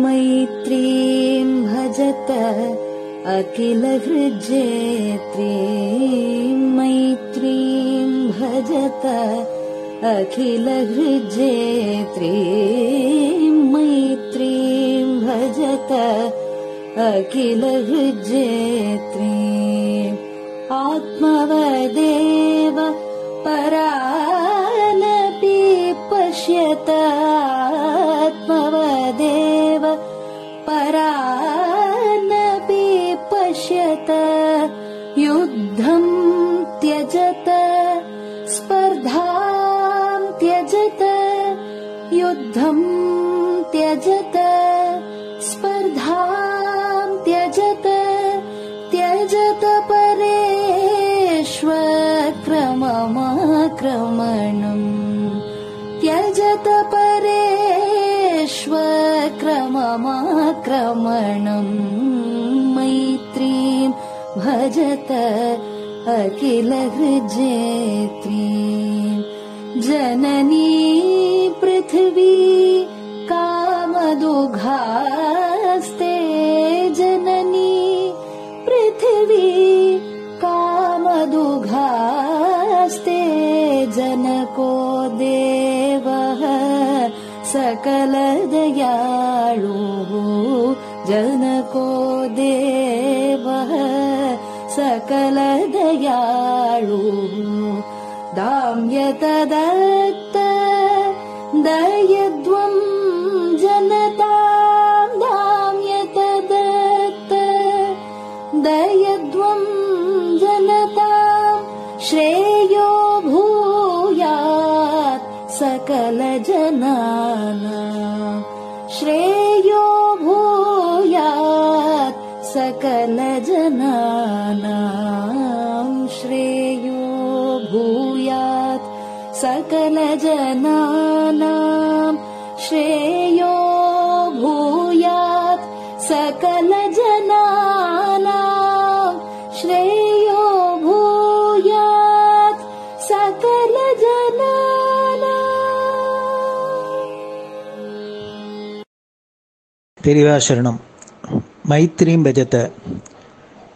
मैत्रीं भजत अखिलहृज्जेत्रीं मैत्रीं भजत अखिलहृज्जेत्रीं मैत्रीं भजत अखिलहृज्जेत्रीं आत्मवदेव परानपि पश्यत आत्मवदेव परानपि पश्यत युद्धं त्यजत स्पर्धां त्यजत युद्धं त्यजत स्पर्धां त्यजत त्यजत परेष्वक्रममाक्रमणम् त्यजत परेष्वक्रममाक्रमणम् मैत्रीं भजत अखिलहृज्जेत्रीं जननी पृथिवी कामदुघास्ते जननी पृथिवी कामदुघास्ते जनको देवः सकलदयाळुः जनको देवः सकलदयाळुः दाम्यतदत्त दयध्वं जनतां दाम्यतदत्त दयध्वं जनतां श्रेयो भूयात् सकलजनानां श्रेयो भूयात् सकलजनानां श्रेयो भूयात् सकलजनानां श्रेयो भूयात् सकलजनानां श्रेयो भूयात् सकलजनानां. பெரியவா சரணம். மைத்ரீம் பஜத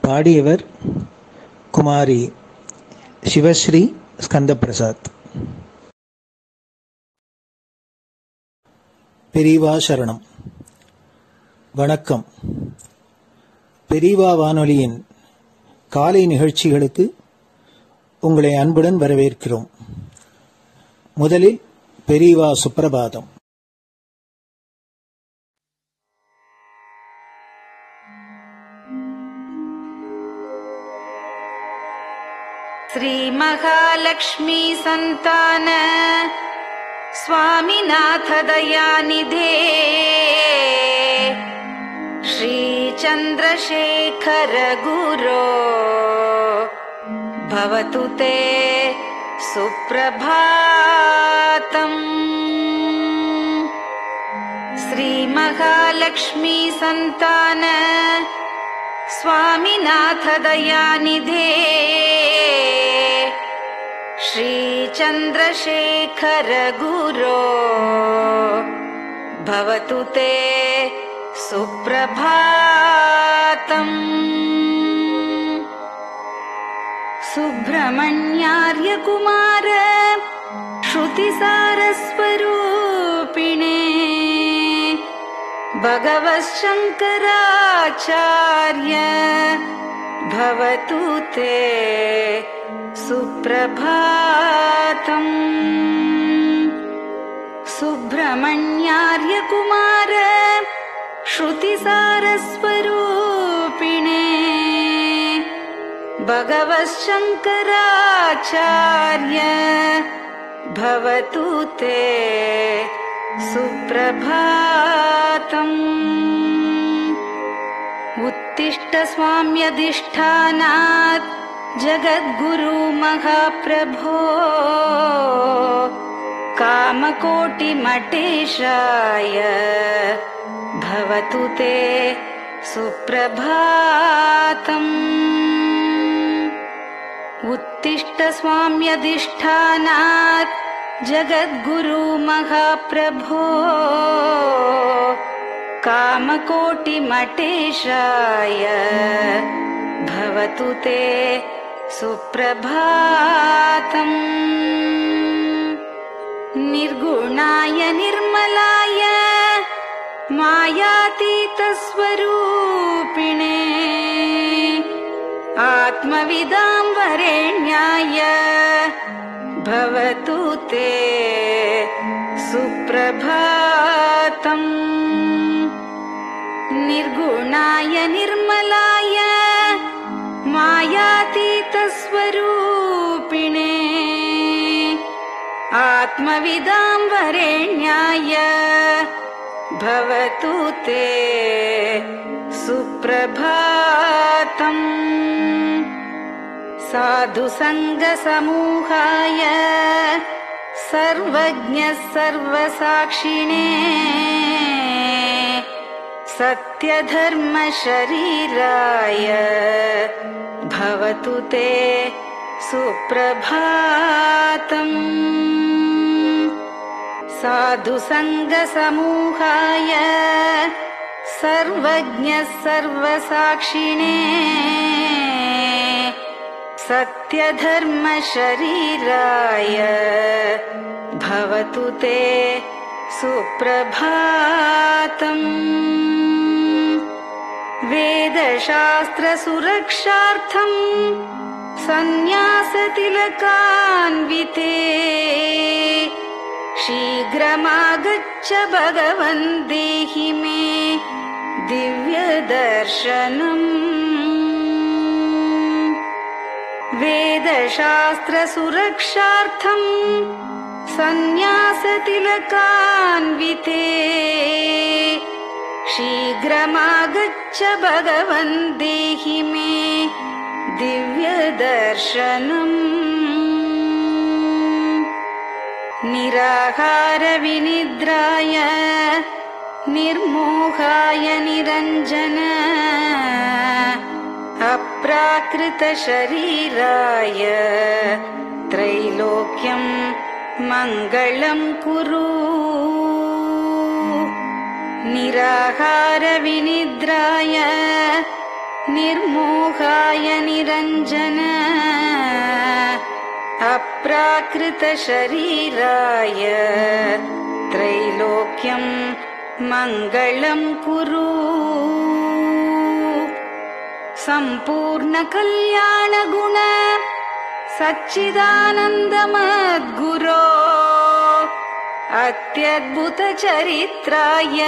பாடியவர் குமாரி சிவஸ்ரீ ஸ்கந்தபிரசாத். பெரியவா சரணம். வணக்கம். பெரியவா வானொலியின் காலை நிகழ்ச்சிகளுக்கு உங்களை அன்புடன் வரவேற்கிறோம். முதலில் பெரியவா சுப்பிரபாதம். श्री महालक्ष्मी संतान स्वामीनाथ दयानिधे श्री चंद्रशेखर गुरो भवतु ते सुप्रभातम्. श्री महालक्ष्मी संतान स्वामीनाथ दयानिधे श्री चंद्रशेखर गुरो भवतु ते सुप्रभातम्. सुब्रह्मण्यार्य कुमार श्रुतिसारस्वरूपिणे भगवच्छंकराचार्य भवतु ते सुप्रभातम्. सुब्रह्मण्यार्य कुमार श्रुतिसारस्वरूपिणे भगवच्छंकराचार्य भवतु ते सुप्रभातम्. उत्तिष्ठ स्वाम्यधिष्ठानात् जगद्गुरु महाप्रभो कामकोटिमटेशाय भवतु ते सुप्रभातम्. उत्तिष्ठ स्वाम्यधिष्ठानात् जगद्गुरु महाप्रभो कामकोटिमटेशाय भवतु ते सुप्रभातम्। निर्गुणाय निर्मलाय मायातीतस्वरूपिणे आत्मविदां वरेण्याय भवतु ते सुप्रभातम्। निर्गुणाय निर्मलाय मायातीतस्वरूपिणे आत्मविदां वरेण्याय भवतु ते सुप्रभातम्। साधुसङ्गसमूहाय सर्वज्ञ सर्वसाक्षिणे सत्यधर्मशरीराय भवतु ते सुप्रभातम्। साधुसङ्गसमूहाय सर्वज्ञ सर्वसाक्षिणे सत्यधर्मशरीराय भवतु ते सुप्रभातम्। वेदशास्त्रसुरक्षार्थम् सन्न्यासतिलकान्विते शीघ्रमागच्छ भगवन् देहि मे दिव्यदर्शनम्। वेदशास्त्रसुरक्षार्थम् सन्न्यासतिलकान्विते शीघ्रमागच्छ भगवन् देहि मे दिव्यदर्शनम्। निराहारविनिद्राय निर्मोहाय निरञ्जन अप्राकृतशरीराय त्रैलोक्यं मङ्गलं कुरु। निराहारविनिद्राय निर्मोहाय निरञ्जन अप्राकृतशरीराय त्रैलोक्यं मङ्गलं कुरु। सम्पूर्णकल्याणगुण सच्चिदानन्दमद्गुरो अत्यद्भुतचरित्राय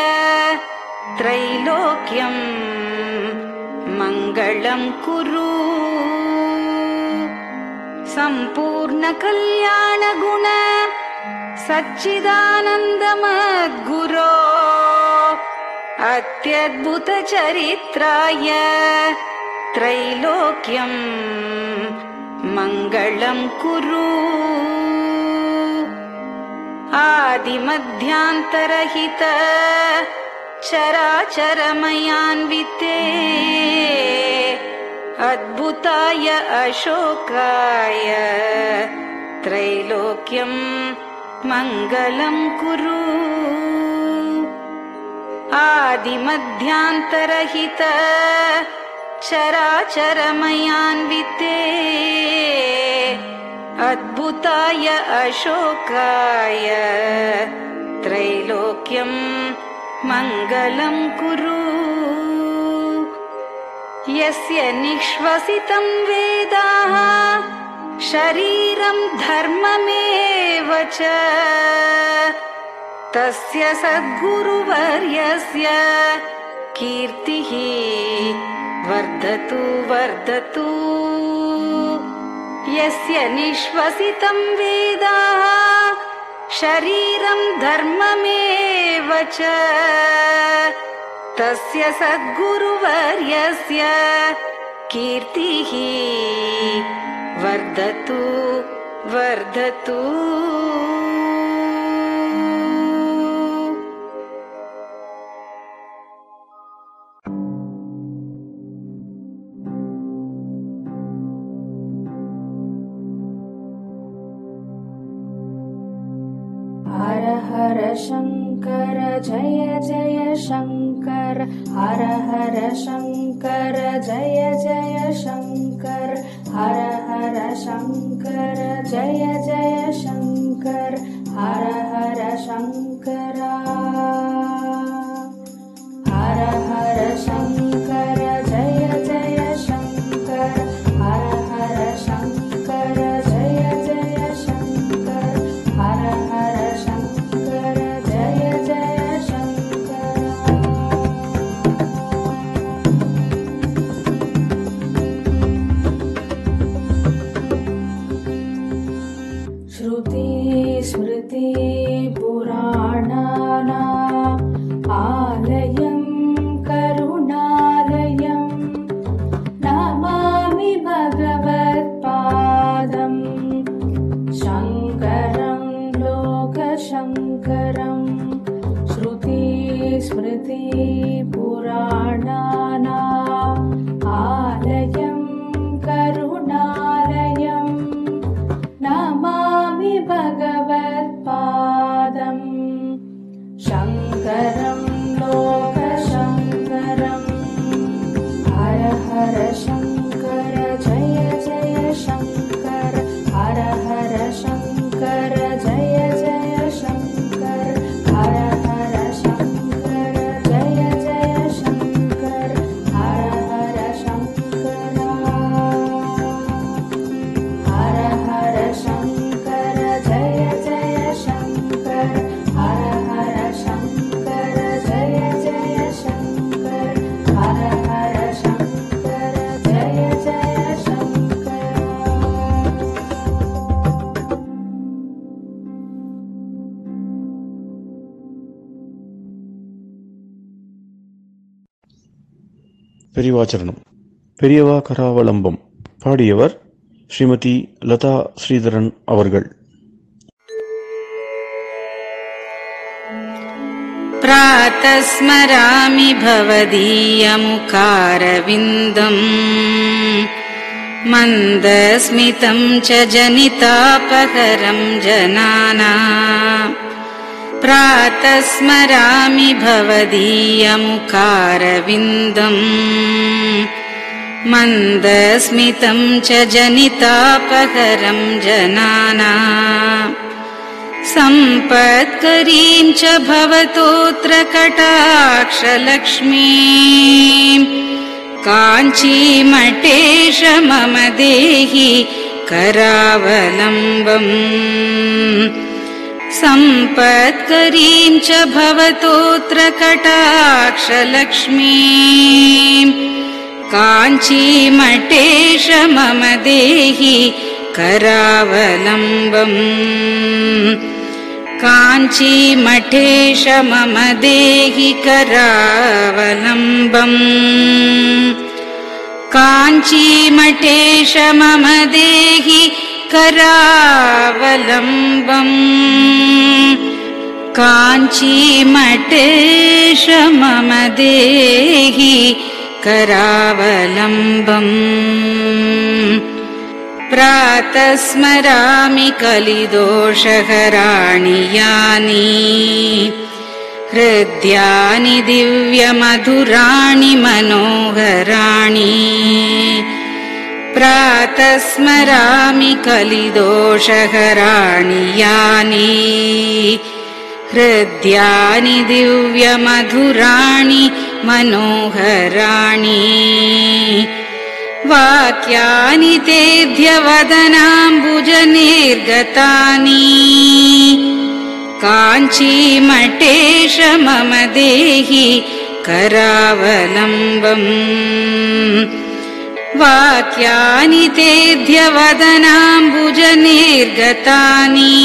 त्रैलोक्यं मङ्गलं कुरु। सम्पूर्णकल्याणगुण सच्चिदानन्दमद्गुरो अत्यद्भुतचरित्राय त्रैलोक्यं मङ्गलं कुरु। आदिमध्यान्तरहित चराचरमयान्विते अद्भुताय अशोकाय त्रैलोक्यं मङ्गलं कुरु। आदिमध्यान्तरहित चराचरमयान्विते अद्भुताय अशोकाय त्रैलोक्यं मङ्गलं कुरु। यस्य निःश्वसितं वेदाः शरीरं धर्ममेव च तस्य सद्गुरुवर्यस्य कीर्तिः वर्धतु वर्धतु। यस्य निःश्वसितं वेदाः शरीरं धर्ममेव च तस्य सद्गुरुवर्यस्य कीर्तिः वर्धतु वर्धतु। हर हर शङ्कर जय जय शङ्कर हर हर शङ्कर जय जय शङ्कर हर हर शङ्कर जय जय शङ्कर हर हर शङ्कर हर हर शङ्कर जय जय शङ्कर हर हर शङ्कर जय जय शङ्कर हर हर शङ्कर जय जय शङ्कर श्रुति स्मृति पुराणानाम् आलयं करुणालयं नमामि भगवत्पादं शङ्करं लोकशङ्करं श्रुति स्मृति पुराणानाम् आलयं करुणालयं नमामि भगवत्पादं शङ्करं लोकशङ्करम् हर हर शङ्कर जय जय शङ्कर हर हर शङ्कर जय जय शङ्कर हर हर शङ्कर जय जय शङ्कर हर हर शङ्कर हर हर शङ्कर जय जय शङ्कर हर हर शङ्कर जय जय शङ्कर हर हर शङ्कर जय जय शङ्कर பெரியவாச்சரணம். பெரியவா கராவலம்பம். பாடியவர் ஸ்ரீமதி லதா ஸ்ரீதரன் அவர்கள். प्रातः स्मरामि भवदीयमुखारविन्दम् मन्दस्मितं च जनितापहरं जनानाम् प्रातः स्मरामि भवदीयमुखारविन्दम् मन्दस्मितं च जनितापहरं जनानाम् सम्पत्करीं च भवतोऽत्र कटाक्षलक्ष्मीं काञ्चीमठेश मम देहि करावलम्बम् सम्पत्करीं च भवतोऽत्र कटाक्षलक्ष्मीं काञ्चीमठेश मम देहि करावलम्बम् काञ्चीमठेश मम देहि करावलम्बम् काञ्चीमठेश मम देहि करावलम्बम् काञ्चीमठेश मम देहि करावलम्बम् प्रातः स्मरामि कलिदोषहराणि यानि हृद्यानि दिव्यमधुराणि मनोहराणि प्रातः स्मरामि कलिदोषहराणि यानि हृद्यानि दिव्यमधुराणि मनोहराणि वाक्यानि तेऽध्यवदनाम्बुजनिर्गतानि काञ्चीमठेश मम देहि करावलम्बम् वाक्यानि तेऽध्यवदनाम्बुजनिर्गतानि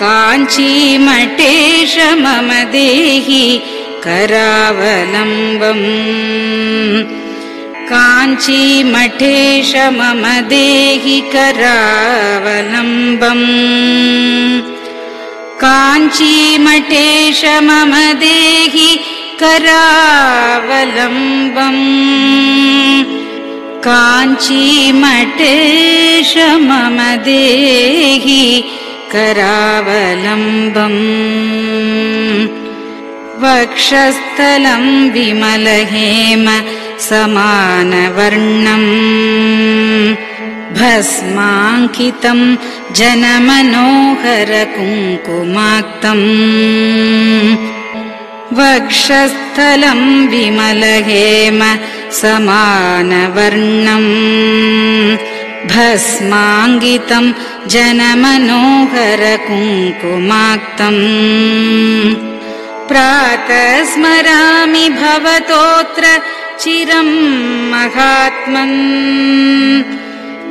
काञ्चीमठेश मम देहि करावलम्बम् काञ्चीमठेश मम देहि करावलम्बम् काञ्चीमठेश मम देहि करावलम्बम् काञ्चीमठेश मम देहि करावलम्बम् वक्षस्थलं विमलहेम समानवर्णम् भस्माङ्कितं जनमनोहर कुङ्कुमाक्तम् वक्षस्थलं विमलहेम समानवर्णम् भस्माङ्कितं जनमनोहर कुङ्कुमाक्तम् प्रातः स्मरामि भवतोऽत्र चिरं महात्मन्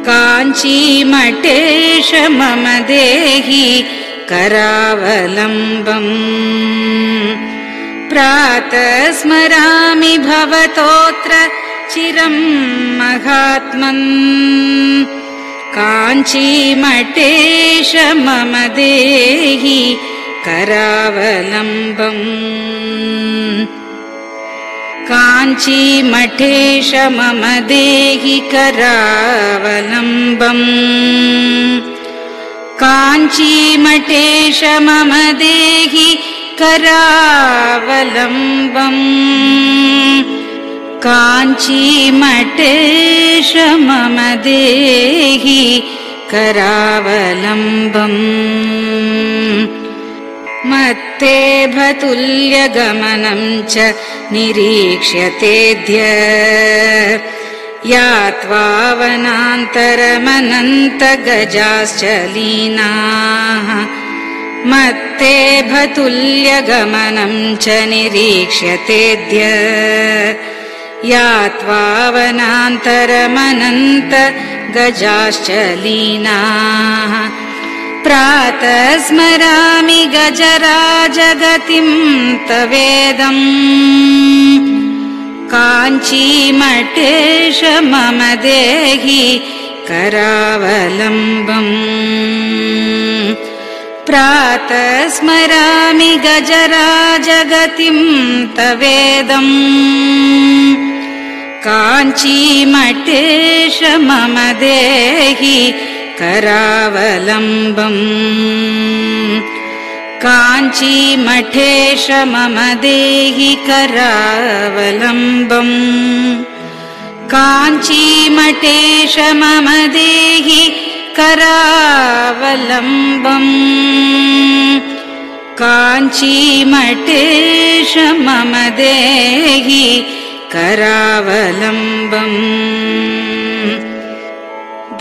काञ्चीमठेश मम देहि करावलम्बम् प्रातः स्मरामि भवतोऽत्र चिरं महात्मन् काञ्चीमठेश मम देहि करावलम्बम् काञ्चीमठेश मम देहि करावलम्बम् काञ्चीमठेश मम देहि करावलम्बम् काञ्चीमठेश मम देहि करावलम्बम् मत्तेभतुल्यगमनं च निरीक्ष्यतेऽद्य यात्वा वनान्तरमनन्तगजाश्च लीनाः मत्तेभतुल्यगमनं च निरीक्ष्यतेऽद्य यात्वा वनान्तरमनन्तगजाश्च लीनाः प्रातः स्मरामि गजराजगतिं तवेदम् काञ्चीमठेश मम देहि करावलम्बम् प्रातः स्मरामि गजराजगतिं तवेदम् काञ्चीमठेश मम देहि करावलम्बम् काञ्चीमठेश मम देहि करावलम्बम् काञ्चीमठेश मम देहि करावलम्बम् काञ्चीमठेश मम देहि करावलम्बम्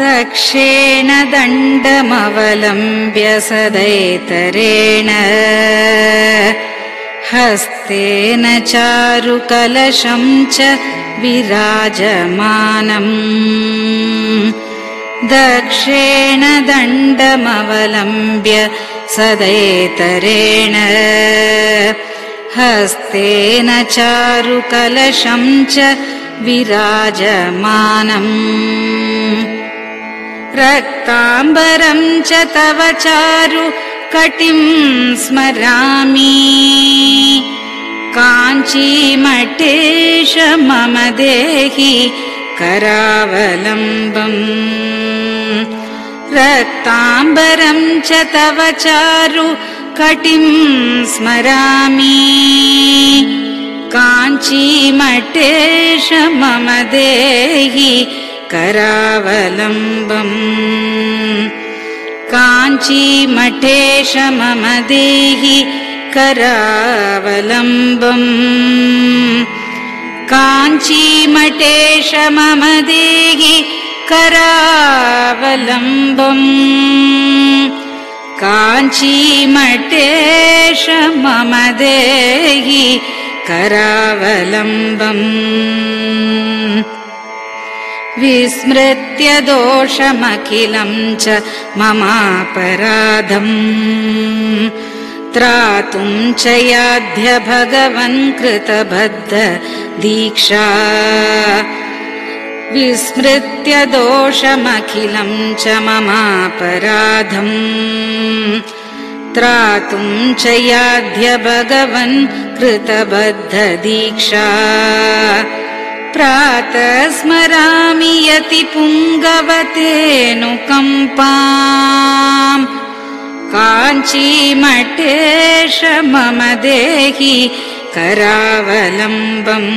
दक्षेण दण्डमवलम्ब्य सदैतरेण हस्तेन चारुकलशं च विराजमानम् दक्षेण दण्डमवलम्ब्य सदैतरेण हस्तेन चारुकलशं च विराजमानम् रक्ताम्बरं च तव चारु कटिं स्मरामि काञ्चीमठेश मम देहि करावलम्बम् रक्ताम्बरं च तव चारु कटिं स्मरामि काञ्चीमठेश मम देहि करावलम्बम् काञ्चीमठेश मम देहि करावलम्बम् काञ्चीमठेश मम देहि करावलम्बम् काञ्चीमठेश मम देहि करावलम्बम् विस्मृत्य दोषमखिलं च ममापराधम् त्रातुं च याध्य भगवन् कृतबद्ध दीक्षा विस्मृत्य दोषमखिलं च ममापराधम् त्रातुं च याध्य भगवन् कृतबद्ध दीक्षा प्रातः स्मरामि यति पुङ्गवतेऽनुकम्पाम् काञ्चीमठेश मम देहि करावलम्बम्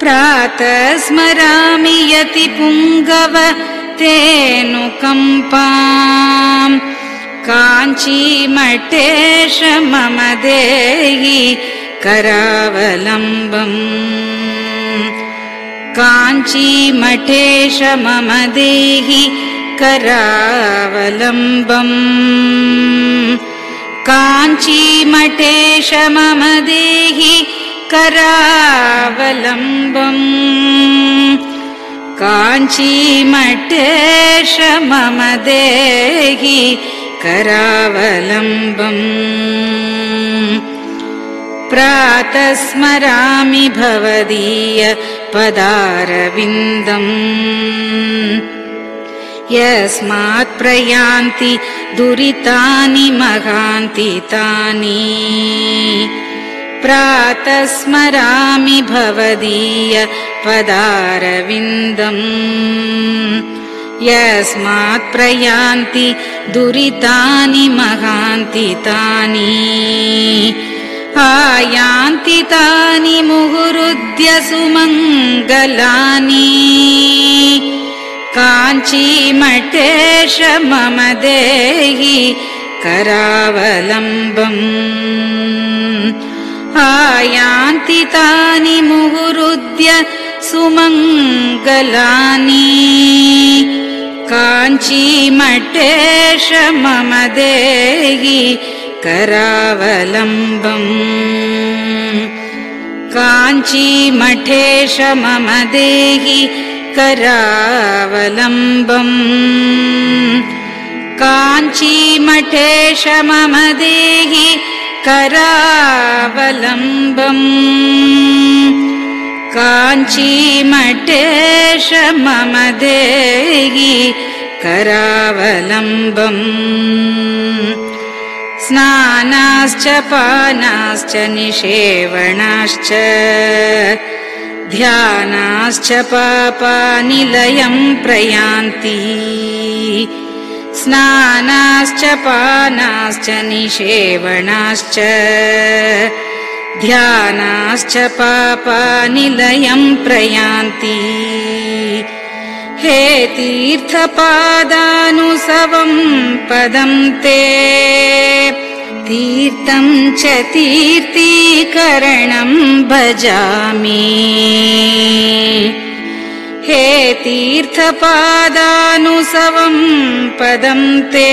प्रातः स्मरामि यति पुङ्गव तेऽनुकम्पाम् काञ्चीमठेश मम देहि करावलम्बम् काञ्चीमठेश मम देहि करावलम्बम् काञ्चीमठेश मम देहि करावलम्बम् काञ्चीमठेश मम देहि करावलम्बम् प्रातः स्मरामि भवदीय पदारविन्दम् यस्मात् प्रयान्ति दुरितानि महान्ति तानि प्रातः स्मरामि भवदीय पदारविन्दम् यस्मात् प्रयान्ति दुरितानि महान्ति तानि आयान्ति तानि मुहुरुद्य सुमङ्गलानि काञ्चीमठेश मम देहि करावलम्बम् आयान्ति तानि मुहुरुद्य सुमङ्गलानि काञ्चीमठेश मम देहि करावलम्बम् काञ्चीमठेश मम देहि करावलम्बम् काञ्चीमठेश मम देहि करावलम्बम् काञ्चीमठेश मम देहि करावलम्बम् स्नानाश्च पानाश्च निषेवणाश्च ध्यानाश्च पापानि लयं प्रयान्ति स्नानाश्च पानाश्च निषेवणाश्च ध्यानाश्च पापानि लयं प्रयान्ति हे तीर्थपादानुसवं पदं ते तीर्थं च तीर्थीकरणं भजामि हे तीर्थपादानुसवं पदं ते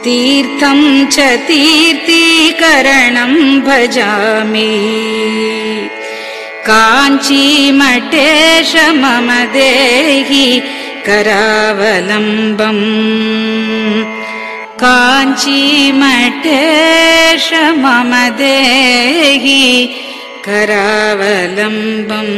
तीर्थं च तीर्थीकरणं भजामि काञ्चीमठेश मम देहि करावलम्बम् काञ्चीमठेश मम देहि करावलम्बम्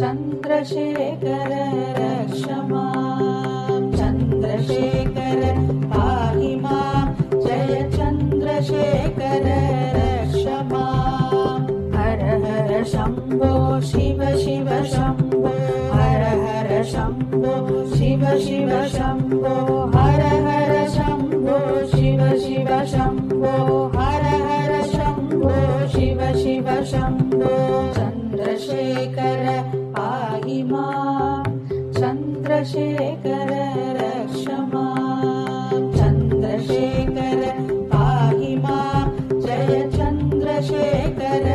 चन्द्रशेखर रक्ष मां चन्द्रशेखर पाहि मां जय चन्द्रशेखर रक्ष मां हर हर शम्भो शिव शिव शम्भो हर हर शम्भो शिव शिव शम्भो हर हर शम्भो शिव शिव शम्भो हर हर शम्भो शिव शिव शम्भो चन्द्रशेखर पाहि मां चन्द्रशेखर रक्ष मां चन्द्रशेखर पाहि मां जय चन्द्रशेखर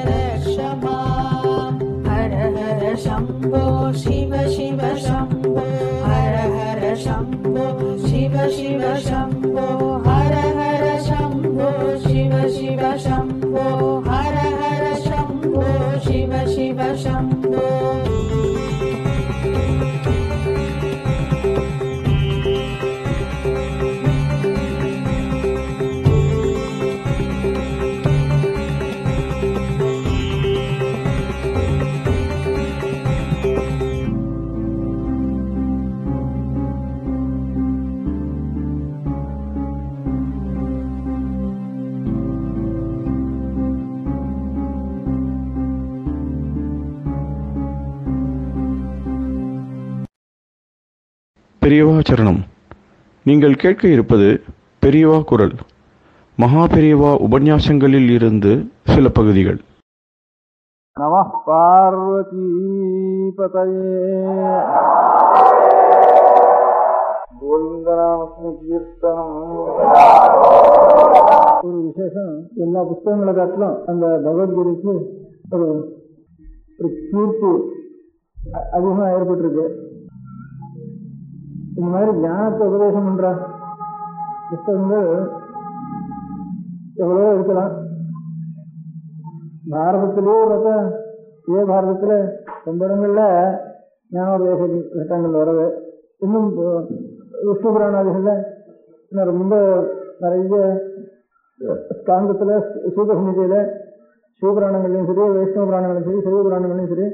रक्ष मां हर हर शम्भो शिव शिव शम्भो हर हर शम्भो शिव शिव शम्भो हर हर शम्भो शम्भो हर हर शम्भो शिव शिव शम्भो பெரியவா சரணம். நீங்கள் கேட்க இருப்பது பெரியவா குரல். மகா பெரியவா உபன்யாசங்களில் இருந்து சில பகுதிகள். நம பார்வதி பதயே. கோவிந்தநாம ஒரு விசேஷம், எல்லா புஸ்தகங்களை காட்டிலும் அந்த பகவத்கீதைக்கு ஒரு கீர்த்தி அதிகமாக ஏற்பட்டிருக்கு. இந்த மாதிரி ஞானத்தை உபதேசம் பண்ற புத்தகங்கள் எவ்வளவோ இருக்கலாம். பாரதத்திலேயே பார்த்தா இதே பாரதத்தில் ரொம்ப இடங்கள்ல ஞானோபதேச கட்டங்கள் வருது. இன்னும் விஷ்ணு புராணாதிகளில் இன்னும் ரொம்ப நிறைய ஸ்காந்தத்தில் சூதசமிதியில் சிவபுராணங்கள்லையும் சரி, வைஷ்ணவ புராணங்களையும் சரி, சைவ புராணங்களையும் சரி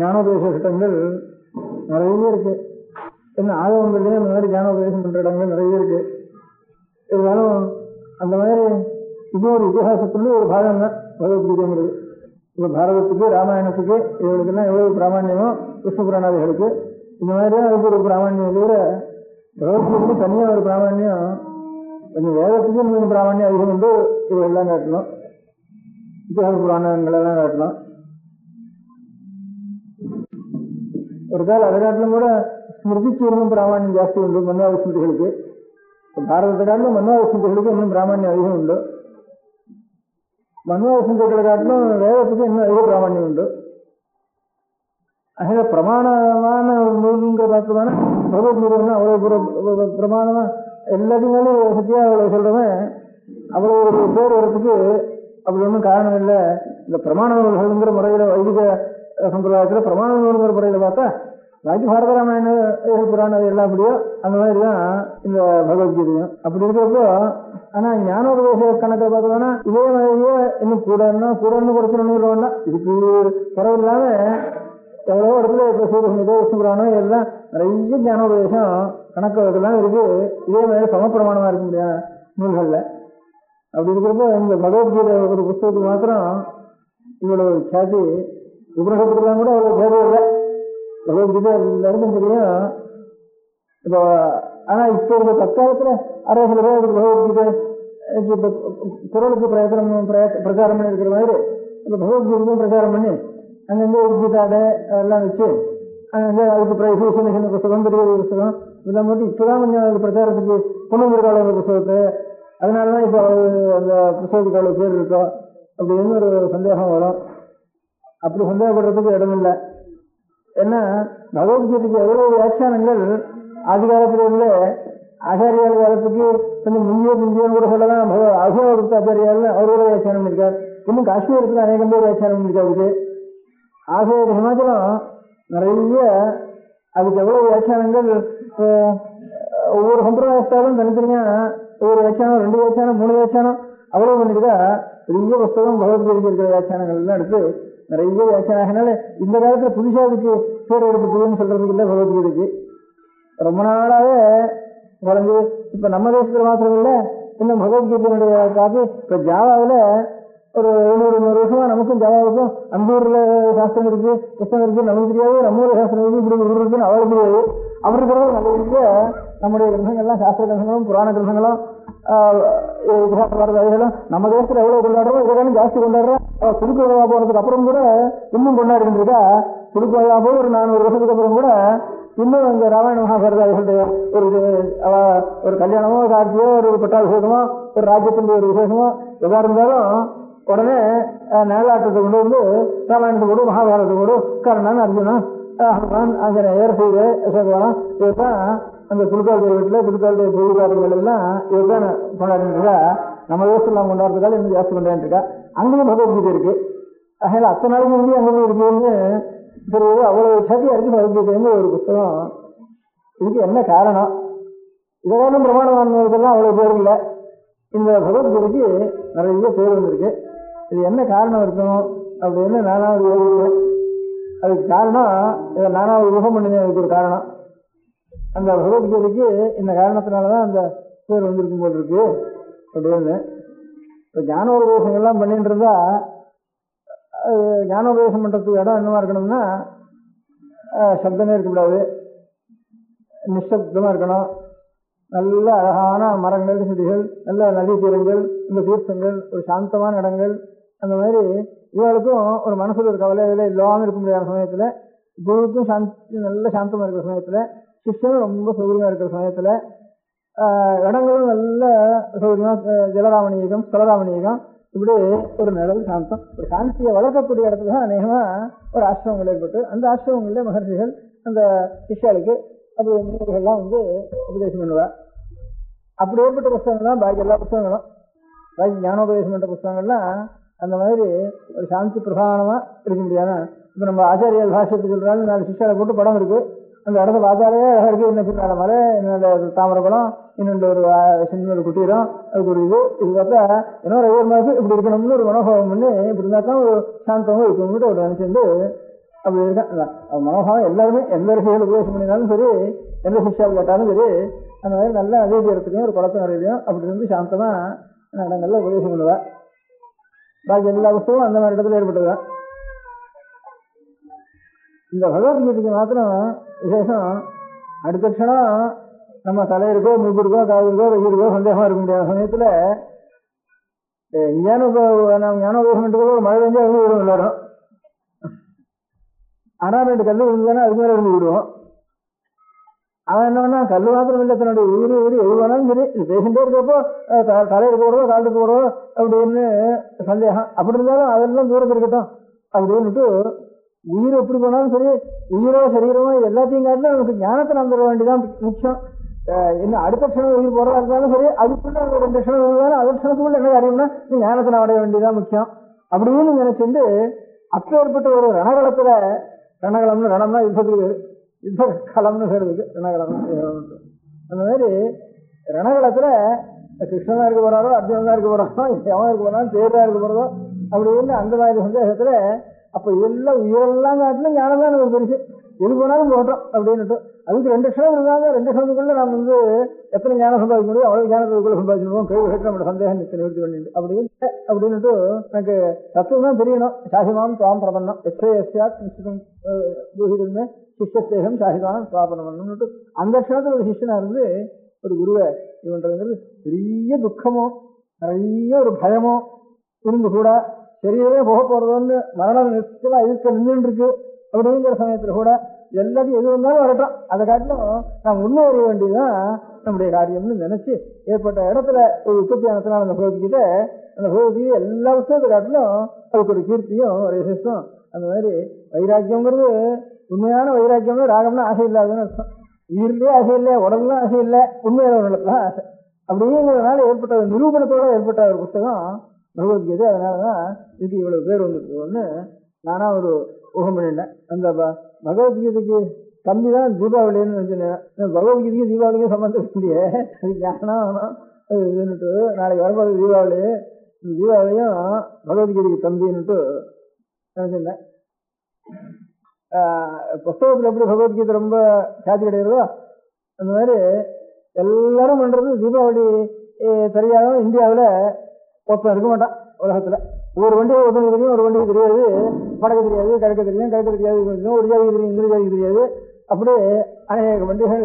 ஞானோபதேச கட்டங்கள் நிறைய இருக்கு. இன்னும் ஆகவங்கள்லேயும் அந்த மாதிரி ஞானோபதேசம் பண்ணுற இடங்கள் நிறைய இருக்கு. இருந்தாலும் அந்த மாதிரி இது ஒரு இதிகாசத்துலேயே ஒரு பாகம் தான் பகவத்கீதைங்கிறது. இப்போ பாரதத்துக்கு, ராமாயணத்துக்கு, இவர்களுக்கெல்லாம் எவ்வளவு பிராமணியமோ விஷ்ணு புராணாதிகளுக்கு இந்த மாதிரி தான் அதுக்கு ஒரு பிராமணியம். தவிர பகவத்கீதைக்கு தனியாக ஒரு பிராமணியம், கொஞ்சம் வேதத்துக்கு கொஞ்சம் பிராமணியம் அதிகம் வந்து இதையெல்லாம் காட்டணும், இதிகாச புராணங்களெல்லாம் காட்டணும். ஒரு காலம் அதை காட்டிலும் கூட ஸ்மிருதிக்கு இன்னும் பிராமணியம் ஜாஸ்தி உண்டு மன்வாத ஸ்மிருதிகளுக்கு. பாரதத்தை காட்டிலும் மன்வாத ஸ்மிருதிகளுக்கு இன்னும் பிராமணியம் அதிகம் உண்டு. மன்வாத ஸ்மிருதிகளை காட்டிலும் வேதத்துக்கு இன்னும் அதிக பிராமணியம் உண்டு. ஆக பிரமாணமான ஒரு நூலுங்கிற பார்த்தோம்னா பகவத்கீதைன்னா அவ்வளோ பிரமாணமா எல்லாத்தையும் மேலும் சத்தியா அவ்வளோ சொல்றவன் அவ்வளோ ஒரு பேர் வரத்துக்கு அப்படி ஒன்றும் காரணம் இல்லை. இந்த பிரமாண நூல்கள்ங்கிற முறையில வைதிக சம்பிரதாயத்தில் பிரமாண நூல்ங்கிற முறையில பார்த்தா பாக்கி பாரத ராமாயண புராணம் எல்லாம் அப்படியோ அந்த மாதிரி தான் இந்த பகவத்கீதையும். அப்படி இருக்கிறப்போ ஆனால் ஞானோபதேச கணக்கை பார்த்தோம்னா இதே மாதிரியே இன்னும் கூடன்னு கொடுக்கணும்னா இதுக்கு குறவில்லாம எவ்வளோ இடத்துல இப்போ சூரியசமிதோ விஷ்ணு புராணம் எல்லாம் நிறைய ஞானோபதேசம் கணக்கெல்லாம் இருக்கு. இதே மாதிரி சமப்பிரமாணமாக இருக்க முடியாது நூல்களில். அப்படி இருக்கிறப்போ இந்த பகவத்கீதை ஒரு புத்தகத்துக்கு மாத்திரம் இவ்வளவு கேதி, உபநிஷத்துக்கெல்லாம் கூட அவ்வளோ கேதி இல்லை. பகவத்கீதை எல்லாருக்கும் தெரியும். இப்போ ஆனால் இப்போ இந்த தற்காலத்தில் அரை சில பேர் பகவத்கீதை குரலுக்கு பிரச்சாரம் பண்ணி இருக்கிற மாதிரி இப்போ பகவத்கீதைக்கும் பிரச்சாரம் பண்ணி அங்கங்கே ஒரு கீதாடை அதெல்லாம் வச்சு அங்கே அதுக்கு பிரைஸ் சின்ன புத்தகம், பெரிய புத்தகம் இதெல்லாம் போட்டு இப்போதான் கொஞ்சம் அது பிரச்சாரத்துக்கு கொண்டு வந்திருக்காங்க புத்தகத்தை. அதனால தான் இப்போ அந்த புத்தகத்துக்கு அவ்வளோ பேர் இருக்கோம் அப்படின்னு ஒரு சந்தேகம் வரும். அப்படி சந்தேகப்படுறதுக்கு இடமில்லை. ஏன்னா பகவத்கீதைக்கு எவ்வளவு வியாக்கியானங்கள் ஆதி காலத்திலிருந்து ஆச்சாரியால் காலத்துக்கு கொஞ்சம் முந்தியோன்னு கூட சொல்லலாம். அசோககுப்த ஆச்சாரியால் அவரோட வியாக்கியானம் இருக்கார். இன்னும் காஷ்மீரத்தில் அநேகம் பேர் வியாக்கியானம் இருக்காருக்கு. ஆசிரியர் ஹிமாச்சலம் நிறைய அதுக்கு எவ்வளவு வியாக்கியானங்கள் ஒவ்வொரு சம்பிரதாயத்தாலும் தனித்தனியா ஒவ்வொரு வியாக்கியானம், 2 வியாக்கியானம், 3 வியாக்கியானம் அவ்வளவு பண்ணிட்டுதா பெரிய புத்தகம் பகவத்கீதைக்கு இருக்கிற வியாக்கியானங்கள் எல்லாம் எடுத்து நிறைய வியாக்கியானம். அதனால இந்த காலத்துல புதுசா அதுக்கு பேர் எடுத்துன்னு சொல்றதுக்கு இல்லை. பகவத்கீதைக்கு ரொம்ப நாளாவே வளர்ந்து இப்ப நம்ம தேசத்துல மாத்திரம் இல்லை, இன்னும் பகவத்கீதையினுடைய காப்பி இப்ப ஜாவாவில் ஒரு 700 வருஷமா நமக்கும் ஜாவாவுக்கும் அந்த ஊர்ல சாஸ்திரம் இருக்கு, புத்தகம் இருக்கு, நமக்கு தெரியாது. நம்ம ஊர் சாஸ்திரம் இருக்கு, இப்படி இருக்குன்னு அவளுக்கு தெரியாது. அவருக்கு நல்ல நம்முடைய கிரந்தங்கள்லாம் சாஸ்திர கிரந்தங்களும் புராண கிரந்தங்களும் அதுகளும் நம்ம தேசத்துல எவ்வளவு கொண்டாடுறோம், இதெல்லாம் ஜாஸ்தி கொண்டாடுறோம். திருக்குறளா போறதுக்கு அப்புறம் கூட இன்னும் கொண்டாடிட்டு இருக்கா. திருக்குறளா போய் ஒரு 400 வருஷத்துக்கு அப்புறம் கூட இன்னும் அந்த ராமாயண மகாபாரத ஒரு கல்யாணமோ, ஒரு காட்சியோ, ஒரு பட்டாபிஷேகமோ, ஒரு ராஜ்யத்தின் ஒரு விசேஷமோ எதா இருந்தாலும் உடனே நேலாட்டத்தை கொண்டு வந்து ராமாயணத்தை கூட மகாபாரதத்தை கூட கர்ணன், அர்ஜுனன், ஹனுமான், ஆஞ்சநேயர், சீதை, அசோகவனம் இதுதான் அந்த திருக்கால் வீட்டில் திருக்கால் பொழுதுகாரங்கள் எல்லாம் இதுதான் கொண்டாடிட்டு இருக்கா. நம்ம தேசத்தில் கொண்டாடுறதுக்காக இன்னும் ஜாஸ்தி கொண்டாடிட்டு இருக்கா. அங்கேயும் பகவத்கீதை இருக்கு. அதனால அத்தனை நாளைக்கு வந்து அங்கே இருக்குன்னு தெரியுது. அவ்வளவு சதியா இருக்கு பகவத்கீதைன்னு ஒரு புத்தகம். இதுக்கு என்ன காரணம்? இதெல்லாம் பிரமாணமானதுக்கெல்லாம் அவ்வளவு பேர் இல்லை. இந்த பகவத்கீதைக்கு நிறைய பேர் வந்திருக்கு. இது என்ன காரணம் இருக்கும் அப்படின்னு நானாவது யோசிக்கிறேன். அதுக்கு காரணம் இதை நானாவது யூகம் பண்ணினேன். அதுக்கு ஒரு காரணம், அந்த பகவத்கீதைக்கு இந்த காரணத்தினாலதான் அந்த பேர் வந்திருக்கும் போல் இருக்கு அப்படின்னு. இப்போ ஞானோபதேசங்கள்லாம் பண்ணிட்டு இருந்தா ஞானோபதேசம் பண்றதுக்கு இடம் என்னவா இருக்கணும்னா சப்தமே இருக்கக்கூடாது, நிசப்தமா இருக்கணும். நல்ல அழகான மரங்கள், செடிகள், நல்ல நதி தீரங்கள், இந்த தீர்த்தங்கள், ஒரு சாந்தமான இடங்கள், அந்த மாதிரி இவளுக்கும் ஒரு மனசுல ஒரு கவலையில இல்லாமல் இருக்க முடியாத சமயத்துல, குருவுக்கும் சாந்தி நல்ல சாந்தமா இருக்கிற சமயத்துல, சிஷ்யனும் ரொம்ப சௌகரியமா இருக்கிற சமயத்துல, இடங்களும் நல்ல சௌகரியமா ஜலராமணியகம், ஸ்தலராமணியகம், இப்படி ஒரு நிழல் சாந்தம், ஒரு சாந்தியை வளர்க்கக்கூடிய இடத்துல தான் அநேகமா ஒரு ஆசிரமங்கள் ஏற்பட்டு, அந்த ஆசிரமங்களில் மகர்ஷிகள் அந்த சிஷ்யாளுக்கு அப்படி முன்னோர்கள்லாம் வந்து உபதேசம் பண்ணுவா. அப்படி ஏற்பட்ட புத்தகங்கள் தான் பாக்கி எல்லா புத்தகங்களும், பாக்கி ஞானோபதேசம் பண்ற புத்தகங்கள்லாம் அந்த மாதிரி ஒரு சாந்தி பிரதானமா இருக்க முடியாது. இப்போ நம்ம ஆச்சாரிய பாஷ்யத்துக்கு சொல்றாங்க, 4 சிஷ்யாவை போட்டு படம் இருக்கு, அந்த இடத்த பார்த்தாலே அழகா இருக்கு. இன்னும் பின்னால மலை, இன்னொரு தாமரப்பழம், இன்னொன்று ஒரு சின்ன ஒரு குட்டீரம், அதுக்கு ஒரு இது பார்த்தா இன்னொரு 5 மாதம் இப்படி இருக்கணும்னு ஒரு மனோபாவம் பண்ணி இப்படி இருந்தா தான் ஒரு சாந்தமும் இருக்கணும்னு ஒரு நினைச்சிருந்து அப்படி இருக்கான். மனோபாவம் எல்லாருமே எந்த ரிஷிகள் உபதேசம் பண்ணினாலும் சரி, எந்த சிஷ்யாவில் கேட்டாலும் சரி, அந்த மாதிரி நல்ல அதே இடத்துலையும் ஒரு குளத்து நிறையிலையும் அப்படி இருந்து சாந்தமா இடங்கள்ல உபதேசம் பண்ணுவேன். பாக்கி எல்லா புத்தகமும் அந்த மாதிரி இடத்துல ஏற்பட்டுதான். இந்த பகவத்கீதைக்கு மாத்திரம் விசேஷம், அடுத்த க்ஷணம் நம்ம தலையிருக்கோ, மூக்கு இருக்கோ, காது இருக்கோ, வெயில் இருக்கோ, சந்தேகமா இருக்க முடியாத சமயத்துல ஞானோபதேசம் ஒரு மழை பெஞ்சா இருந்து விடுவோம் எல்லாரும். ஆனா 2 கல்லு விழுந்தானே அதுக்கு மேலே இருந்து விடுவோம். அவன் என்னன்னா கல்லு மாத்திரம் இல்லை, தன்னுடைய உயிர் எது வேணாலும் சரி பேசிட்டே இருக்கப்போ தலையிற்கு போடுறோம், காலுக்கு போடுறோம் அப்படின்னு சந்தேகம். அப்படி இருந்தாலும் அதெல்லாம் தூரத்தில் இருக்கட்டும் அப்படின்னுட்டு உயிர் எப்படி போனாலும் சரி, உயிரோ சரீரமோ எல்லாத்தையும் காட்டிலும் நமக்கு ஞானத்தை நாம் தர வேண்டியதான் முக்கியம். இன்னும் அடுத்த க்ஷணம் உயிர் போறதா இருந்தாலும் சரி, அதுக்குள்ள 2 க்ஷணம் இருந்தாலும் அடுத்த க்ஷணத்துக்குள்ள என்ன காரியம்னா ஞானத்தை நான் அடைய வேண்டியதான் முக்கியம் அப்படின்னு நினைச்சுட்டு அப்போ ஏற்பட்ட ஒரு ரணகளத்துல, ரணகளம்னு ரணம்னா யுத்தத்துக்கு, யுத்த களம்னு சொல்றதுக்கு ரணகளம். அந்த மாதிரி ரணகளத்துல கிருஷ்ணனா இருக்க போறாரோ, அர்ஜுனன் தான் இருக்க போறாரோ, எவன் இருக்க போறாலும் தேர்தா இருக்க போறதோ அப்படின்னு அந்த மாதிரி சந்தேகத்துல அப்ப இதெல்லாம் உயிரெல்லாம் காட்டிலும் ஞானம் தான் நமக்கு பெருசு, எது போனாலும் போட்டோம் அப்படின்னுட்டு. அதுக்கு 2 க்ஷணம் இருந்தாங்க, 2 க்ஷணத்துக்குள்ள நம்ம வந்து எத்தனை ஞானம் சம்பாதிக்க முடியும் அவ்வளவு ஞானத்துக்குள்ள சம்பாதிச்சிருவோம். கை விட்டு நம்ம சந்தேகம் நிறுத்தி பண்ணிட்டு அப்படின்னுட்டு எனக்கு தத்துவம் தான் தெரியணும். சாசிமாம் துவாம் பிரபன்னம் எஸ்யாத் நிச்சிதம் பூஹிதமே சிஷ்யத்தேகம் சாசிமாம் சுவாபனம்னுட்டு அந்த க்ஷணத்துல ஒரு சிஷ்யனா இருந்து ஒரு குருவை இது பண்றதுங்கிறது பெரிய துக்கமோ நிறைய ஒரு பயமோ இருந்து கூட சரீரமே போக போறதுன்னு மரணம் நிச்சயமா எதிர்க்க நின்று இருக்கு அப்படிங்கிற சமயத்துல கூட எல்லாத்தையும் எது வந்தாலும் வரட்டும், அதை காட்டிலும் நாம் உண்மை அறிய வேண்டியதுதான் நம்முடைய காரியம்னு நினைச்சு ஏற்பட்ட இடத்துல ஒரு உற்பத்தியானத்தினால அந்த பகவத்கீதை, அந்த பகவத்கீதை எல்லா விஷயத்தை காட்டிலும் அதுக்கு ஒரு கீர்த்தியும் ஒரு விசேஷம். அந்த மாதிரி வைராக்கியங்கிறது உண்மையான வைராக்கியம்னா ராகம்னா ஆசை இல்லாதுன்னு அர்த்தம். உயிரிலேயே ஆசை இல்லை, உடல்லாம் ஆசை இல்லை, உண்மையான உடலாம் ஆசை. அப்படிங்கிறதுனால ஏற்பட்ட ஒரு நிரூபணத்தோட ஏற்பட்ட ஒரு புத்தகம் பகவத்கீதை. அதனாலதான் இதுக்கு இவ்வளவு பேர் வந்துருக்குன்னு நானா ஒரு ஊகம் பண்ணிட்டேன். அந்த பகவத்கீதைக்கு கம்மி தான் தீபாவளின்னு நினைச்சேன். பகவத்கீதைக்கு தீபாவளிக்கும் சம்பந்தம் இல்லையே, அது ஞானம் இதுன்னுட்டு நாளைக்கு வரப்போது தீபாவளி, இந்த தீபாவளியும் பகவத்கீதைக்கு தம்பின்னுட்டு நினைச்சிருந்தேன். புஸ்தகத்தில் எப்படி பகவத்கீதை ரொம்ப சாத்தி கிடையாதோ அந்த மாதிரி எல்லாரும் பண்றது தீபாவளி தெரியாத இந்தியாவில் ஒருத்தன் இருக்க மாட்டான் உலகத்துல. ஒரு வண்டியை ஒருத்தனுக்கு தெரியும், ஒரு வண்டிக்கு தெரியாது, வடக்கு தெரியாது, கிழக்கு தெரியும், கிழக்கு தெரியாது, ஒரு ஜாதிக்கு தெரியும், இந்த ஜாதிக்கு தெரியாது, அப்படியே அநேக வண்டிகள்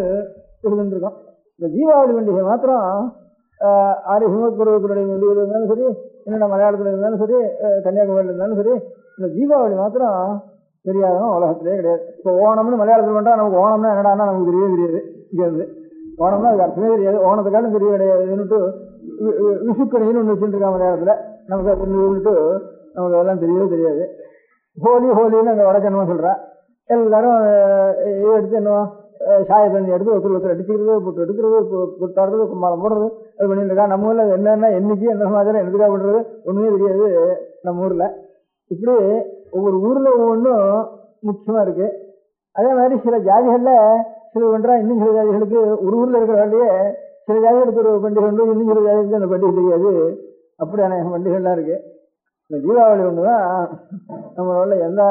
இருந்துருக்கும். இந்த தீபாவளி பண்டிகை மாத்திரம் ஹிமத் பருவத்தினுடைய வண்டிகள் இருந்தாலும் சரி, என்னென்ன மலையாளத்தில் இருந்தாலும் சரி, கன்னியாகுமரியில் இருந்தாலும் சரி, இந்த தீபாவளி மாத்திரம் தெரியாதவன் உலகத்திலே கிடையாது. இப்போ ஓணம்னு மலையாளத்தில் பண்ணா நமக்கு ஓணம்னா என்னடான்னா நமக்கு தெரியவே தெரியாது. இங்கே இருந்து ஓணம்னா அதுக்கு அர்த்தமே தெரியாது, ஓணத்துக்காலும் தெரிய கிடையாதுன்னுட்டு விஷுக்கணின்னு ஒன்று வச்சுருக்கா மலையாளத்தில், நமக்கு அதுன்னுட்டு நமக்கு அதெல்லாம் தெரியவே தெரியாது. ஹோலின்னு அங்கே வடக்கு என்னவோ சொல்கிறா, எல்லாரும் எடுத்து என்னவோ சாய தண்ணி எடுத்து ஒருத்தர் அடிச்சுக்கிறது, போட்டு எடுக்கிறது, தடுறது, கும்பாலம் போடுறது, அது பண்ணிட்டு இருக்கா. நம்ம ஊர்ல என்னென்ன என்னைக்கு எந்த மாதிரி எதுக்காக பண்றது ஒண்ணுமே தெரியாது நம்ம ஊர்ல. இப்படி ஒவ்வொரு ஊர்ல ஒவ்வொன்றும் முக்கியமா இருக்கு. அதே மாதிரி சில ஜாதிகள்ல சில பண்றா, இன்னும் சில ஜாதிகளுக்கு ஒரு ஊர்ல இருக்கிற வேலையே சில ஜாதிகளுக்கு ஒரு பண்டிகை உண்டு, இன்னும் சில ஜாதிகளுக்கு அந்த பண்டிகை தெரியாது. அப்படியான பண்டிகைலாம் இருக்கு. இந்த தீபாவளி ஒண்ணுதான் நம்மளோட எந்த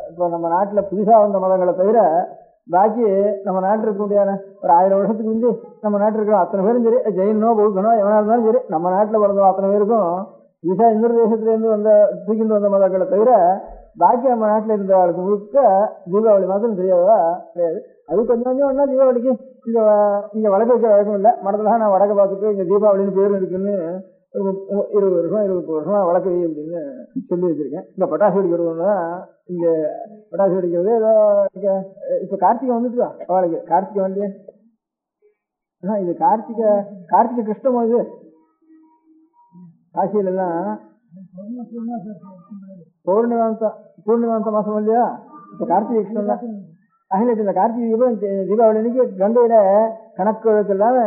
இப்போ நம்ம நாட்டுல புதுசா வந்த மதங்களை தவிர பாக்கி நம்ம நாட்டில் இருக்க முடியாத ஒரு 1000 வருஷத்துக்கு முந்தி நம்ம நாட்டில் இருக்கிற அத்தனை பேரும் சரி, ஜெயினோ பௌத்தனோ எவனா இருந்தாலும் சரி, நம்ம நாட்டில் பிறந்தோம் அத்தனை பேருக்கும் புதுசா இந்திர தேசத்திலேருந்து தூக்கிட்டு வந்த மதங்களை தவிர பாக்கி நம்ம நாட்டில் இருந்தவர்களுக்கு முழுக்க தீபாவளி மாதம் தெரியாதா கிடையாது. அது கொஞ்சம் கொஞ்சம் ஒன்றா தீபாவளிக்கு இங்கே வடக்கு வைக்க வழக்கம் இல்லை. மடத்துல நான் வடக்க பார்த்துட்டு இங்கே தீபாவளின்னு பேர் இருக்குன்னு 20 வருஷம் 20 வருஷமா வழக்கு வை அப்படின்னு சொல்லி வச்சிருக்கேன். இங்க பட்டாசு வெடிக்கிறதுனா இங்க பட்டாசு வெடிக்கிறது ஏதோ இப்ப கார்த்திகை வந்துட்டுதான் அவளுக்கு கார்த்திகை வரலையே. இது கார்த்திகை கிருஷ்ணம் இது காசியில எல்லாம் பூர்ணிமாந்த மாசம் இல்லையா. இப்ப கார்த்திகை கிருஷ்ணன் தான் அகில. இந்த கார்த்திகை தீபாவளி அன்னைக்கு கங்கையில கணக்கு வழக்கு இல்லாம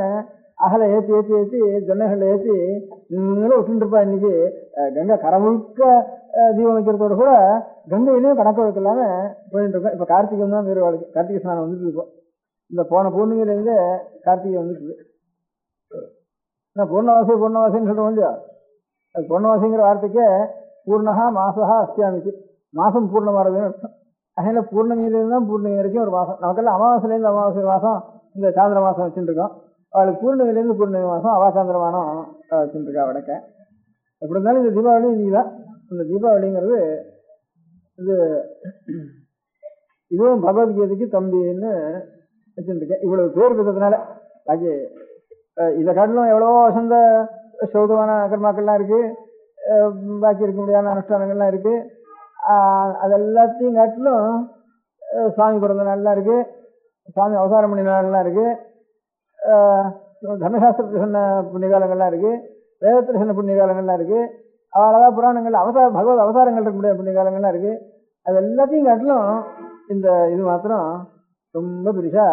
அகலை ஏற்றி ஏற்றி ஏற்றி ஜொன்னைகளை ஏற்றி நீங்களும் விட்டுட்டு இருப்பா. இன்னைக்கு கங்கை கரை முழுக்க தீபம் வைக்கிறதோட கூட கங்கையிலையும் கணக்கு வழக்கு இல்லாம போயிட்டு இருக்கோம். இப்ப கார்த்திகை தான் வேறு வாழ்க்கை. கார்த்திகை ஸ்நானம் வந்துட்டு இருக்கோம். இந்த போன பூர்ணிமையிலேருந்து கார்த்திகை வந்துட்டு. பூர்ணவாசின்னு சொல்றோம் இல்லையா. அது பூர்ணவாசிங்கிற வார்த்தைக்கே பூர்ணகா மாசகா அஸ்தியாமிச்சு, மாசம் பூர்ணமாறதுன்னு அர்த்தம். அதனால பூர்ணமியிலேருந்து தான் பூர்ணிமை வரைக்கும் ஒரு மாசம். நமக்கெல்லாம் அமாவாசையிலேருந்து அமாவாசை மாசம் இந்த சாந்திர மாசம் வச்சுட்டு இருக்கோம். அவளுக்கு பூர்ணிமையிலேருந்து பூர்ணிமை மாதம் அவாசாந்திரமானம் வச்சுருக்கா வடக்க. எப்படி இருந்தாலும் இந்த தீபாவளி இன்னைக்கு தான். இந்த தீபாவளிங்கிறது இதுவும் பகவத்கீதைக்கு தம்பின்னு வச்சுருக்கேன். இவ்வளவு பேர் இருக்கிறதுனால பாக்கி இதை காட்டிலும் எவ்வளவோ வசந்த சௌதமான கர்மாக்கள்லாம் இருக்கு, பாக்கி இருக்க முடியாத அனுஷ்டானங்கள்லாம் இருக்கு. அது எல்லாத்தையும் காட்டிலும் சுவாமி பிறந்த நாள்லாம் இருக்கு, சுவாமி அவதாரம் பண்ணி நாள்லாம் இருக்கு, தர்மசாஸ்திரத்தில் சொன்ன புண்ணியகாலங்கள்லாம் இருக்கு, வேதத்தில் சொன்ன புண்ணியகாலங்கள்லாம் இருக்கு, அவ்வளோதான் புராணங்கள் பகவத் அவதாரங்கள் இருக்க முடியாத புண்ணியகாலங்கள்லாம் இருக்கு. அது எல்லாத்தையும் காட்டிலும் இந்த இது மாத்திரம் ரொம்ப பெருசா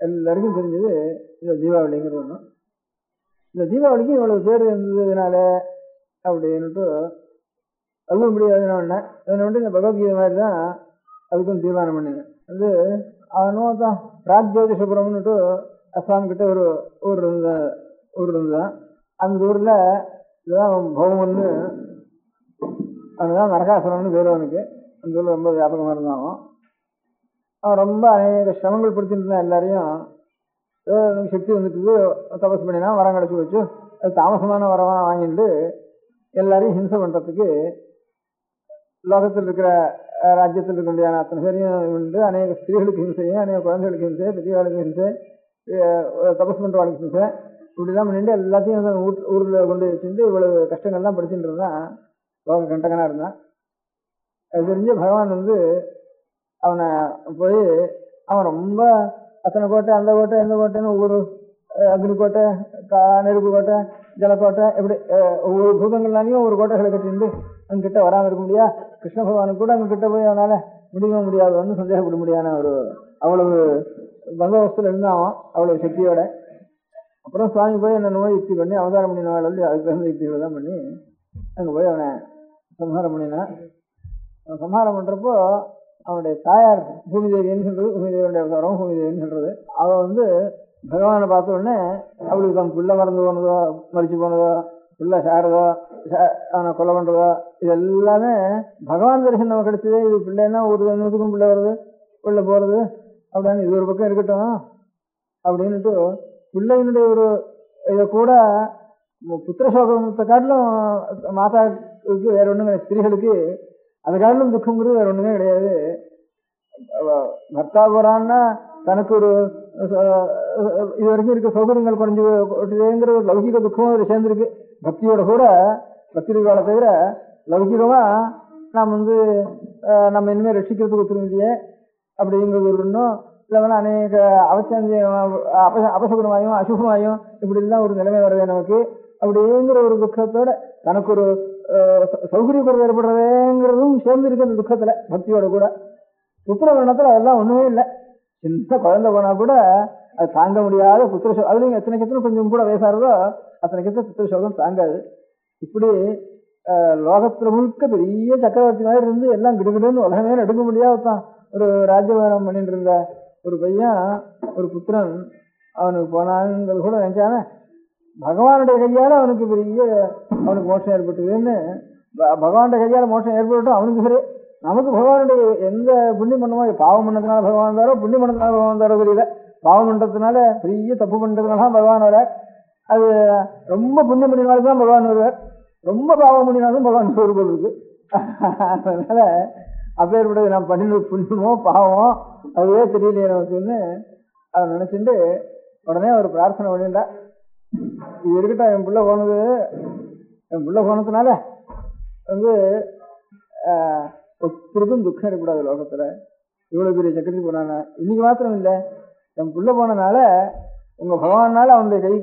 எல்லாருக்கும் தெரிஞ்சது இந்த தீபாவளிங்கிறது ஒன்று. இந்த தீபாவளிக்கு இவ்வளவு பேர் இருந்ததுனால அப்படின்னுட்டு அதுவும் முடியாதுன்னு ஒன்று இந்த பகவத்கீதை மாதிரி தான் அதுக்கும் தீர்மானம் பண்ணினேன். அவனும் தான் பிராக் ஜோதிஷபுரம்னுட்டு அஸ்ஸாம் கிட்ட ஒரு ஊர் இருந்துதான். அந்த ஊர்ல இதுதான் பௌமன்னு அவனுதான் நரகாசுரம்னு பேர். அவனுக்கு அந்த ஊர்ல ரொம்ப வியாபகமா இருந்தான். அவன் ரொம்ப அநேக சிரமங்கள் பிடிச்சிட்டு இருந்தான். எல்லாரையும் சக்தி வந்துட்டு தபஸ் பண்ணினா வரம் கிடைச்சி வச்சு அது தாமசமான வரமா வாங்கிட்டு எல்லாரையும் ஹிம்சை பண்றதுக்கு லோகத்தில் இருக்கிற ராஜ்யத்தில் இருக்க முடியாத அத்தனை பேரையும் உண்டு. அநேக ஸ்திரீகளுக்கு ஹிம்சையும், அநேக குழந்தைகளுக்கு ஹிம்சை, பெரியவாளுக்கு ஹிம்சை, தபஸ் பண்றவாளுக்கு ஹிம்சை, இப்படிலாம் பண்ணிட்டு எல்லாத்தையும் ஊர்ல கொண்டு வச்சுட்டு இவ்வளவு கஷ்டங்கள்லாம் படிச்சுட்டு இருந்தான். லோக கண்டகனா இருந்தான். அது தெரிஞ்ச பகவான் அவனை போய் அவன் ரொம்ப அத்தனை கோட்டை அந்த கோட்டை எந்த கோட்டைன்னு ஒவ்வொரு அக்னி கோட்டை, நெருப்பு கோட்டை, ஜலக்கோட்டை, எப்படி ஒவ்வொரு பூதங்கள்லாலையும் ஒவ்வொரு கோட்டைகளை கட்டிட்டு அங்கிட்ட வராமல் இருக்க முடியா. கிருஷ்ண பகவானுக்கு கூட அங்கிட்ட போய் அவனால முடிய முடியாதுன்னு சந்தேகப்பட முடியாத ஒரு அவ்வளவு பந்தோபஸ்துல இருந்தான் அவ்வளவு சக்தியோட. அப்புறம் சுவாமி போய் என்ன நோய் யுக்தி பண்ணி அவதாரம் பண்ணினாள். அதுக்கு தகுந்த யுக்திகளை தான் பண்ணி அங்கே போய் அவனை சம்ஹாரம் பண்ணினான். அவன் சம்ஹாரம் பண்றப்போ அவனுடைய தாயார் பூமிதேவின்னு சொல்றது, பூமிதேவியுடைய அவதாரம் பூமிதேவின்னு சொல்றது. அவன் பகவானை பார்த்த உடனே அவளுக்கு தான் புள்ள மறந்து போனதோ, மறிச்சு போனதோ, புள்ள சாரதோ, அவனை கொலை பண்றதோ, இது எல்லாமே பகவான் தரிசனம் நமக்கு கிடைச்சது. இது பிள்ளைன்னா ஒரு நிமிஷத்துக்கும் பிள்ளை வருது, பிள்ளை போறது அப்படின்னு இது ஒரு பக்கம் இருக்கட்டும் அப்படின்னுட்டு பிள்ளையினுடைய ஒரு இதை கூட புத்திரசோகத்தை காட்டிலும் மாதாவுக்கு வேற ஒண்ணும் கிடையாது. ஸ்திரீகளுக்கு அதை காட்டிலும் துக்கங்கிறது வேற ஒண்ணுமே கிடையாது. பர்த்தா போறான்னா தனக்கு ஒரு இது வரைக்கும் இருக்க சௌகரியங்கள் குறைஞ்சுங்கிற ஒரு லௌகிக துக்கமும் அதில் சேர்ந்துருக்கு. பக்தியோட கூட பக்தியோட தவிர லௌகிகமா நாம் நம்ம இனிமேல் ரட்சிக்கிறதுக்கு ஒத்துருமையிலேயே அப்படிங்கிறது ஒரு இன்னும் இல்லை அநேக அபசகுணமாயும் அசுகமாயும் இப்படி எல்லாம் ஒரு நிலைமை வருது நமக்கு. அப்படிங்கிற ஒரு துக்கத்தோட தனக்கு ஒரு சௌகரிய குறைவு ஏற்படுறதுங்கிறதும் சேர்ந்து இருக்கு அந்த துக்கத்துல பக்தியோட கூட. உத்தரவர்ணத்துல அதெல்லாம் ஒண்ணுமே இல்லை. சின்ன குழந்தை போனா கூட அது தாங்க முடியாத புத்திர சோகம். அதுலயும் எத்தனை எத்தனை கொஞ்சம் கூட வயசாகிறதோ அத்தனைக்கு புத்திர சோகம் தாங்காது. இப்படி லோகத்துல முழுக்க பெரிய சக்கரவர்த்தி மாதிரி இருந்து எல்லாம் கிடுகிடுன்னு உலகமே எடுக்க முடியாதான் ஒரு ராஜ்யபாரம் பண்ணிட்டு இருந்த ஒரு பையன், ஒரு புத்திரன் அவனுக்கு போனாங்கிறது கூட நினைச்சானே. பகவானுடைய கையால அவனுக்கு பெரிய அவனுக்கு மோட்சம் ஏற்பட்டுதுன்னு, பகவானுடைய கையால மோட்சம் ஏற்பட்டும் அவனுக்கு சரி. நமக்கு பகவானுடைய எந்த புண்ணியம் பண்ணுமோ, பாவம் பண்ணதுனால பகவான் தாரோ புண்ணியம் பண்ணதுனால பகவான் தாரோ தெரியல. பாவம் பண்றதுனால பெரிய தப்பு பண்றதுனால பகவான் வரார். அது ரொம்ப புண்ணியம் பண்ணினால்தான் பகவான் வருவார். ரொம்ப பாவம் பண்ணினாலும் பகவான் வருவது இருக்கு. அதனால அப்பேற்பட்டது நான் பண்ணினது புண்ணியமோ பாவமோ அதுவே தெரியலையே நமக்குன்னு அவன் நினைச்சுட்டு உடனே ஒரு பிரார்த்தனை பண்ணிட்டா, இது இருக்கட்டும், என் பிள்ளை போனது, என் பிள்ளை போனதுனால வந்து ஒருத்தருக்கும் துக்கம் இருக்கக்கூடாது லோகத்துல. இவ்வளவு பெரிய சக்கரத்தி போனானா, இன்னைக்கு மாத்திரம் இல்லை, என் பிள்ளை போனனால உங்க பகவானால அவனுடைய கை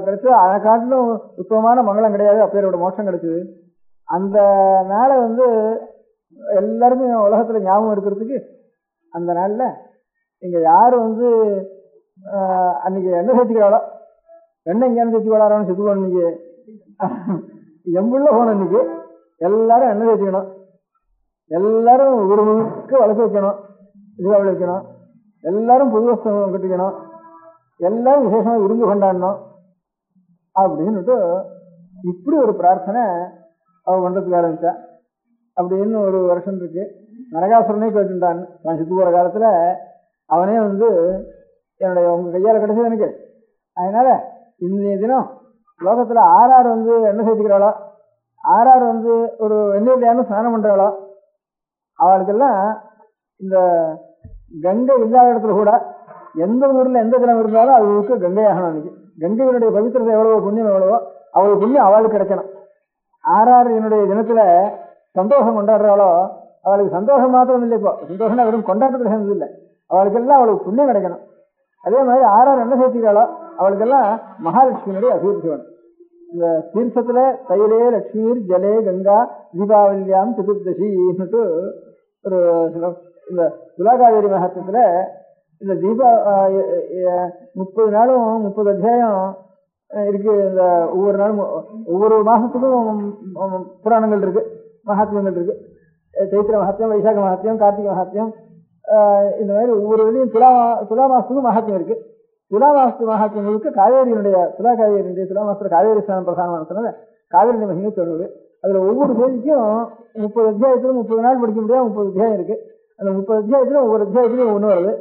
கிடைச்சது, அதை காட்டிலும் உத்தமமான மங்களம் கிடையாது, அப்பேரோட மோட்சம் கிடைச்சது. அந்த நாளை வந்து எல்லாருக்கும் உலகத்துல ஞாபகம் இருக்கிறதுக்கு அந்த நாள்ல இங்க யாரு வந்து அன்னைக்கு எண்ணெய் சேர்த்துக்கிறாளோ, எண்ணெய் இங்கேருந்து சேர்த்து விளாடான்னு சுத்துவோம். இன்னைக்கு எம்புள்ள போன இன்னைக்கு எல்லாரும் எண்ணெய் சேர்த்துக்கணும், எல்லாரும் ஒரு முழுக்க வளர்த்து வைக்கணும், தீபாவளி வைக்கணும், எல்லாரும் புது வஸ்திரம் கட்டிக்கணும், எல்லாரும் விசேஷமா விருந்து கொண்டாடணும் அப்படின்னுட்டு இப்படி ஒரு பிரார்த்தனை அவ பண்றதுக்கு ஆரம்பிச்சா. அப்படின்னு ஒரு வருஷம் இருக்கு. நரகாசுரனே கேட்டுட்டான். நான் சித்து போற காலத்துல அவனே வந்து என்னுடைய உங்க கையால கிடைச்சது எனக்கு, அதனால இந்த தினம் லோகத்துல ஆறாறு வந்து எண்ணெய் சேர்த்துக்கிறாளோ, ஆறாறு வந்து ஒரு எண்ணெயிலையானு ஸ்நானம் பண்றாளோ, அவளுக்கெல்லாம் இந்த கங்கை இல்லாத இடத்துல கூட எந்த ஊர்ல எந்த ஜலம் இருந்தாலும் அவளுக்கு கங்கையாகணும். அன்னைக்கு கங்கையினுடைய பவித்திரத்தை எவ்வளவோ புண்ணியம் எவ்வளவோ அவளுக்கு புண்ணியம் அவளுக்கு கிடைக்கணும். ஆறாறு என்னுடைய தினத்துல சந்தோஷம் கொண்டாடுறாளோ அவளுக்கு சந்தோஷம் மாத்திரம் இல்லை, இப்போ சந்தோஷம்னா வெறும் கொண்டாட்டத்தில் சேர்ந்தது இல்லை, அவளுக்கெல்லாம் அவளுக்கு புண்ணியம் கிடைக்கணும். அதே மாதிரி ஆறாறு என்ன சேர்த்துக்கிறாளோ அவளுக்கெல்லாம் மகாலட்சுமியினுடைய அபிவிருத்தி வேணும். இந்த தீர்த்தத்துல தைலே லட்சுமீர் ஜலே கங்கா தீபாவளியாம் சதுர்தசின்னுட்டு ஒரு இந்த துலாகாவேரி மகத்துவத்துல இந்த தீபா 30 நாளும் 30 அத்தியாயம் இருக்கு. இந்த ஒவ்வொரு நாளும் ஒவ்வொரு மாசத்துக்கும் புராணங்கள் இருக்கு, மகாத்மியங்கள் இருக்கு. சைத்திர மகாத்மியம், வைசாக மகாத்மியம், கார்த்திகை மகாத்மியம், இந்த மாதிரி ஒவ்வொரு இதுலையும் துலா மாசத்துக்கும் மகாத்மியம் இருக்கு. துலா மாசத்து மகாத்மியங்களுக்கு காவேரியினுடைய துலா மாசத்துல காவேரி ஸ்நானம் பிரதானமானதுனால காவேரி மகிமை சொல்லுவது. அதுல ஒவ்வொரு தேதிக்கும் 30 அத்தியாயத்திலும் 30 நாள் படிக்க முடியாது, 30 அத்தியாயம் இருக்கு. அந்த 30 அத்தியாயத்திலும் ஒவ்வொரு அத்தியாயத்திலும் ஒண்ணு வருது.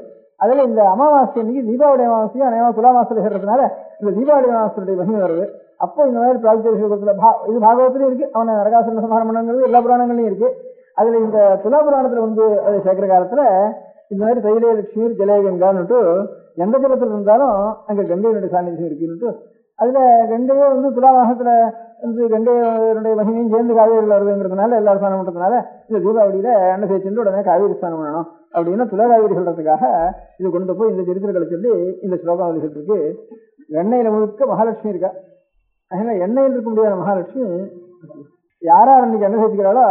அதுல இந்த அமாவாசை அன்னைக்கு தீபாவளி அமாவாசையும் அநேகமா துலா மாசத்துல சேர்றதுனால இந்த தீபாவளி அமாவாசையுடைய மகிமை வருது. அப்போ இந்த மாதிரி பிராக்திகத்துல இது பாகவத்திலையும் இருக்கு, அவனை நரகாசுரன் சம்ஹாரம் பண்ணங்கிறது எல்லா புராணங்களையும் இருக்கு. அதுல இந்த துலா புராணத்துல வந்து அதை சேர்க்கிற காலத்துல இந்த மாதிரி தைலே லட்சுமி ஜலே கங்கான்னுட்டு எந்த ஜலத்துல இருந்தாலும் அங்க கங்கையினுடைய சாநித்தியம் இருக்குன்னுட்டு, அதுல கங்கையே வந்து துலா மாசத்துல வந்து கங்கையினுடைய மகிமையும் சேர்ந்து காவேரியில் வருதுங்கிறதுனால எல்லாரும் ஸ்நானம் பண்றதுனால இந்த தீபாவளியில எண்ணெய் சேர்த்து உடனே காவேரி ஸ்நானம் பண்ணணும் அப்படின்னா துலா காவேரி சொல்றதுக்காக இது கொண்டு போய் இந்த சரித்திரங்களை சொல்லி இந்த ஸ்லோகம் இருக்கு. எண்ணெயில முழுக்க மகாலட்சுமி இருக்கா. அதனால எண்ணெயில் இருக்க முடியாத மகாலட்சுமி யாரா அன்னைக்கு எண்ணெய் சேர்த்துக்கிறாளோ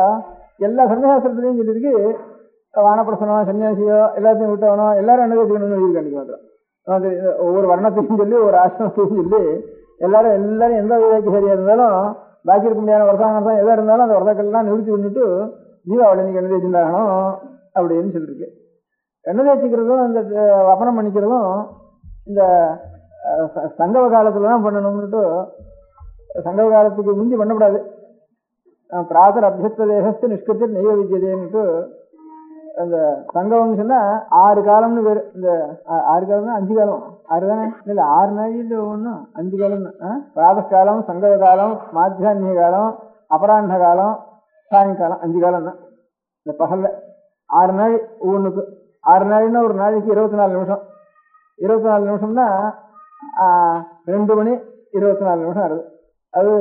எல்லா சன்னியாசத்திலையும் சொல்லியிருக்கு. வானப்பிரசனோ சன்னியாசியோ எல்லாத்தையும் விட்டவனோ எல்லாரும் எண்ணெய் சேர்த்துக்கணும்னு சொல்லியிருக்கு. அன்னைக்கு மாத்திரம் ஒவ்வொரு வர்ணத்தையும் சொல்லி ஒரு ஆசிரமத்தையும் சொல்லி எல்லாரும் எந்த விதைக்கு சரியா இருந்தாலும் பாக்கி இருக்க முடியாத வருஷம் எதா இருந்தாலும் அந்த வருஷக்கள்லாம் நிறுத்தி பண்ணிட்டு தீபாவளி அன்னைக்கு எண்ணெய் தேய்ச்சிருந்தாகணும் அப்படின்னு சொல்லியிருக்கு. எண்ணெய் தேய்ச்சிக்கிறதும் இந்த வப்பனம் பண்ணிக்கிறதும் இந்த சங்கவ காலத்துல தான் பண்ணணும்னுட்டு, சங்கவ காலத்துக்கு முந்தி பண்ணக்கூடாது. பிராதர் அபியஸ்த தேகத்து நிஷ்கத்தில் நெய்வ வித்தியதேன்னுட்டு அந்த சங்கவம் சொன்னா 6 காலம்னு பேரு. இந்த 6 காலம்னா 5 காலம் 6 தானே இல்லை 6 நாளில் ஒன்றும் 5 காலம் தான். பிராத காலம், சங்கவ காலம், மாத்தியான்ய காலம், அபராண்ட காலம், சாயங்காலம் 5 காலம் தான். இந்த பகல்ல 6 நாள் ஒவ்வொன்றுக்கு 6 நாள்னா ஒரு நாளைக்கு 24 நிமிஷம். 24 நிமிஷம்னா 2 மணி 24 நிமிஷம் ஆகுது. அது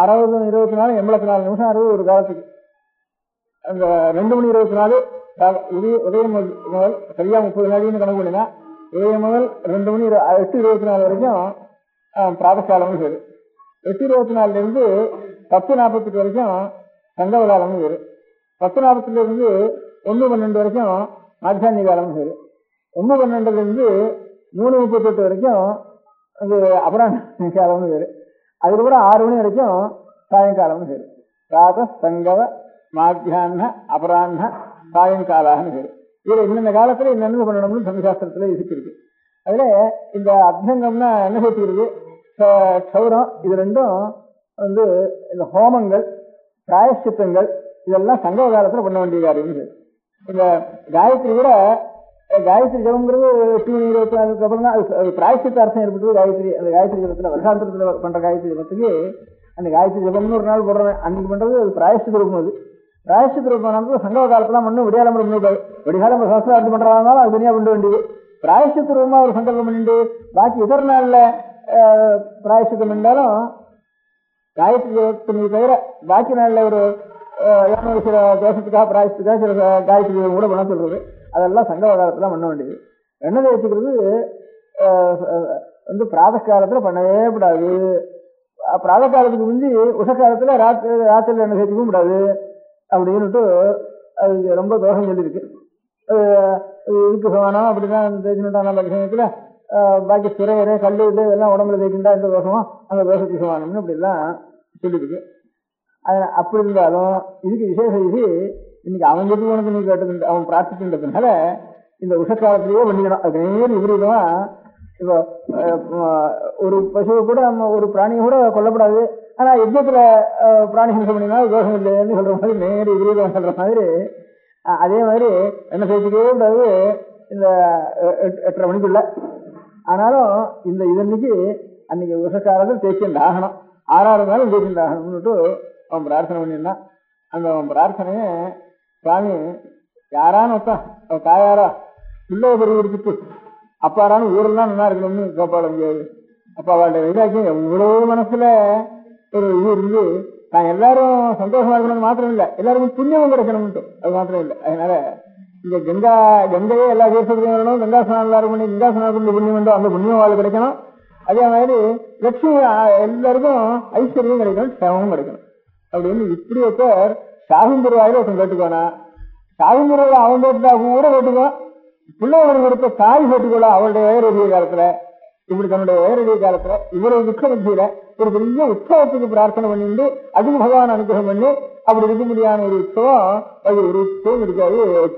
60 24 84 நிமிஷம் ஆகுது ஒரு காலத்துக்கு. அந்த 2 மணி 24 உதயம் முதல் சரியா 30 நாளின்னு கணக்கு பண்ணினா உதயம் முதல் 2 மணி 8:24 வரைக்கும் பிராதகாலம்னு பேரு. 8:24 10:48 வரைக்கும் சங்கவ காலம்னு பேரு. 10:48 1:12 வரைக்கும் மாத்தியான்ய காலம்னு பேரு. 9:12 3:38 வரைக்கும் அது அபராஹ்ன காலம்னு பேரு. அதுக்கப்புறம் 6 மணி வரைக்கும் சாயங்காலம்னு பேரு. பிராத சங்கவ மாத்தியான அபராஹ்ன சாயங்காலான்னு பேரு. இதுல இன்னென்ன காலத்துல என்னென்ன பண்ணணும்னு சமசாஸ்திரத்துல இருக்கு. அதுல இந்த அபியங்கம்னா என்ன சேர்த்துக்கிறது, க்ஷௌரம், இது ரெண்டும் இந்த ஹோமங்கள் பிராயஷ்சித்தங்கள் இதெல்லாம் சங்கவ காலத்துல பண்ண வேண்டிய காரியம். இந்த காயத்ரி கூட காயத்ரி ஜபம்ங்கிறது 24 அப்புறம் தான் அது பிராயஷ்சித்த அர்த்தம் ஏற்பட்டு காயத்ரி. அந்த காயத்ரி ஜபத்துல வருஷாந்திரத்துல பண்ற காயத்ரி ஜபத்துக்கு அந்த காயத்ரி ஜபம்னு ஒரு நாள் போடுறேன், அன்னைக்கு பண்றது அது பிராயஷ்சித்த ரூபம். அது பிராயஷ்சித்த ரூபம் சங்கவ காலத்துல ஒன்னும் விடியாலம் விடிகாலம் சமஸ்காரம் பண்றதுனால அது தனியா பண்ண வேண்டியது. பிராயஷ்சித்த ரூபமா ஒரு சங்கல்பம் பண்ணிட்டு பாக்கி இதர நாள்ல பிராயஷ்சித்தம் பண்ணாலும் காயத்ரி ஜபத்தினை தவிர பாக்கி நாள்ல ஒரு சில தோஷத்துக்காக பிராயஷ்டத்துக்காக சில காயத்ரி ஜபம் கூட பண்ண சொல்றது. அதெல்லாம் சங்கவ காலத்துல பண்ண வேண்டியது. எண்ணெய் வச்சுக்கிறது பிராத காலத்துல பண்ணவே கூடாது. பிராத காலத்துக்கு முந்தி உஷ காலத்துல ராத்திரில எண்ணெய் சேர்த்துக்கவும் கூடாது அப்படின்னுட்டு அதுக்கு ரொம்ப தோஷம் சொல்லியிருக்கு. இதுக்கு சமானம் அப்படிதான் தேய்ச்சினுட்டா நல்ல விஷயத்துல பாக்கி சுரையரை கல்லு எல்லாம் உடம்புல தேய்ச்சிட்டா எந்த தோஷமோ அந்த தோஷத்துக்கு சமானம்னு அப்படிலாம் சொல்லியிருக்கு. அப்படி இருந்தாலும் இதுக்கு விசேஷ இது இன்னைக்கு அவன் எது உனக்கு நீ கேட்டு அவன் பிரார்த்திக்கின்றதுனால இந்த உஷக்காலத்திலேயே பண்ணிக்கணும். அது நேர் விபரீதமா இப்போ ஒரு பசுவை கூட நம்ம ஒரு பிராணியை கூட கொல்லப்படாது, ஆனா யுத்தத்துல பிராணி ஹிம்சை பண்ணினா தோஷம் இல்லைன்னு சொல்ற மாதிரி நேர் விபரீதம் சொல்ற மாதிரி அதே மாதிரி என்ன சேர்த்துக்கவே கூடாது இந்த 8:30 மணிக்குள்ள. ஆனாலும் இந்த இதன்னைக்கு அன்னைக்கு உஷக்காலத்தில் தேய்ச்சிட்டு ஆகணும், 6 நாளும் தேய்ச்சிட்டு ஆகணும்னுட்டு அவன் பிரார்த்தனை பண்ணியிருந்தான். அந்த அவன் பிரார்த்தனைய சுவாமி யாரான்னு ஒத்தான் அவன் தாயாரா பிள்ளை பெரிய எடுத்துட்டு அப்பாரான்னு ஊரெல்லாம் நல்லா இருக்கணும்னு கேட்பாள். முடியாது அப்பா அவளுடைய வைராக்கியம் எவ்வளவு மனசுல ஒரு இது இருந்து நான் எல்லாரும் சந்தோஷமா இருக்கணும்னு மாத்திரம் இல்லை, எல்லாருக்கும் புண்ணியமும் கிடைக்கணும்ட்டு அது மாத்திரம் இல்லை. அதனால இந்த கங்கையே எல்லா தீர்த்தத்துலையும் வரணும், கங்கா ஸ்நானம் எல்லாரும் பண்ணி கங்கா ஸ்நானத்துக்கு புண்ணியம் உண்டோ அந்த புண்ணியம் வாழ் கிடைக்கணும். அதே மாதிரி லட்சுமி எல்லாருக்கும் ஐஸ்வர்யம் கிடைக்கணும், சேமமும் கிடைக்கணும் அப்படின்னு இப்படி ஒருத்தர் சாகும்புருவாயில ஒருத்தன் கேட்டுக்கோனா, சாகும்புருவாயில அவன் கேட்டுட்டா கூட கேட்டுக்குவான், பிள்ளைகளுக்கு கொடுத்த தாய் கேட்டுக்கொள்ள அவளுடைய வயரடிய காலத்துல இப்படி தன்னுடைய வயரடிய காலத்துல இவருடைய துக்க மத்தியில ஒரு பெரிய உற்சவத்துக்கு பிரார்த்தனை பண்ணிட்டு அதுக்கு பகவான் அனுகிரகம் பண்ணி அப்படி இருக்க முடியாத ஒரு உற்சவம் அது ஒரு உற்சவம் இருக்காது,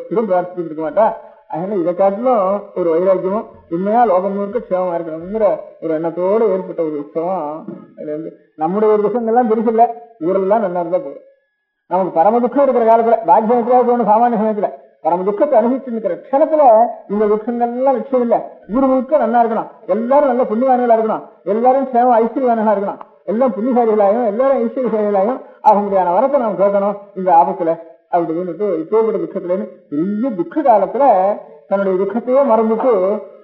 திரும்ப பிரார்த்திச்சுட்டு இருக்க மாட்டா. அதனால இதை காட்டிலும் ஒரு வைராக்கியமும் உண்மையா லோகம் முழுக்க க்ஷேமமா இருக்கணுங்கிற ஒரு எண்ணத்தோடு ஏற்பட்ட ஒரு உற்சவம். அதுல இருந்து நம்முடைய ஒரு துக்கங்கள்லாம் பெருசில்லை, ஊரெல்லாம் நல்லா இருந்தா போதும். நமக்கு பரம துக்கம் இருக்கிற காலத்துல பாக்கியத்துல ஒண்ணு சாமானிய சமயத்துல பரம துக்கத்தை அனுபவிச்சு இருக்கிற க்ஷணத்துல இந்த துக்கங்கள்லாம் லட்சியம் இல்லை. ஊர் முழுக்க நல்லா இருக்கணும், எல்லாரும் நல்ல புண்ணியவான்களா இருக்கணும், எல்லாரும் சேவம் ஐஸ்வர்யவான்களா இருக்கணும், எல்லாம் புண்ணியசாலிகளாயும் எல்லாரும் ஐஸ்வர்யசாலிகளாயும் ஆக முடியாத வரத்தை நாம் கேட்கணும் இந்த ஆபத்துல அப்படின்னு இப்போப்பட்ட துக்கத்துலன்னு பெரிய துக்க காலத்துல தன்னுடைய துக்கத்தையே மறந்துட்டு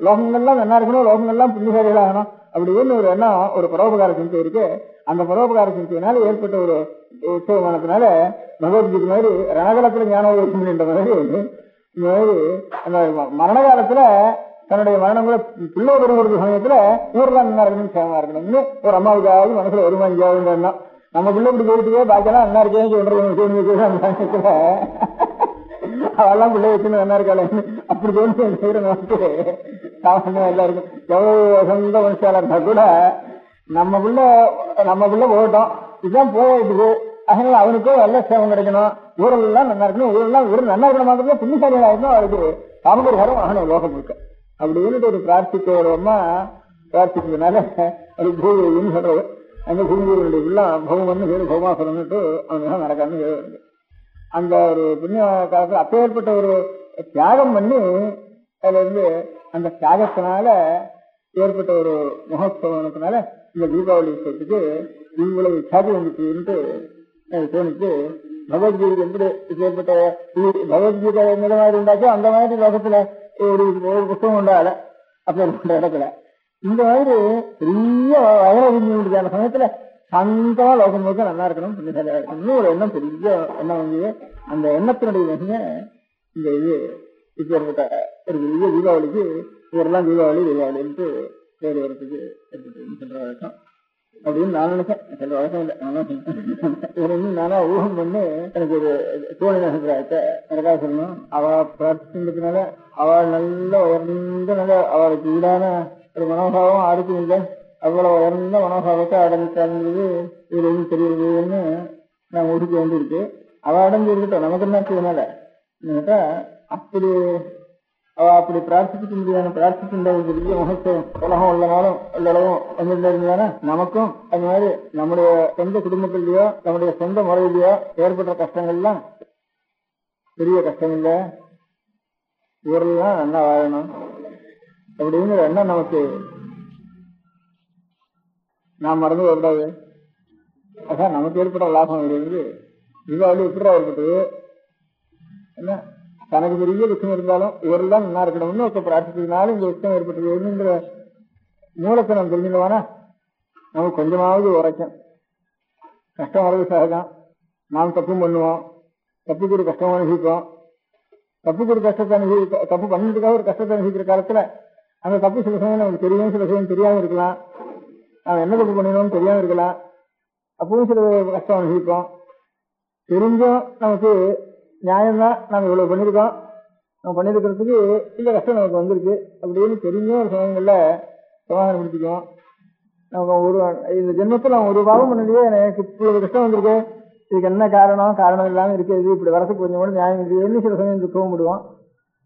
லோகங்கள்லாம் நல்லா இருக்கணும், லோகங்கள்லாம் புண்ணியசாலிகளாகணும் அப்படின்னு ஒரு எண்ணம் ஒரு பரோபகார சிந்தை இருக்கு. அந்த பரோபகார சிந்தையினால ஏற்பட்ட ஒரு உற்சவமானதுனால பகவத்கீதை மாதிரி ரணகாலத்துல ஞானோதயம் என்ற மாதிரி இந்த மாதிரி அந்த மரண காலத்துல தன்னுடைய மரணங்களை பிள்ளை பெறுவது சமயத்துல ஊர்லாம் நல்லா இருக்கணும், சேமமா இருக்கணும்னு ஒரு அம்மாவுக்காவது மனசுல ஒரு மஞ்சாவது எண்ணம். நம்ம பிள்ளை இப்படி போயிட்டு பாக்கலாம் நல்லா இருக்கேன்னு சொல்றது அந்த சமயத்துல அவெல்லாம் பிள்ளை வச்சுன்னு நல்லா இருக்காளே அப்படி தோணு செய்யற நமக்கு சாமானியம் எல்லாருக்கும் எவ்வளவு சொந்த மனுஷாலா இருந்தா கூட நம்ம பிள்ளை போகட்டும் இதுதான் போயிடுது. அதனால அவனுக்கும் நல்ல சேவம் கிடைக்கணும், ஊரெல்லாம் நல்லா இருக்கணும், ஊரெல்லாம் நல்லா இருக்கணும் மாத்திரம் புண்ணியசாலிகள் ஆயிருந்தோம் அவருக்கு காமகரிகாரம் ஆகணும் லோகம் முழுக்க அப்படின்னு ஒரு பிரார்த்திக்கமா பிரார்த்திக்கிறதுனால அது பூமின்னு சொல்றது. அந்த பூமியுடைய உள்ள பௌமன்னு பேரு பௌமாசுரன்னுட்டு அவனுக்கு நடக்காதுன்னு பேரு. அந்த ஒரு புண்ணிய காலத்துல அப்பேற்பட்ட ஒரு தியாகம் பண்ணி அதுல இருந்து அந்த தியாகத்தினால ஏற்பட்ட ஒரு மகோத்சவத்தினால இந்த தீபாவளி உற்சவத்துக்கு இவ்வளவு சாதி வந்துச்சுன்ட்டு தோணிச்சு. பகவத்கீதை எப்படி ஏற்பட்ட பகவத்கீதை எந்த மாதிரி உண்டாச்சோ அந்த மாதிரி லோகத்துல ஒரு புத்தகம் உண்டால அப்பேற்பட்ட இடத்துல இந்த மாதிரி பெரிய வயலவிஞ்சான சமயத்துல சந்தமா லோகம் முழுக்க நல்லா இருக்கணும், புண்ணியசாலியா இருக்கணும் ஒரு எண்ணம் பெரிய எண்ணம் வந்து அந்த எண்ணத்தினுடைய மிக இந்த இது இப்ப ஏற்பட்ட ஒரு பெரிய தீபாவளிக்கு இவரெல்லாம் தீபாவளின்ட்டு பேர் வரத்துக்கு ஏற்பட்டு சொல்ற வழக்கம். அப்படின்னு நான் நினைச்சேன். சில வழக்கம் இல்லை, இன்னும் நானா ஊகம் பண்ணி எனக்கு ஒரு தோணின அபிப்பிராயத்தை எனக்காக சொல்லணும். அவ பிரார்த்திக்கிறதுனால அவள் நல்ல உயர்ந்த நல்ல அவளுக்கு ஈடான ஒரு மனோபாவம் யாருக்கும் இல்லை. அவ்வளவு உயர்ந்த மனோபாவத்தை அடைஞ்சிருந்தது இது எதுவும் தெரியுதுன்னு நான் உறுக்க வேண்டியிருக்கு. அவள் அடைஞ்சு இருக்கட்டும், நமக்கு என்ன செய்யனால கேட்டா அப்படி அவ அப்படி பிரார்த்திக்க முடியாது. பிரார்த்திக்கின்ற ஒரு பெரிய மகத்துவம் உலகம் உள்ளனாலும் உள்ளளவும் வந்துட்டு இருந்தானா நமக்கும் அது மாதிரி நம்முடைய சொந்த குடும்பத்திலேயோ நம்முடைய சொந்த முறையிலேயோ ஏற்பட்ட கஷ்டங்கள்லாம் பெரிய கஷ்டம் இல்லை, இவரெல்லாம் நல்லா வாழணும் அப்படிங்கிற எண்ணம் நமக்கு நாம் மறந்து வரக்கூடாது. அதான் நமக்கு ஏற்பட்ட லாபம் இருந்து தீபாவளி எப்படி ஏற்பட்டது என்ன, தனக்கு பெரிய விஷயம் இருந்தாலும் இவரெல்லாம் நல்லா இருக்கணும்னு ஒருத்த பிரார்த்திக்கிறதுனால இந்த விஷயம் ஏற்பட்டதுங்கிற மூலத்தை நம்ம தெரிஞ்சுக்கவானா நமக்கு கொஞ்சமாவது உரைக்கும். கஷ்டம் வர்றது சகஜம், நாம் தப்பும் பண்ணுவோம், தப்புக்கு ஒரு கஷ்டம் அனுபவிப்போம். தப்புக்கு ஒரு கஷ்டத்தை தப்பு பண்ணிட்டுக்காக ஒரு கஷ்டத்தை அனுபவிக்கிற காலத்துல அந்த தப்பு சில சமயம் நமக்கு தெரியும், சில சமயம் தெரியாம இருக்கலாம். நாம் என்ன தப்பு பண்ணினோம்னு தெரியாம இருக்கலாம். அப்பவும் சில கஷ்டம் அனுபவிப்போம். தெரிஞ்சும் நமக்கு நியாயம்தான், நம்ம இவ்வளவு பண்ணியிருக்கோம், நம்ம பண்ணியிருக்கிறதுக்கு இந்த கஷ்டம் நமக்கு வந்திருக்கு அப்படின்னு தெரிஞ்சும் ஒரு சமயங்கள்ல சமாதானப்படுத்திக்குவோம். நம்ம ஒரு இந்த ஜென்மத்தில் நம்ம ஒரு பாவம் பண்ணலையே, எனக்கு இவ்வளவு கஷ்டம் வந்திருக்கு, இதுக்கு என்ன காரணம், காரணம் இல்லாமல் இருக்குது, இப்படி வரதுக்கு கொஞ்சம் கூட நியாயம் இருக்குன்னு சில சமயம் துக்கம் விடுவோம்.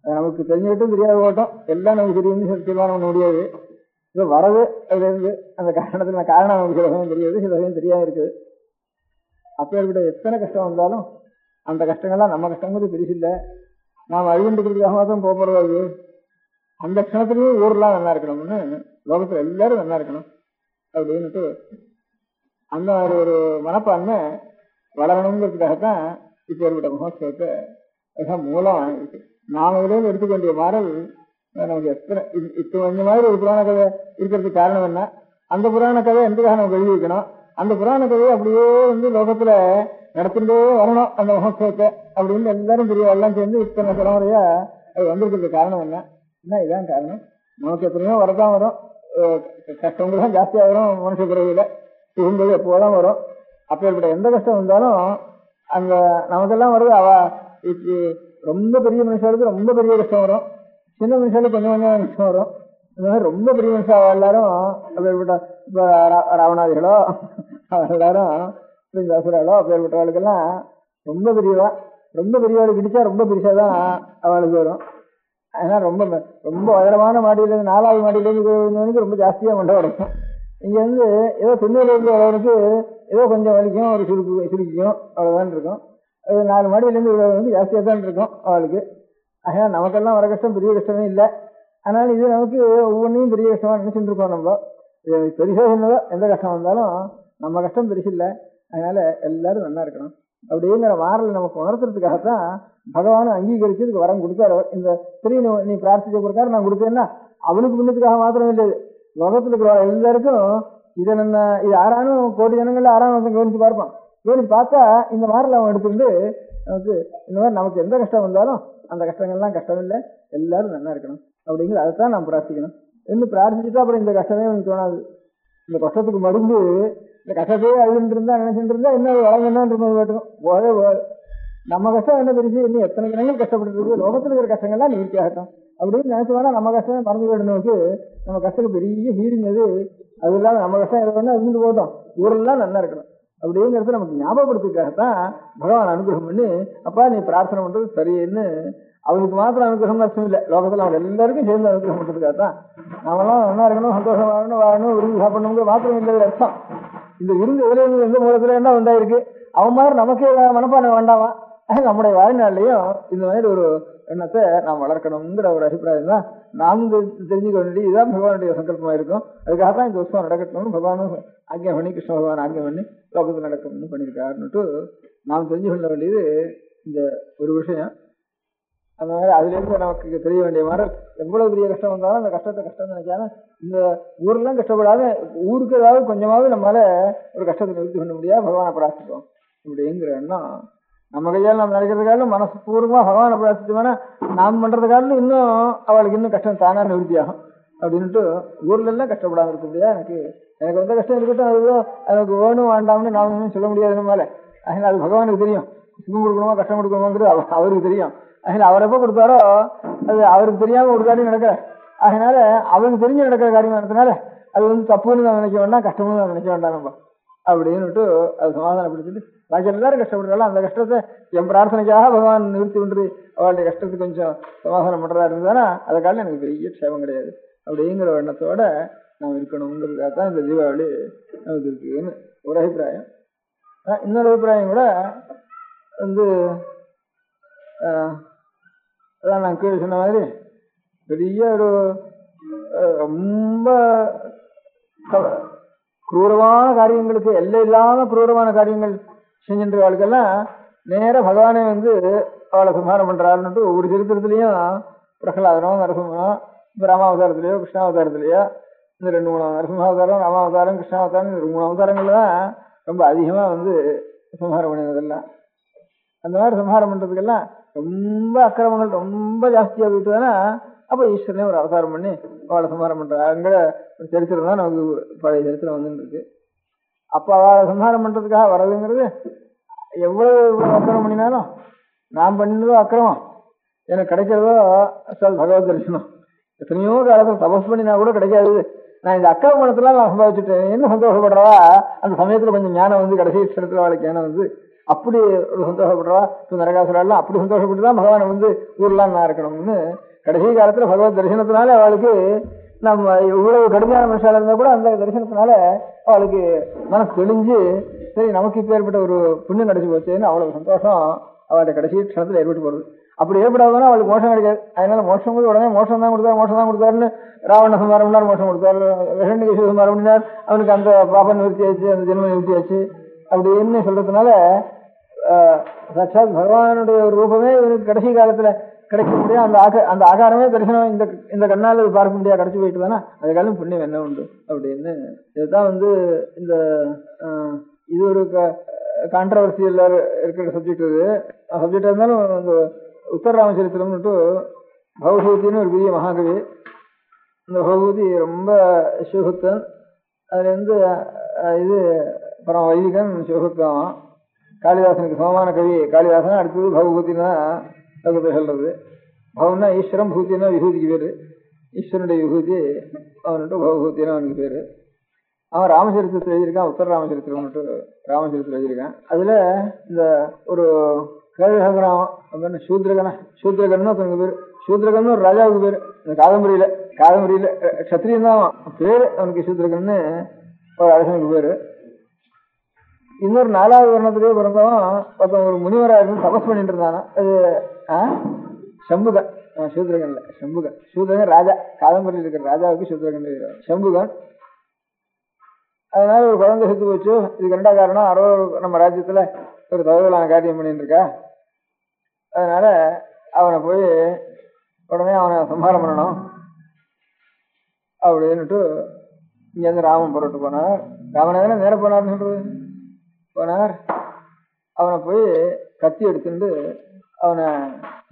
நமக்கு தெரிஞ்சுக்கிட்டும் தெரியாத ஓட்டம் எல்லாம் நமக்கு தெரியும் தீர்மானம் பண்ண முடியாது. இது வரது அதுல இருந்து அந்த காரணத்துல காரணம் நமக்கு சில சமயம் தெரியாது, சில சமயம் தெரியாம இருக்குது. அப்போ ஏற்பட்ட எத்தனை கஷ்டம் வந்தாலும் அந்த கஷ்டங்கள்லாம் நம்ம கஷ்டங்கிறது பெருசு இல்லை, நாம் அழிவுன்றதுக்காக மாத்திரம் போகப்படுறது. அந்த க்ஷணத்துலேயும் ஊரெல்லாம் நல்லா இருக்கணும்னு லோகத்தில் எல்லாரும் நல்லா இருக்கணும் அப்படின்னுட்டு அந்த மாதிரி ஒரு மனப்பான்மை வளரணுங்கிறதுக்காகத்தான் இப்போ ஏற்பட்ட மகோத்சவத்தை அதுதான் மூலம் இருக்கு. நாம இதுலேருந்து எடுத்துக்க வேண்டிய மாறல் நமக்கு எத்தனை இப்போ இந்த மாதிரி ஒரு புராண கதை இருக்கிறதுக்கு காரணம் என்ன, அந்த புராண கதை எதுக்காக நம்ம எழுதி வைக்கணும், அந்த புராண கதையை அப்படியே லோகத்துல நடத்திட்டே வரணும் அந்த மகோத்சவத்தை அப்படின்னு எல்லாரும் பெரிய எல்லாம் சேர்ந்து இத்தனை தலைமுறையா அது வந்திருக்கிறதுக்கு காரணம் என்ன, இதான் காரணம். நமக்கு எத்தனையோ வரதான் வரும், கஷ்டங்கள் தான் ஜாஸ்தியாக வரும், மனுஷ பிறவியில திரும்பது எப்போதான் வரும். அப்போ ஏற்பட்ட எந்த கஷ்டம் வந்தாலும் அங்க நமக்கெல்லாம் வருது. ரொம்ப பெரிய மனுஷாளுக்கு ரொம்ப பெரிய கஷ்டம் வரும், சின்ன மனுஷாளுக்கு கொஞ்சம் கொஞ்சம் கஷ்டம் வரும். இந்த மாதிரி ரொம்ப பெரிய மனுஷா எல்லாரும் அப்பேற்பட்ட இப்போ ராவணாதிகளோ எல்லாரும் அசுராளோ அப்பேற்பட்டவாளுக்கெல்லாம் ரொம்ப பெரியவா, ரொம்ப பெரியவாளுக்கு இடிச்சா ரொம்ப பெருசாதான் அவளுக்கு வரும். அதனால ரொம்ப ரொம்ப உயரமான மாடியிலேருந்து 4வது மாடியிலேருந்து ரொம்ப ஜாஸ்தியாக மண்டை உடைக்கும். இங்கே வந்து ஏதோ துணியிலேருந்து வரவனுக்கு ஏதோ கொஞ்சம் வலிக்கும், ஒரு சுருக்கிக்கும், அவ்வளோதான் இருக்கும். அது 4 மாடியிலேருந்து வந்து ஜாஸ்தியாக தான் இருக்கும் அவளுக்கு. அதனால் நமக்கெல்லாம் வர கஷ்டம் பெரிய கஷ்டமே இல்லை. அதனால் இது நமக்கு ஒவ்வொன்றையும் பெரிய கஷ்டமாக நினைச்சுட்டு இருக்கோம். நம்ம பெருசாக சொன்னதோ எந்த கஷ்டம் வந்தாலும் நம்ம கஷ்டம் பெருசு இல்லை. அதனால எல்லாரும் நல்லா இருக்கணும் அப்படிங்கிற மாறல நமக்கு உணர்த்துறதுக்காகத்தான் பகவான் அங்கீகரிச்சு இதுக்கு வரம் கொடுத்தாரு. இந்த சரி நீ பிரார்த்திச்ச கொடுத்தாரு நான் கொடுத்தேன்னா அவனுக்கு முன்னத்துக்காக மாத்திரம் இல்லை, லோகத்தில் இருக்கிற எல்லாருக்கும் இதை இது ஆறானும் கோடி ஜனங்கள்ல ஆறாம் கவனிச்சு பார்ப்பான். கவனிச்சு பார்த்தா இந்த மாறல அவன் எடுத்துட்டு நமக்கு இந்த மாதிரி நமக்கு எந்த கஷ்டம் வந்தாலும் அந்த கஷ்டங்கள்லாம் கஷ்டம் இல்லை, எல்லாரும் நல்லா இருக்கணும் அப்படிங்கிறது அதைத்தான் நாம் பிரார்த்திக்கணும். இன்னும் பிரார்த்திச்சுட்டா அப்புறம் இந்த கஷ்டமே அவனுக்கு தோணாது. இந்த கஷ்டத்துக்கு மருந்து இந்த கஷ்டத்தையே அழுதுட்டு இருந்தா நினைச்சுட்டு இருந்தா இன்னும் வளங்கன்னு கேட்டுக்கும் போதே போகாது. நம்ம கஷ்டம் என்ன பெருசு, இன்னும் எத்தனை ஜனங்கள் கஷ்டப்பட்டு இருக்கு, லோகத்தில் இருக்கிற கஷ்டங்கள்லாம் நிவர்த்தி ஆகட்டும் அப்படின்னு நினைச்சுவானா நம்ம கஷ்டமே மறந்து போயிடணுக்கு நம்ம கஷ்டத்துக்கு பெரிய ஹீலிங் அது. அது இல்லாமல் நம்ம கஷ்டம் இருக்கணும்னா இருந்து போட்டோம், ஊரெல்லாம் நல்லா இருக்கணும் அப்படிங்கிறது நமக்கு ஞாபகப்படுத்துக்காகத்தான் பகவான் அனுகிரகம் பண்ணி அப்பா நீ பிரார்த்தனை பண்றது சரின்னு அவனுக்கு மாத்திரம் அனுகிரகம் அர்த்தம் இல்லை, லோகத்தில் அவங்க எல்லாருக்கும் சேர்ந்து அனுகிரகம் பண்றதுக்காகத்தான். நாமெல்லாம் நல்லா இருக்கணும், சந்தோஷம் வாழணும், விரும்பி சாப்பிடணுங்கிற மாத்திரம் இல்லை அர்த்தம். இந்த விருந்து எதிரில் எந்த மூலத்துல என்ன உண்டாயிருக்கு, அவன் மாதிரி நமக்கே மனப்பான்மை வேண்டாமா. நம்முடைய வாழ்நாள்லையும் இந்த மாதிரி ஒரு எண்ணத்தை நாம் வளர்க்கணுங்கிற ஒரு அபிப்பிராயம் தான் நாம் தெரிஞ்சுக்க வேண்டியது. இதுதான் பகவானுடைய சங்கல்பமா இருக்கும். அதுக்காகத்தான் இந்த உற்சவம் நடக்கணும்னு பகவானும் ஆக்கியம் பண்ணி கிருஷ்ண பகவான் ஆக்கியம் பண்ணி லோகத்தில் நடக்கணும்னு பண்ணியிருக்காருன்னுட்டு நாம் தெரிஞ்சு கொள்ள வேண்டியது இந்த ஒரு விஷயம். அந்த மாதிரி அதுலேருந்து நமக்கு தெரிய வேண்டிய மாதிரி எவ்வளவு பெரிய கஷ்டம் வந்தாலும் அந்த கஷ்டத்தை கஷ்டம் நினைக்காம இந்த ஊரெல்லாம் கஷ்டப்படாம ஊருக்கு ஏதாவது கொஞ்சமாவது நம்மளால ஒரு கஷ்டத்தை நிறுத்தி பண்ண முடியாது, பகவானை பிரார்த்திப்போம் அப்படிங்கிற எண்ணம் நம்ம கையால் நம்ம நினைக்கிறதுக்காலும் மனசு பூர்வமாக பகவானை பிரார்த்திச்சோம்னா நாம் பண்றதுக்காலும் இன்னும் அவளுக்கு இன்னும் கஷ்டம் தானா நிவர்த்தி ஆகும். அப்படின்ட்டு ஊர்ல எல்லாம் கஷ்டப்படாம இருக்க முடியாது. எனக்கு வந்த கஷ்டம் இருக்கட்டும், அதுதான் எனக்கு வேணும் வேண்டாம்னு நான் சொல்ல முடியாது நம்மளால. அதனால அது பகவானுக்கு தெரியும். சுகம் கொடுக்கணுமா கஷ்டம் கொடுக்கணுமாங்கிறது அவருக்கு தெரியும். அதனால அவர் எப்ப கொடுத்தாரோ அது அவருக்கு தெரியாம ஒரு காரியம் நடக்கிற. அதனால அவருக்கு தெரிஞ்சு நடக்கிற காரியம் நடத்தினால அது தப்புன்னு நான் நினைக்க வேண்டாம், கஷ்டம்னு நான் நினைக்க வேண்டாம் நம்ம அப்படின்னுட்டு அது சமாதானப்படுத்திட்டு பாக்கி எல்லாரும் கஷ்டப்படுறாலும் அந்த கஷ்டத்தை என் பிரார்த்தனைக்காக பகவான் நிறுத்தி கொண்டு அவளுடைய கஷ்டத்துக்கு கொஞ்சம் சமாதானம் பண்றதா இருந்ததுன்னா அதை காலம் எனக்கு பெரிய க்ஷேமம் கிடையாது அப்படிங்கிற எண்ணத்தோட நாம் இருக்கணுங்கிறதுக்காக தான் இந்த தீபாவளி நமக்கு இருக்குன்னு ஒரு அபிப்பிராயம். இன்னொரு அபிப்பிராயம் கூட அதான் நான் கீழே சொன்ன மாதிரி பெரிய ஒரு ரொம்ப குரூரமான காரியங்களுக்கு எல்லை இல்லாம குரூரமான காரியங்கள் செஞ்சுன்றவாளுக்கெல்லாம் நேர பகவானே அவளை சம்ஹாரம் பண்றாருன்னுட்டு ஒவ்வொரு சரித்திரத்திலையும் பிரகலாதனம் நரசிம்மனம் இப்ப ராமாவதாரத்திலேயோ கிருஷ்ணாவதாரத்திலேயோ இந்த 2-3 நரசிம்மாவதாரம் ராமாவதாரம் கிருஷ்ணாவதாரம் இந்த 3 அவதாரங்கள்ல தான் ரொம்ப அதிகமா சம்ஹாரம் பண்ணினதெல்லாம். அந்த மாதிரி சம்ஹாரம் பண்றதுக்கெல்லாம் ரொம்ப அக்கிரமங்கள் ரொம்ப ஜாஸ்தியா போயிட்டுதானா அப்ப ஈஸ்வரனே ஒரு அவதாரம் பண்ணி அவளை சம்ஹாரம் பண்றாங்கிற சரித்திரம் தான் நமக்கு பழைய சரித்திரம் வந்துட்டு இருக்கு. அப்ப அவளை சம்ஹாரம் பண்றதுக்காக வர்றதுங்கிறது எவ்வளவு அக்கிரமம் பண்ணினாலும் நான் பண்ணதோ அக்கிரமம் எனக்கு கிடைக்கிறதோ பகவத் தரிசனம். எத்தனையோ காலத்தில் தபஸ் பண்ணினா கூட கிடைக்காது. நான் இந்த அக்கிரமணத்துல நான் சம்பாதிச்சுட்டேன் என்ன சந்தோஷப்படுறவா அந்த சமயத்துல கொஞ்சம் ஞானம் கடைசி இடத்துல அவளுக்கு ஞானம் அப்படி ஒரு சந்தோஷப்படுறவா நரகாசுரெல்லாம் அப்படி சந்தோஷப்பட்டுதான் பகவான் ஊர்லாம் நான் இருக்கணும்னு கடைசி காலத்துல பகவத் தரிசனத்தினால அவளுக்கு நம்ம இவ்வளவு கடுமையான மனுஷால இருந்தா கூட அந்த தரிசனத்தினால அவளுக்கு மனசு தெளிஞ்சு சரி நமக்கு இப்ப ஏற்பட்ட ஒரு புண்ணியம் கிடைச்சி போச்சேன்னு அவ்வளவு சந்தோஷம் அவளுடைய கடைசி க்ஷணத்துல ஏற்பட்டு போறது. அப்படி ஏற்படாதுன்னா அவளுக்கு மோஷம் கிடைக்காது. அதனால மோஷம் உடனே மோஷம் தான் கொடுத்தாருன்னு ராவண சம்ஹாரம் பண்ணார், மோஷம் கொடுத்தாரு. விஷண்ணிகேஷ சம்ஹாரம் பண்ணினார், அவனுக்கு அந்த பாப நிவர்த்தி ஆச்சு, அந்த ஜென்ம நிவர்த்தி ஆச்சு அப்படின்னு சொல்றதுனால சாட்சாத் பகவானுடைய ஒரு ரூபமே இவனுக்கு கடைசி காலத்துல கிடைக்க முடியாது. அந்த ஆகாரமே தரிசனம் இந்த கண்ணால் பார்க்க முடியாது கிடைச்சி போயிட்டு தானே அதுக்காலும் புண்ணியம் என்ன உண்டு அப்படின்னு. இதுதான் இந்த இது ஒரு கான்ட்ரவர்சியல் இருக்கிற சப்ஜெக்ட். இது சப்ஜெக்டா இருந்தாலும் இந்த உத்தர ராமச்சரித்திரம்னுட்டு பகவதீன்னு ஒரு பெரிய மகாகவி. இந்த பகவதி ரொம்ப சிவபக்தன். அதுல இது பரம வைதிகன் சிவபக்தன். காளிதாசனுக்கு சமமான கவி காளிதாசன். அடுத்தது பகவதினா லோகத்தை சொல்றது. பவன்னா ஈஸ்வரம், பூத்தினா விபூதிக்கு பேரு. ஈஸ்வரனுடைய விபூதி அவன்ட்டு பகவதினா அவனுக்கு பேரு. அவன் ராமச்சரித்திரத்தில் எழுதியிருக்கான், உத்தர ராமச்சரித்திரம்னுட்டு ராமச்சரித்திரம் எழுதியிருக்கான். அதுல இந்த ஒரு கேள்விகராமன் சூத்ரகன் தனக்கு பேரு. சூத்ரகன் ஒரு ராஜாவுக்கு பேரு. இந்த காதம்பரியில கத்திரியன் தான் பேரு அவனுக்கு சூத்ரகன்னு ஒரு அரசனுக்கு பேரு. இன்னொரு 4வது வருணத்திலேயே பிறந்தவன் ஒருத்தன் ஒரு முனிவரா இருந்து தபஸ் பண்ணிட்டு இருந்தானா. அது சம்புகன். சூத்ரகன் இல்ல, சம்புகன். சூத்ரகன் ராஜா, காதம்பரியில் இருக்கிற ராஜாவுக்கு சூத்ரகன் சம்புகன். அதனால ஒரு குழந்தை செத்து போச்சு. இதுக்கு 2 காரணம், நம்ம ராஜ்யத்துல ஒரு தவறுதலான காரியம் பண்ணிட்டு இருக்கா. அதனால அவனை போய் உடனே அவனை சம்ஹாரம் பண்ணணும் அப்படின்னுட்டு இங்க ராமன் புறட்டு போனார். ராமனே நேர போனார்னு சொல்றது போனார். அவனை போய் கத்தி எடுத்துட்டு அவனை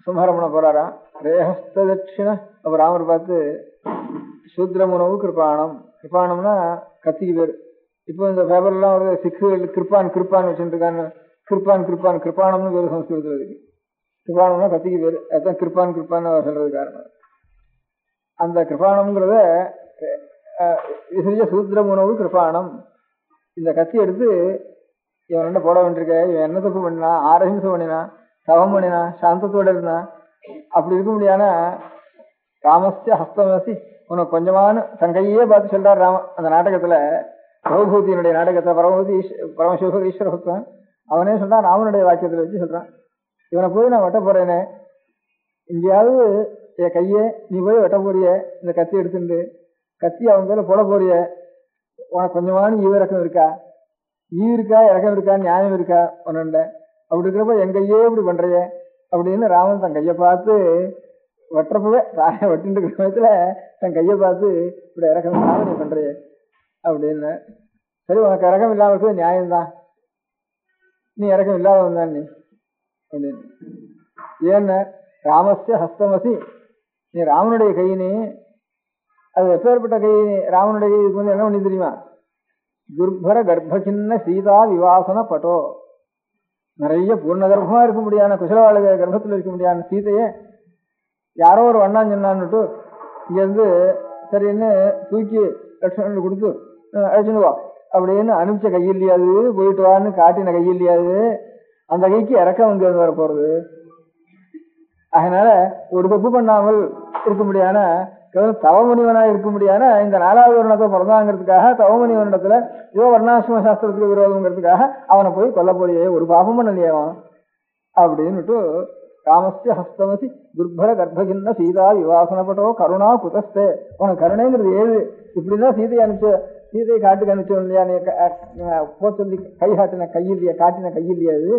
சம்ஹாரம் பண்ண போறாராம். ரேஹஸ்த தட்சிண. அப்ப ராமர் பார்த்து சூத்ரமுனவு கிருப்பாணம். கிருப்பாணம்னா கத்திக்கு பேரு. இப்போ இந்த பேப்பர்லாம் ஒரு கிருப்பான் வச்சுட்டு இருக்கான்னு கிருப்பானம்னு பேரு சம்ஸ்கிருதத்துல இருக்கு. கிருப்பானம்னா கத்திக்கு பேரு. அதுதான் கிருப்பான்னு அவர் சொல்றது காரணம். அந்த கிருப்பானம்ங்கிறத விசிறிய சூத்ரமுனவு கிருப்பாணம். இந்த கத்தி எடுத்து இவன் என்ன போட வேண்டியிருக்க, இவன் என்ன தப்பு பண்ணினா, ஆரஹிம்சம் பண்ணினா, தவம் பண்ணினா, சாந்தத்தோட இருந்தான். அப்படி இருக்க முடியாத ராமஸ்ய ஹஸ்தமசி உனக்கு கொஞ்சமான தன் கையே பார்த்து சொல்றார் ராமன். அந்த நாடகத்துல பகவதியினுடைய நாடகத்துல பரமசிவ ஈஸ்வர பக்தன் அவனே சொல்றான். ராமனுடைய வாக்கியத்துல வச்சு சொல்றான், இவனை போய் நான் வெட்ட போறேனே, எங்கேயாவது என் கையே நீ போய் வெட்ட போறிய, இந்த கத்தி எடுத்துட்டு கத்தி அவன் பேர போட போறிய, உனக்கு கொஞ்சமான ஈவிரக்கம் இருக்கா, இறக்கம் இருக்கா, நியாயம் இருக்கா உன்ன? அப்படி இருக்கிறப்ப என் கையே இப்படி பண்றைய அப்படின்னு ராமன் தன் கையை பார்த்து வெட்டுறப்பவே தாயை வெட்டிட்டு இருக்கிற சமயத்துல தன் கையை பார்த்து இப்படி இறக்கம் இல்லாம நீ பண்றைய அப்படின்னு. சரி, உனக்கு இறக்கம் இல்லாம இருக்கிறது நியாயம்தான், நீ இறக்கம் இல்லாதவன் தான் நீ அப்படின்னு. ஏன்னா ராமஸ்ய ஹஸ்தமசி, நீ ராமனுடைய கையினே அது எப்பேற்பட்ட கை ராமனுடைய கை இதுக்கு வந்து என்ன பண்ணி தெரியுமா? துர்பர கர்ப்பசின்ன சீதா விவாசன பட்டோ. நிறைய பூர்ண கர்ப்பமா இருக்க முடியாத குசலவாள கர்ப்பத்தில் இருக்க முடியாத சீதையே யாரோ ஒரு வண்ணான்னு சொன்னான்னுட்டு இங்கேருந்து சரின்னு தூக்கி லட்சுமணன் கொடுத்து அழைச்சுன்னு வா அப்படின்னு அனுப்பிச்ச கையில்லையாது, போயிட்டு வான்னு காட்டின கையில்லையாது, அந்த கைக்கு இறக்கம் வந்து வர போறது. அதனால ஒரு தப்பு பண்ணாமல் இருக்க முடியாத தவமுனிவனா இருக்க முடியாத இந்த 4வது வருணத்தை பிறந்தாங்கிறதுக்காக தவமுனிவனிடத்துல ஏதோ வர்ணாசிரம சாஸ்திரத்துக்கு விரோதங்கிறதுக்காக அவனை போய் கொல்ல போலியே, ஒரு பாபம் பண்ணலையாவன் அப்படின்னுட்டு காமஸ்ய ஹஸ்தமசி துர்பர கர்ப்பகின்ன சீதா விவாசனப்பட்டோ கருணா குதஸ்தே. உனக்கு கருணைங்கிறது ஏது? இப்படிதான் சீதையை அனுப்பிச்ச, சீதையை காட்டுக்கு அனுப்பிச்சோம் இல்லையா, நீ போ சொல்லி கை காட்டின கையில்லையா, காட்டின கையில்லையாது,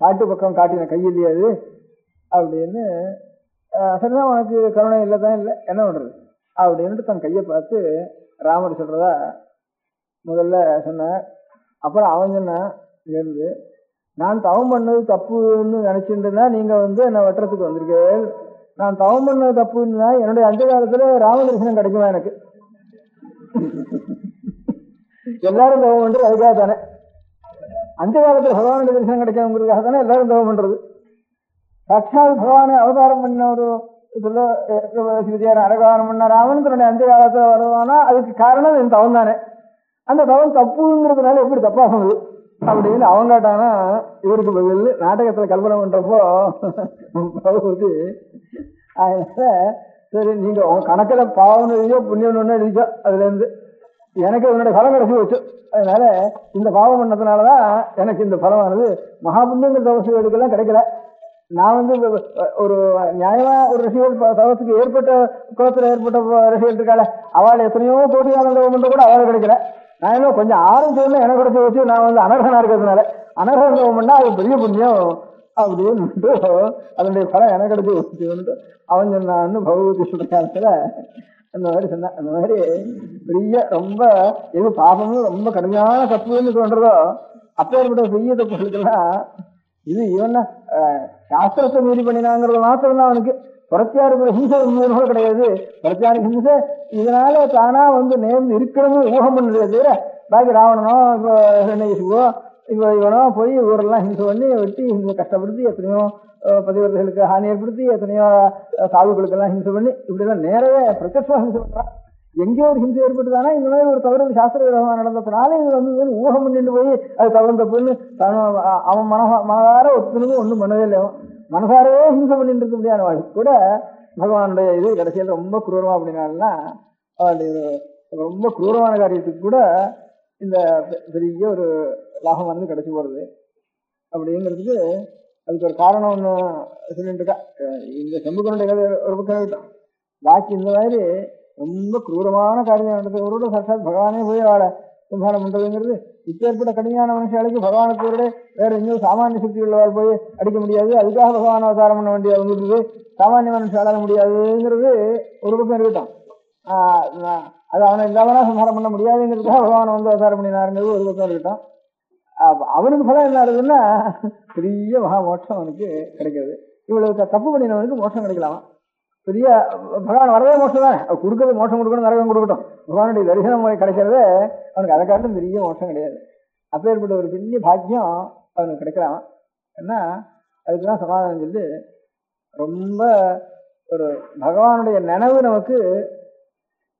காட்டு பக்கம் காட்டின கையில்லையாது அப்படின்னு. சரிதான், உனக்கு கருணை இல்லைதான் இல்லை, என்ன பண்றது அப்படின்ட்டு தன் கையை பார்த்து ராமர் சொல்றதா முதல்ல சொன்ன. அப்புறம் அவன் சொன்னான், இருந்து நான் தவம் பண்ணது தப்புன்னு நினைச்சுட்டுனா நீங்க வந்து என்ன வெட்டுறதுக்கு வந்திருக்கேன். நான் தவம் பண்ணது தப்புன்னா என்னுடைய அந்த காலத்துல ராமதரிசனம் கிடைக்குமா? எனக்கு எல்லாரும் தவம் பண்றது அதுக்காக தானே, அந்த காலத்துல பகவானுடைய தரிசனம் கிடைக்காதுங்கிறதுக்காக தானே எல்லாரும் தவம் பண்றது. சாட்சாத் பகவான அவதாரம் பண்ண ஒரு இதுல அவதாரம் பண்ண ராமன் தன்னுடைய அந்த காலத்துல வருவானா அதுக்கு காரணம் என் தவம் தானே. அந்த தவம் தப்புங்கிறதுனால எப்படி தப்பாகுது அப்படின்னு அவங்க கேட்டானா இவருக்கு பதில் நாடகத்துல கல்பனை பண்றப்போ அதனால சரி நீங்க உங்க கணக்குல பாவம் எழுதியோ புண்ணியம் ஒண்ணு எழுதிச்சோ, அதுல இருந்து எனக்கு என்னுடைய பலம் கிடைச்சி வச்சு, அதனால இந்த பாவம் பண்ணதுனாலதான் எனக்கு இந்த பலமானது. மகாபுண்ணியங்கிற தவசுகளுக்கெல்லாம் கிடைக்கல. நான் வந்து ஒரு நியாயமா ஒரு ரசிகர் தவசுக்கு ஏற்பட்ட குளத்துல ஏற்பட்ட ரசிகர் இருக்காள, அவள் எத்தனையோ கோடியான தவம் பண்ற கூட அவள் கிடைக்கல. நான் என்ன கொஞ்சம் ஆரம்பிச்சதுன்னு எனக்கு கிடைச்சி வச்சு நான் வந்து அனர்ஹனா இருக்கிறதுனால அனர்ஹன் தவம் பண்ணா அது பெரிய புண்ணியம் அப்படின்னு அதனுடைய பலம் எனக்கு கிடைச்சி வச்சுட்டு அவன் சொன்னான்னு பகவதி சொல்ற காலத்துல அந்த மாதிரி சொன்னான். அந்த மாதிரி பெரிய ரொம்ப எது பாபமும் ரொம்ப கடுமையான தப்புன்னு தோன்றதோ அப்பேற்பட்ட பெரிய தப்புகளுக்கெல்லாம் இது இவன் சாஸ்திரத்தை மீறி பண்ணினாங்கிறது மாத்திரம் தான் அவனுக்கு. புறத்தியாருக்கு ஹிம்சை கூட கிடையாது. புறத்தியாருக்கு ஹிம்சை இதனால தானா வந்து நேர்ந்து இருக்கணும்னு ஊகம் பண்ணதே தவிர பாக்கி ராவணனோ இப்போ ஹிரண்யகசிபோ இப்போ இவனோ போய் ஊரெல்லாம் ஹிம்சை பண்ணி வெட்டி ஹிம்சை கஷ்டப்படுத்தி எத்தனையோ பதிவர்களுக்கு ஹானி ஏற்படுத்தி எத்தனையோ சாதுக்களுக்கெல்லாம் ஹிம்சை பண்ணி இப்படிலாம் நேரவே பிரத்யட்சமாக ஹிம்சை பண்றான். எங்கேயோ ஒரு ஹிம்சை ஏற்பட்டுதானா இந்த மாதிரி ஒரு தவறு சாஸ்திர விரோதமாக நடந்ததுனால இது வந்து ஊகம் பண்ணிட்டு போய் அது தவறு தப்புன்னு அவன் மனதார ஒத்துனது ஒன்றும் பண்ணவே இல்லை. அவன் மனசாரவே ஹிம்சை பண்ணிட்டு இருக்க முடியாத வாழ் கூட பகவானுடைய இது கடைசியில் ரொம்ப குரூரமா அப்படின்னாலும்னா அவளுடைய ரொம்ப குரூரமான காரியத்துக்கு கூட இந்த பெரிய ஒரு லாபம் வந்து கிடைச்சி போறது அப்படிங்கிறதுக்கு அதுக்கு ஒரு காரணம் ஒன்று சொல்லிட்டு இருக்கா. இந்த செம்புக்கனுடைய கதை ஒரு பக்கம் பாக்கி இந்த மாதிரி ரொம்ப குரூரமான காரியம் நடந்தவரோட சாட்சாத் பகவானே போய் அவளை சம்ஹாரம் பண்றதுங்கிறது இப்பேற்பட்ட கடுமையான மனுஷாளுக்கு பகவானுக்கு ஒரு வேற எங்கேயும் சாமானிய சக்தி உள்ளவாள் போய் அடிக்க முடியாது. அதுக்காக பகவான் அவதாரம் பண்ண வேண்டிய வந்துருது. சாமானிய மனுஷால முடியாதுங்கிறது ஒரு பக்கம் இருக்கட்டும். அது அவனை இல்லாமனா சம்ஹாரம் பண்ண முடியாதுங்கிறதுக்காக பகவான் வந்து அவதாரம் பண்ணினாருங்கிறது ஒரு பக்கம் இருக்கட்டும். அவனுக்கு பலம் என்ன ஆகுதுன்னா பெரிய மகா மோட்சம் அவனுக்கு கிடைக்கிறது. இவ்வளவு தப்பு பண்ணினவனுக்கு மோட்சம் கிடைக்கலாமா? பெரிய பகவான் வரவே மோட்சம் தானே, கொடுக்கறது மோட்சம் கொடுக்கணும், நரகம் கொடுக்கட்டும். பகவானுடைய தரிசனம் கிடைக்கிறதே அவனுக்கு அதை காட்டும் பெரிய மோட்சம் கிடையாது. அப்பேற்பட்ட ஒரு பெரிய பாக்கியம் அவனுக்கு கிடைக்கலாம். ஏன்னா அதுக்குதான் சமாதானம் சொல்லி ரொம்ப ஒரு பகவானுடைய நினைவு நமக்கு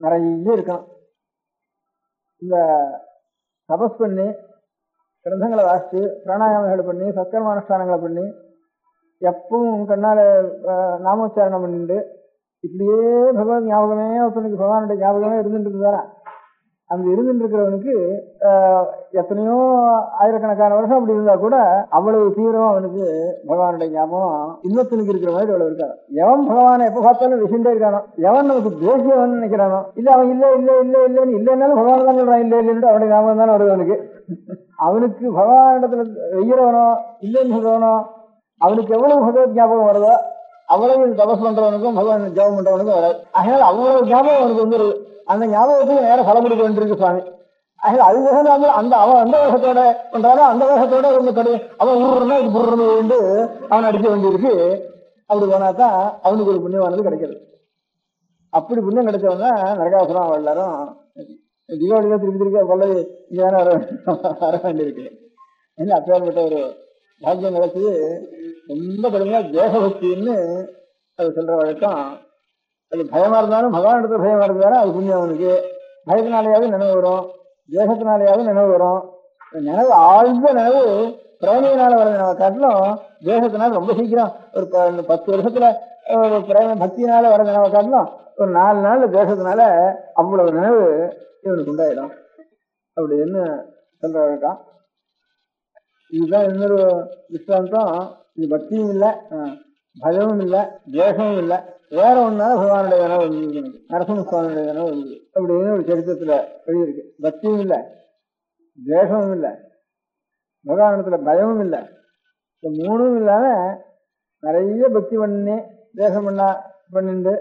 நிறைய இருக்கணும். இந்த தபஸ் பண்ணி கிரந்தங்களை வாசித்து பிராணாயாமங்களை பண்ணி சத்கர்மானுஷ்டானங்களை பண்ணி எப்பவும் கண்ணால நாமோச்சாரணம் பண்ணிட்டு இப்படியே பகவத் ஞாபகமே ஒருத்தனுக்கு பகவானுடைய ஞாபகமே இருந்துட்டு இருக்குதாரா. அந்த இருந்துட்டு இருக்கிறவனுக்கு எத்தனையோ ஆயிரக்கணக்கான வருஷம் அப்படி இருந்தா கூட அவ்வளவு தீவிரமா அவனுக்கு பகவானுடைய ஞாபகம் இன்னொருத்தனுக்கு இருக்கிற மாதிரி அவ்வளவு இருக்காது. எவன் பகவானை எப்ப பார்த்தாலும் விஷயண்டே இருக்கானோ, எவன் நமக்கு தேசியவன் நினைக்கிறானோ, இல்ல அவன் இல்ல இல்ல இல்ல இல்லன்னு இல்லைன்னாலும் பகவான் தான் சொல்றான் இல்ல இல்லைன்னு அவனுடைய ஞாபகம் தானே வருது அவனுக்கு. அவனுக்கு பகவானிடத்துல வெய்யறவனோ இல்லைன்னு சொல்றவனோ அவனுக்கு எவ்வளவு பகவத் ஞாபகம் வருதோ அவ்வளவு தபஸ் பண்றவனுக்கும் பகவான் ஜபம் பண்றவனுக்கும் வராது. அதனால அவ்வளவு ஞாபகம் அவனுக்கு வந்துருது. அந்த ஞாபகத்துக்கு நேரம் பலம் கொடுக்க வேண்டியிருக்கு சுவாமி. அதனால அது வேகம் அந்த அவன் அந்த வேகத்தோட பண்றானோ அந்த வேகத்தோட ரொம்ப கடும் அவன் ஊர்றனா இது புர்றன்னு வேண்டு அவன் அடிக்க வேண்டியிருக்கு. அப்படி போனாதான் அவனுக்கு ஒரு புண்ணியமானது கிடைக்கிறது. அப்படி புண்ணியம் கிடைச்சவங்க நரகாசுரம் எல்லாரும் தீபாவளியில திருப்பி திருப்பி கொள்ளை இங்கே வர வேண்டியிருக்கு. ஏன்னா அப்பேற்பட்ட ஒரு பாக்கியம் கிடைச்சி ரொம்ப கடுமையா தேசபக்தின்னு அது சொல்ற வழக்கம். அது பயமா இருந்தாலும் பகவான் இடத்துல பயமா இருந்தாலும் அது புண்ணியம் அவனுக்கு. பயத்தினாலேயாவது நினைவு வரும், தேசத்தினாலேயாவது நினைவு வரும். நினைவு ஆழ்ந்த நினைவு பிரேமையினால வர நினைவை காட்டிலும் தேசத்தினால ரொம்ப சீக்கிரம் ஒரு 10 வருஷத்துல ஒரு பிரேம பக்தியினால வர நினைவை காட்டிலும் ஒரு 4 நாள்ல தேசத்தினால அவ்வளவு நினைவு இவனுக்கு உண்டாயிடும் அப்படின்னு சொல்ற வழக்கம். இதுதான் இன்னொரு விஸ்வாந்தம். இது பக்தியும் இல்லை, பயமும் இல்லை, தேசமும் இல்லை, வேற ஒன்னால பகவானுடைய நினைவு வந்து நரசிம்ம சுவாமியுடைய நினைவு வந்து அப்படின்னு ஒரு சரித்திரத்துல எழுதியிருக்கு. பக்தியும் இல்லை, தேசமும் இல்லை, பகவானத்துல பயமும் இல்லை, இந்த 3ம் இல்லாம நிறைய பக்தி பண்ணி தேசம் பண்ணிண்டு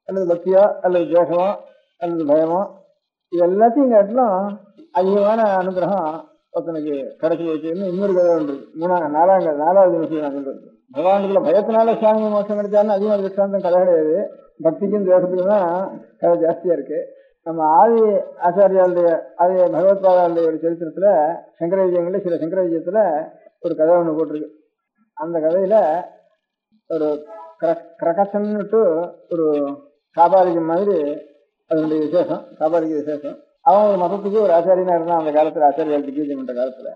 அல்லது பக்தியோ அல்லது தேசமோ அல்லது பயமோ இது எல்லாத்தையும் காட்டிலும் அதிகமான அனுகிரகம் ஒருத்தனுக்கு கிடைச்சி வச்சுன்னு இன்னொரு கதை உண்டு. 4வது விஷயம் நான் சொல்றது. பகவானுக்குள்ள பயத்தினால சுவாமி மோட்சம் கிடைச்சாலும் அதிகமாக திருஷ்டாந்தம் கதை கிடையாது. பக்திக்கும் தேசத்துக்கும் தான் கதை ஜாஸ்தியா இருக்கு. நம்ம ஆதி ஆச்சாரியாளுடைய ஆதி பகவத்பாதாளுடைய ஒரு சரித்திரத்துல சங்கர விஜயங்கள்ல சில சங்கர விஜயத்துல ஒரு கதை ஒண்ணு போட்டிருக்கு. அந்த கதையில ஒரு கிரகசன்னுட்டு ஒரு காபாலிகம் மாதிரி அதனுடைய விசேஷம், காபாலிக விசேஷம். அவன் ஒரு மதத்துக்கு ஒரு ஆச்சாரியனா இருந்தான் அந்த காலத்துல, ஆச்சாரியால் திகேஜம் பண்ற காலத்துல.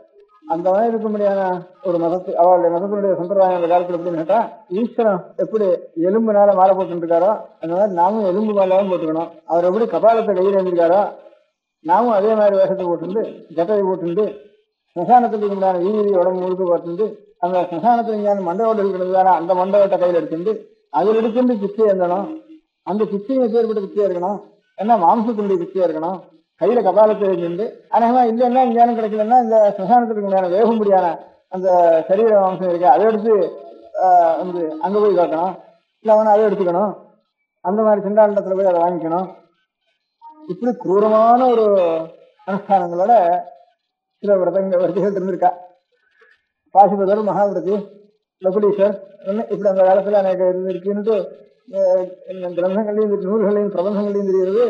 அந்த மாதிரி இருக்க முடியாத ஒரு மதத்து அவளுடைய மதத்தினுடைய சம்பிரதாயம் அந்த காலத்துல எப்படின்னு கேட்டா, ஈஸ்வரன் எப்படி எலும்புனால மாலை போட்டு இருக்காரோ அந்த மாதிரி நாமும் எலும்பு மாலாவும் போட்டுக்கணும். அவர் எப்படி கபாலத்தை கையில் எழுந்திருக்காரோ நாமும் அதே மாதிரி வேஷத்தை போட்டுண்டு ஜட்டையை போட்டுண்டு ஸ்மசானத்துக்கு உண்டான வீதி உடம்பு முழுக்க போட்டு அந்த ஸ்மசானத்துல இங்கே மண்டபோட்டு இருக்கிறது அந்த மண்டபத்தை கையில் எடுத்துட்டு அதில் எடுத்துட்டு பிச்சை எழுந்தணும். அந்த பிச்சையும் எப்பேற்பட்ட பிச்சையா இருக்கணும், ஏன்னா மாம்சத்தினுடைய பிச்சையா இருக்கணும். கையில கபாலத்தை எழுந்து அநேகமா இல்லைன்னா இங்கேயானும் கிடைக்கலன்னா இந்த ஸ்மசானத்துக்கு உண்டான வேகும்படியான அந்த சரீர மாம்சம் இருக்கு அதை எடுத்து வந்து அங்க போய் காட்டணும், இல்லை அவனை அதை எடுத்துக்கணும். அந்த மாதிரி சிண்டாண்டத்துல போய் அதை வாங்கிக்கணும். இப்படி குரூரமான ஒரு அனுஷ்டானங்களோட சில விரதங்கள் இருந்திருக்கா. பாசுபதர், மகாவிரதி, லகுடீஸ்வர் இப்படி அந்த காலத்துல எனக்கு இருந்துருக்குன்னுட்டு கிரந்தங்களையும் நூல்களையும் பிரபந்தங்களையும் தெரிகிறது,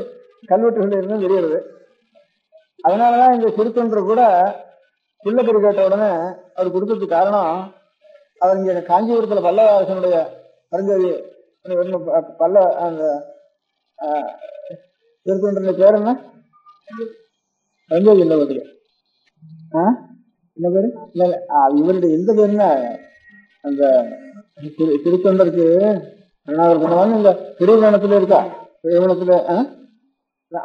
கல்வெட்டுகள்ல இருந்தும் தெரிகிறது. அதனாலதான் இந்த சிறுத்தொன்று கூட புள்ளக்கறி கேட்ட உடனே அவர் கொடுத்ததுக்கு காரணம், அவர் இங்க காஞ்சிபுரத்துல பல்லவ அரசனுடைய பரஞ்சோதி பல்ல அந்த சிறுத்தொன்றின் பேர் என்ன? பரஞ்சோதி இல்லை என்ன பேரு? இல்ல இவருடைய எந்த பேருன்னா அந்த திருத்தொண்டருக்கு இந்த திருவணத்துல இருக்கா, திருவணத்துல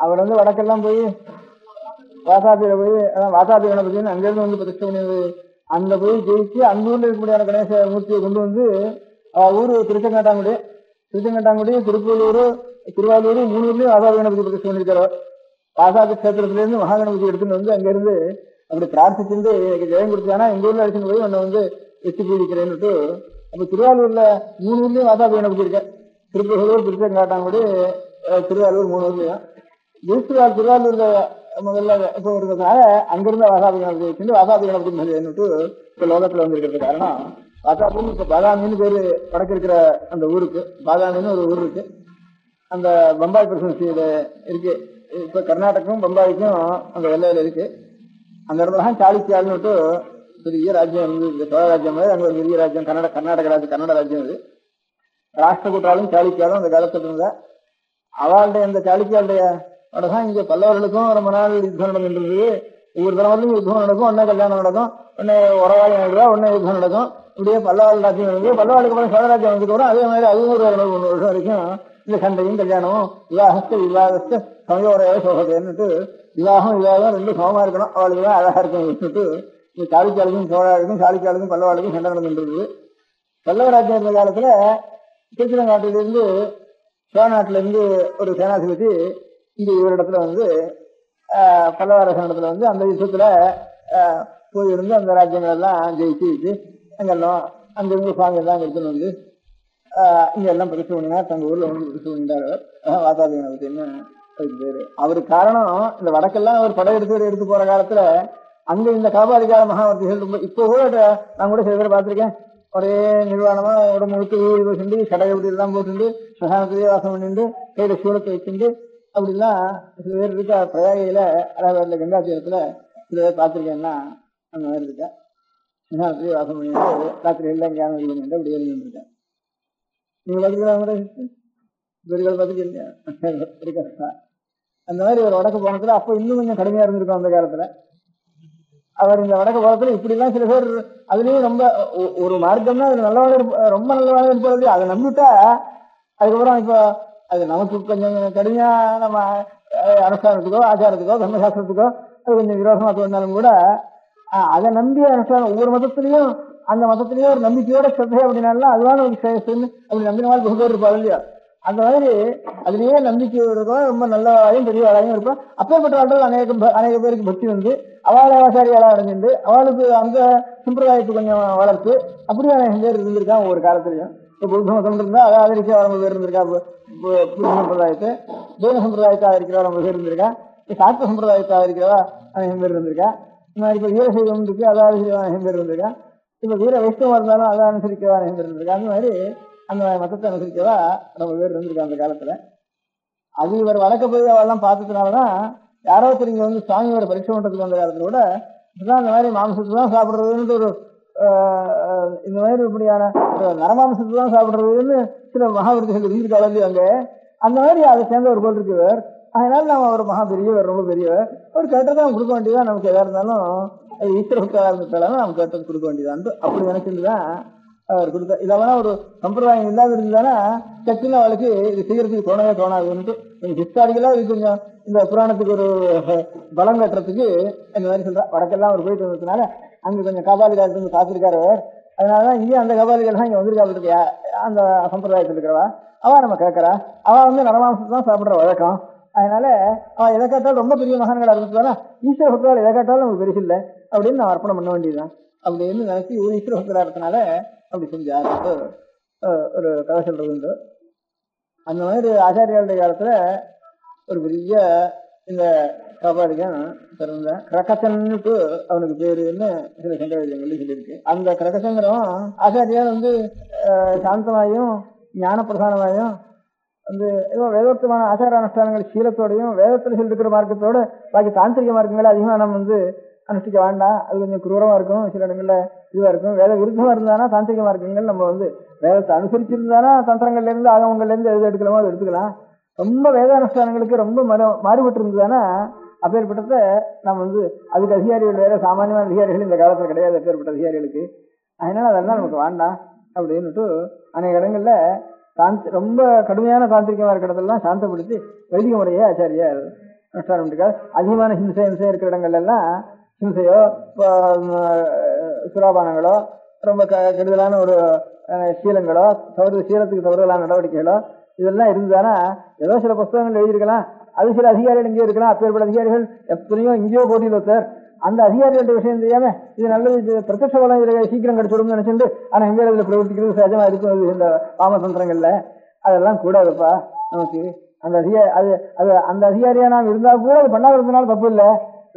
அவர் வந்து வடக்கெல்லாம் போய் வாசாபியில போய் வாசாபி கணபதினு அங்கிருந்து வந்து பிரதிஷ்டை பண்ணி அந்த போய் ஜெயிச்சு அந்த ஊர்ல இருக்கக்கூடிய கணேச மூர்த்தியை கொண்டு வந்து ஊரு திருச்செங்காட்டாங்குடி, திருப்பூர், திருவாரூர் 3 ஊர்லயும் வாசாபி கணபதி பிரதிஷ்டை பண்ணிருக்காரு. வாசாபி கஷேத்திரத்துல இருந்து மகாகணபதி எடுத்துன்னு வந்து அங்க இருந்து அப்படி பிரார்த்திச்சுட்டு எனக்கு ஜெயம் கொடுத்தானா எங்க ஊர்ல அடிச்சுட்டு போய் உன்னை வந்து வெற்றி பூஜிக்கிறேன்னுட்டு. அப்ப திருவாரூர்ல 3 ஊர்லயும் வாசாபி கணபதி இருக்கேன். திருப்பூர், திருச்செங்காட்டாங்குடி, திருவாரூர் 3 ஊர்லயும். திருவாரூர்ல முதல்ல இப்போ இருக்கிறதுனால அங்கிருந்த வாசாபி கணபதி வச்சுட்டு வாசாபி கணபதி இப்ப லோகத்துல வந்திருக்கிறது காரணம் வாசாபின்னு இப்ப பாதாமின்னு பேரு வடக்கு இருக்கிற அந்த ஊருக்கு, பாதாமின்னு ஒரு ஊர் இருக்கு. அந்த பம்பாய் பிரசிடன்சியில இருக்கு. இப்ப கர்நாடகம் பம்பாய்க்கும் அந்த எல்லையில இருக்கு. அந்த இடத்துலதான் சாளுக்கியால்னுட்டு பெரிய ராஜ்யம் வந்து இந்த சோழ ராஜ்யம் மாதிரி அங்க ஒரு பெரிய ராஜ்யம் கர்நாடக ராஜ்யம், கன்னட ராஜ்யம் இது. ராஷ்டிரகூட்டாலும் சாளுக்கியாலும் அந்த காலத்துல இருந்த அவளுடைய அந்த சாளுக்கியாளுடைய தான் இங்க பல்லவர்களுக்கும் ரொம்ப நாள் யுத்தம் நடந்துருந்தது. ஒவ்வொரு தலைவர்களும் யுத்தம் நடக்கும், ஒன்னே கல்யாணம் நடக்கும், ஒன்னே உறவாளி நடக்குதா, ஒன்னே யுத்தம் நடக்கும். இப்படியே பல்லவாள் ராஜ்யம் நடக்குது. பல்லவாளுக்கு அப்புறம் சோழ ராஜ்யம் வந்ததுக்கு அதே மாதிரி அதுவும் ஒரு 1 வருஷம் வரைக்கும் இந்த சண்டையும் கல்யாணமும் விவாகஸ்த சமயோரைய சோகத்தைன்னுட்டு விவாகம் 2 சமமா இருக்கணும், அவளுக்கு தான் அழகா இருக்கும்னுட்டு இந்த சாளுக்கியாளுக்கும் சோழாளுக்கும் சாளுக்கியாளுக்கும் பல்லவாளுக்கும் சண்டை நடந்துருந்தது. பல்லவ ராஜ்யம் இருந்த காலத்துல திருச்சிரங்காட்டிலிருந்து சோழ நாட்டில இருந்து ஒரு சேனாதிபதி இங்க இவரிடத்துல வந்து பல்லவ அரசனிடத்துல வந்து அந்த யுத்தத்துல போயிருந்து அந்த ராஜ்யங்கள் எல்லாம் ஜெயிச்சு அங்கெல்லாம் அங்கிருந்து சுவாமி எல்லாம் எடுத்துன்னு வந்து இங்க எல்லாம் பிரதிஷ்டை பண்ணினார். தங்க ஊர்ல வந்து பிரதிஷ்டை பண்ணிட்டார். வாசாபி கணபதினு அதுக்கு பேரு. அவருக்கு காரணம் இந்த வடக்கெல்லாம் அவர் படையெடுத்து போற காலத்துல அங்க இந்த காபாலிகால மகாவர்த்திகள் ரொம்ப இப்போ கூட நான் கூட சில பேர் பார்த்திருக்கேன். ஒரே நிர்வாணமா உடம்பு முழுக்க ஊழி வச்சுட்டு கடை எப்படி எல்லாம் போட்டுண்டு ஸ்மசானத்திலேயே வாசம் பண்ணிட்டு கையில சூழத்தை வச்சுட்டு அப்படிலாம் சில பேர் இருக்கா. பிரயாகையில அதாவது கங்கா தீரத்துல சில பேர் பார்த்திருக்கேன்னா அந்த மாதிரி இருக்கா. ஸ்மசானத்திலேயே வாசம் பண்ணிட்டு ராத்திரி எல்லாம் ஞானம் பண்ணிட்டு அப்படி இருந்துருக்கேன். நீங்க பார்த்துக்கலாம் பெருகள் பார்த்துக்கீங்க. அந்த மாதிரி ஒரு வடக்கு போனத்துல அப்ப இன்னும் கொஞ்சம் கடுமையா இருந்திருக்கும் அந்த காலத்துல. அவர் இந்த வடக்கு போனத்துல இப்படி எல்லாம் சில பேர் அதுலயும் ரொம்ப ஒரு மார்க்கம்னா அது நல்லவாக ரொம்ப நல்லவாக இருப்பது அதை நம்பிட்டா அதுக்கப்புறம் இப்போ அது நமக்கு கொஞ்சம் கடுமையா நம்ம அனுஷ்டானத்துக்கோ ஆச்சாரத்துக்கோ தர்மசாஸ்திரத்துக்கோ அது கொஞ்சம் விரோதமா தோணினாலும் கூட அதை நம்பி அனுஷ்டானம் ஒவ்வொரு மதத்திலையும் அந்த மதத்திலேயே ஒரு நம்பிக்கையோட ஸ்ரத்தை அப்படின்னாலும் அதுவான ஒரு சேஷன்னு அப்படி நம்பினால் பகுதர் இருப்பாள் இல்லையா. அந்த மாதிரி அதுலயே நம்பிக்கை இருக்கும், ரொம்ப நல்லவாளையும் பெரியவாளையும் இருக்கும். அப்பேற்பட்ட ஆட்கள் அநேக பேருக்கு பக்தி வந்து அவளை ஆச்சாரியாளா அடைஞ்சிருந்து அவளுக்கு அந்த சம்பிரதாயத்துக்கு கொஞ்சம் வளர்த்து அப்படியே அநேக பேர் இருந்திருக்கான் ஒவ்வொரு காலத்திலையும். இப்போ புத்த மதம் இருந்தா அதை ஆதரிக்க ரொம்ப பேர் இருந்திருக்கா. புத்த சம்பிரதாயத்தை ஜெயின சம்பிரதாயத்தை ஆதரிக்கிறவா ரொம்ப பேர் இருந்திருக்கா. சாஸ்திர சம்பிரதாயத்தை ஆதரிக்கிறவா அநேகம் பேர் இருந்திருக்கா. இந்த மாதிரி இப்போ வீரசைவம் இருக்கு அதை ஆதரிக்கிறவா அநேகம் பேர் இருந்திருக்கா. இப்ப வீர வைஷ்ணவா இருந்தாலும் அதை அனுசரிக்கவா அநேகம் பேர் இருந்திருக்கா. அந்த மாதிரி அந்த மதத்தை அனுசரிக்கவா ரொம்ப பேர் இருந்திருக்கா அந்த காலத்துல. அது இவர் வழக்க போய் அவெல்லாம் பார்த்ததுனாலதான் யாரோ தெரிஞ்ச வந்து சுவாமியோட பரீட்சை பண்றதுக்கு வந்த காலத்துல கூட இதுதான் இந்த மாதிரி மாம்சத்தை தான் சாப்பிடுறதுன்னு ஒரு இந்த மாதிரி இப்படியான நரமாம்சத்தை தான் சாப்பிடுறதுன்னு சில மகாவிருத்திகள் இருக்காளி அங்க. அந்த மாதிரி அதை சேர்ந்த ஒரு போல் இருக்குவர். அதனால நம்ம ஒரு மகா பெரியவர், ரொம்ப பெரியவர். ஒரு கேட்டதான் கொடுக்க வேண்டியதான். நமக்கு எதா இருந்தாலும் அது ஈஸ்வரத்துக்காக இருந்துட்டாலும் நம்ம கேட்டது கொடுக்க வேண்டியதான் அப்படி நினைச்சிருந்துதான் அவர் கொடுத்த. இதெல்லாம் ஒரு சம்பிரதாயம் இல்லாத இருந்ததுன்னா சட்டுன்னு அவளுக்கு இது செய்யறதுக்கு தோணவே தோணாதுன்ட்டு ஹிஸ்டாரிக்கலா இது கொஞ்சம் இந்த புராணத்துக்கு ஒரு பலம் கட்டுறதுக்கு இந்த மாதிரி சொல்றா. வடக்கெல்லாம் அவர் போயிட்டு வந்ததுனால அங்க கொஞ்சம் காபாலிகாரத்து வந்து காத்திருக்காரு. அதனாலதான் இங்கேயும் அந்த காபாலிகள் தான் இங்க வந்திருக்காரு இருக்கியா. அந்த சம்பிரதாயத்தில் இருக்கிறவா அவ நம்ம கேட்கறா. அவ வந்து நரமாம்சத்தை தான் சாப்பிடுற வழக்கம். அதனால அவன் எதை கேட்டாலும் ரொம்ப பெரிய மகான்களா இருந்துச்சுன்னா ஈஸ்வர பக்தர்கள் எதை கேட்டாலும் நமக்கு பெருசு இல்லை அப்படின்னு நான் அர்ப்பணம் பண்ண வேண்டியதுதான் அப்படின்னு நினைச்சு ஒரு ஈஸ்வர பக்தரா இருக்கனால அப்படி செஞ்சாரு ஒரு கதை சொல்றது உண்டு. அந்த மாதிரி ஆச்சாரியாளுடைய காலத்துல ஒரு பெரிய இந்த காபாலிகன் பிறந்த கிரகசன்னுட்டு அவனுக்கு பேருன்னு சில சங்கரவிஜயங்கள்ல சொல்லியிருக்கு. அந்த கிரகசங்கரம் ஆச்சாரியால் வந்து சாந்தமாயும் ஞான பிரதானமாயும் வந்து ஏதோ வேதோக்தமான ஆச்சார அனுஷ்டானங்கள் சீலத்தோடையும் வேதத்தில் சொல்லிருக்கிற மார்க்கத்தோட பாக்கி தாந்திரிக மார்க்கங்களை அதிகமாக நம்ம வந்து அனுஷ்டிக்க வேண்டாம். அது கொஞ்சம் குரூரமா இருக்கும், சில இடங்கள்ல இதுவா இருக்கும். வேத விருத்தமா இருந்தானா தாந்திரிக மார்க்கங்கள் நம்ம வந்து வேதத்தை அனுசரிச்சிருந்தானா தந்திரங்கள்ல இருந்து ஆகமங்கள்ல இருந்து எது எடுக்கலாமோ அதை எடுத்துக்கலாம். ரொம்ப வேத அனுஷ்டானங்களுக்கு ரொம்ப மாறுபட்டு இருந்ததுன்னா அப்பேற்பட்டதை நம்ம வந்து அதுக்கு அதிகாரிகள் வேற சாமானியமான அதிகாரிகள் இந்த காலத்துல கிடையாது அப்பேற்பட்ட அதிகாரிகளுக்கு. அதனால அதெல்லாம் நமக்கு வேண்டாம் அப்படின்னுட்டு அநேக இடங்கள்ல ரொம்ப கடுமையான தாந்திரிகமா இருக்கிற இடத்துலாம் சாந்தப்படுத்தி வைதிக முறையே ஆச்சாரியா அனுஷ்டானம் பண்ணிருக்காரு. அதிகமான ஹிம்சை இருக்கிற இடங்கள்ல எல்லாம் ஹிம்சையோ சுராபானங்களோ ரொம்ப கெடுதலான ஒரு சீலங்களோ சீலத்துக்கு தவறுதலான நடவடிக்கைகளோ இதெல்லாம் இருந்ததுன்னா ஏதோ சில புஸ்தகங்கள் எழுதியிருக்கலாம். அது சில அதிகாரிகள் இங்கேயோ இருக்கலாம். அப்பேற்பட்ட அதிகாரிகள் எத்தனையோ இங்கேயோ போட்டியில் ஒருத்தர் அந்த அதிகாரிகள்ட்ட விஷயம் தெரியாம இது நல்லது பிரத்யட்ச பலம் இதுல சீக்கிரம் கிடைச்சிடும்னு நினைச்சுட்டு ஆனா எங்க இதுல பிரவர்த்திக்கிறது சகஜமா இருக்கும். இந்த பாமதந்திரங்கள்ல அதெல்லாம் கூடாதுப்பா நமக்கு. அந்த அந்த அதிகாரியா நாம் இருந்தா கூட அது பண்ணாததுனால தப்பு இல்லை.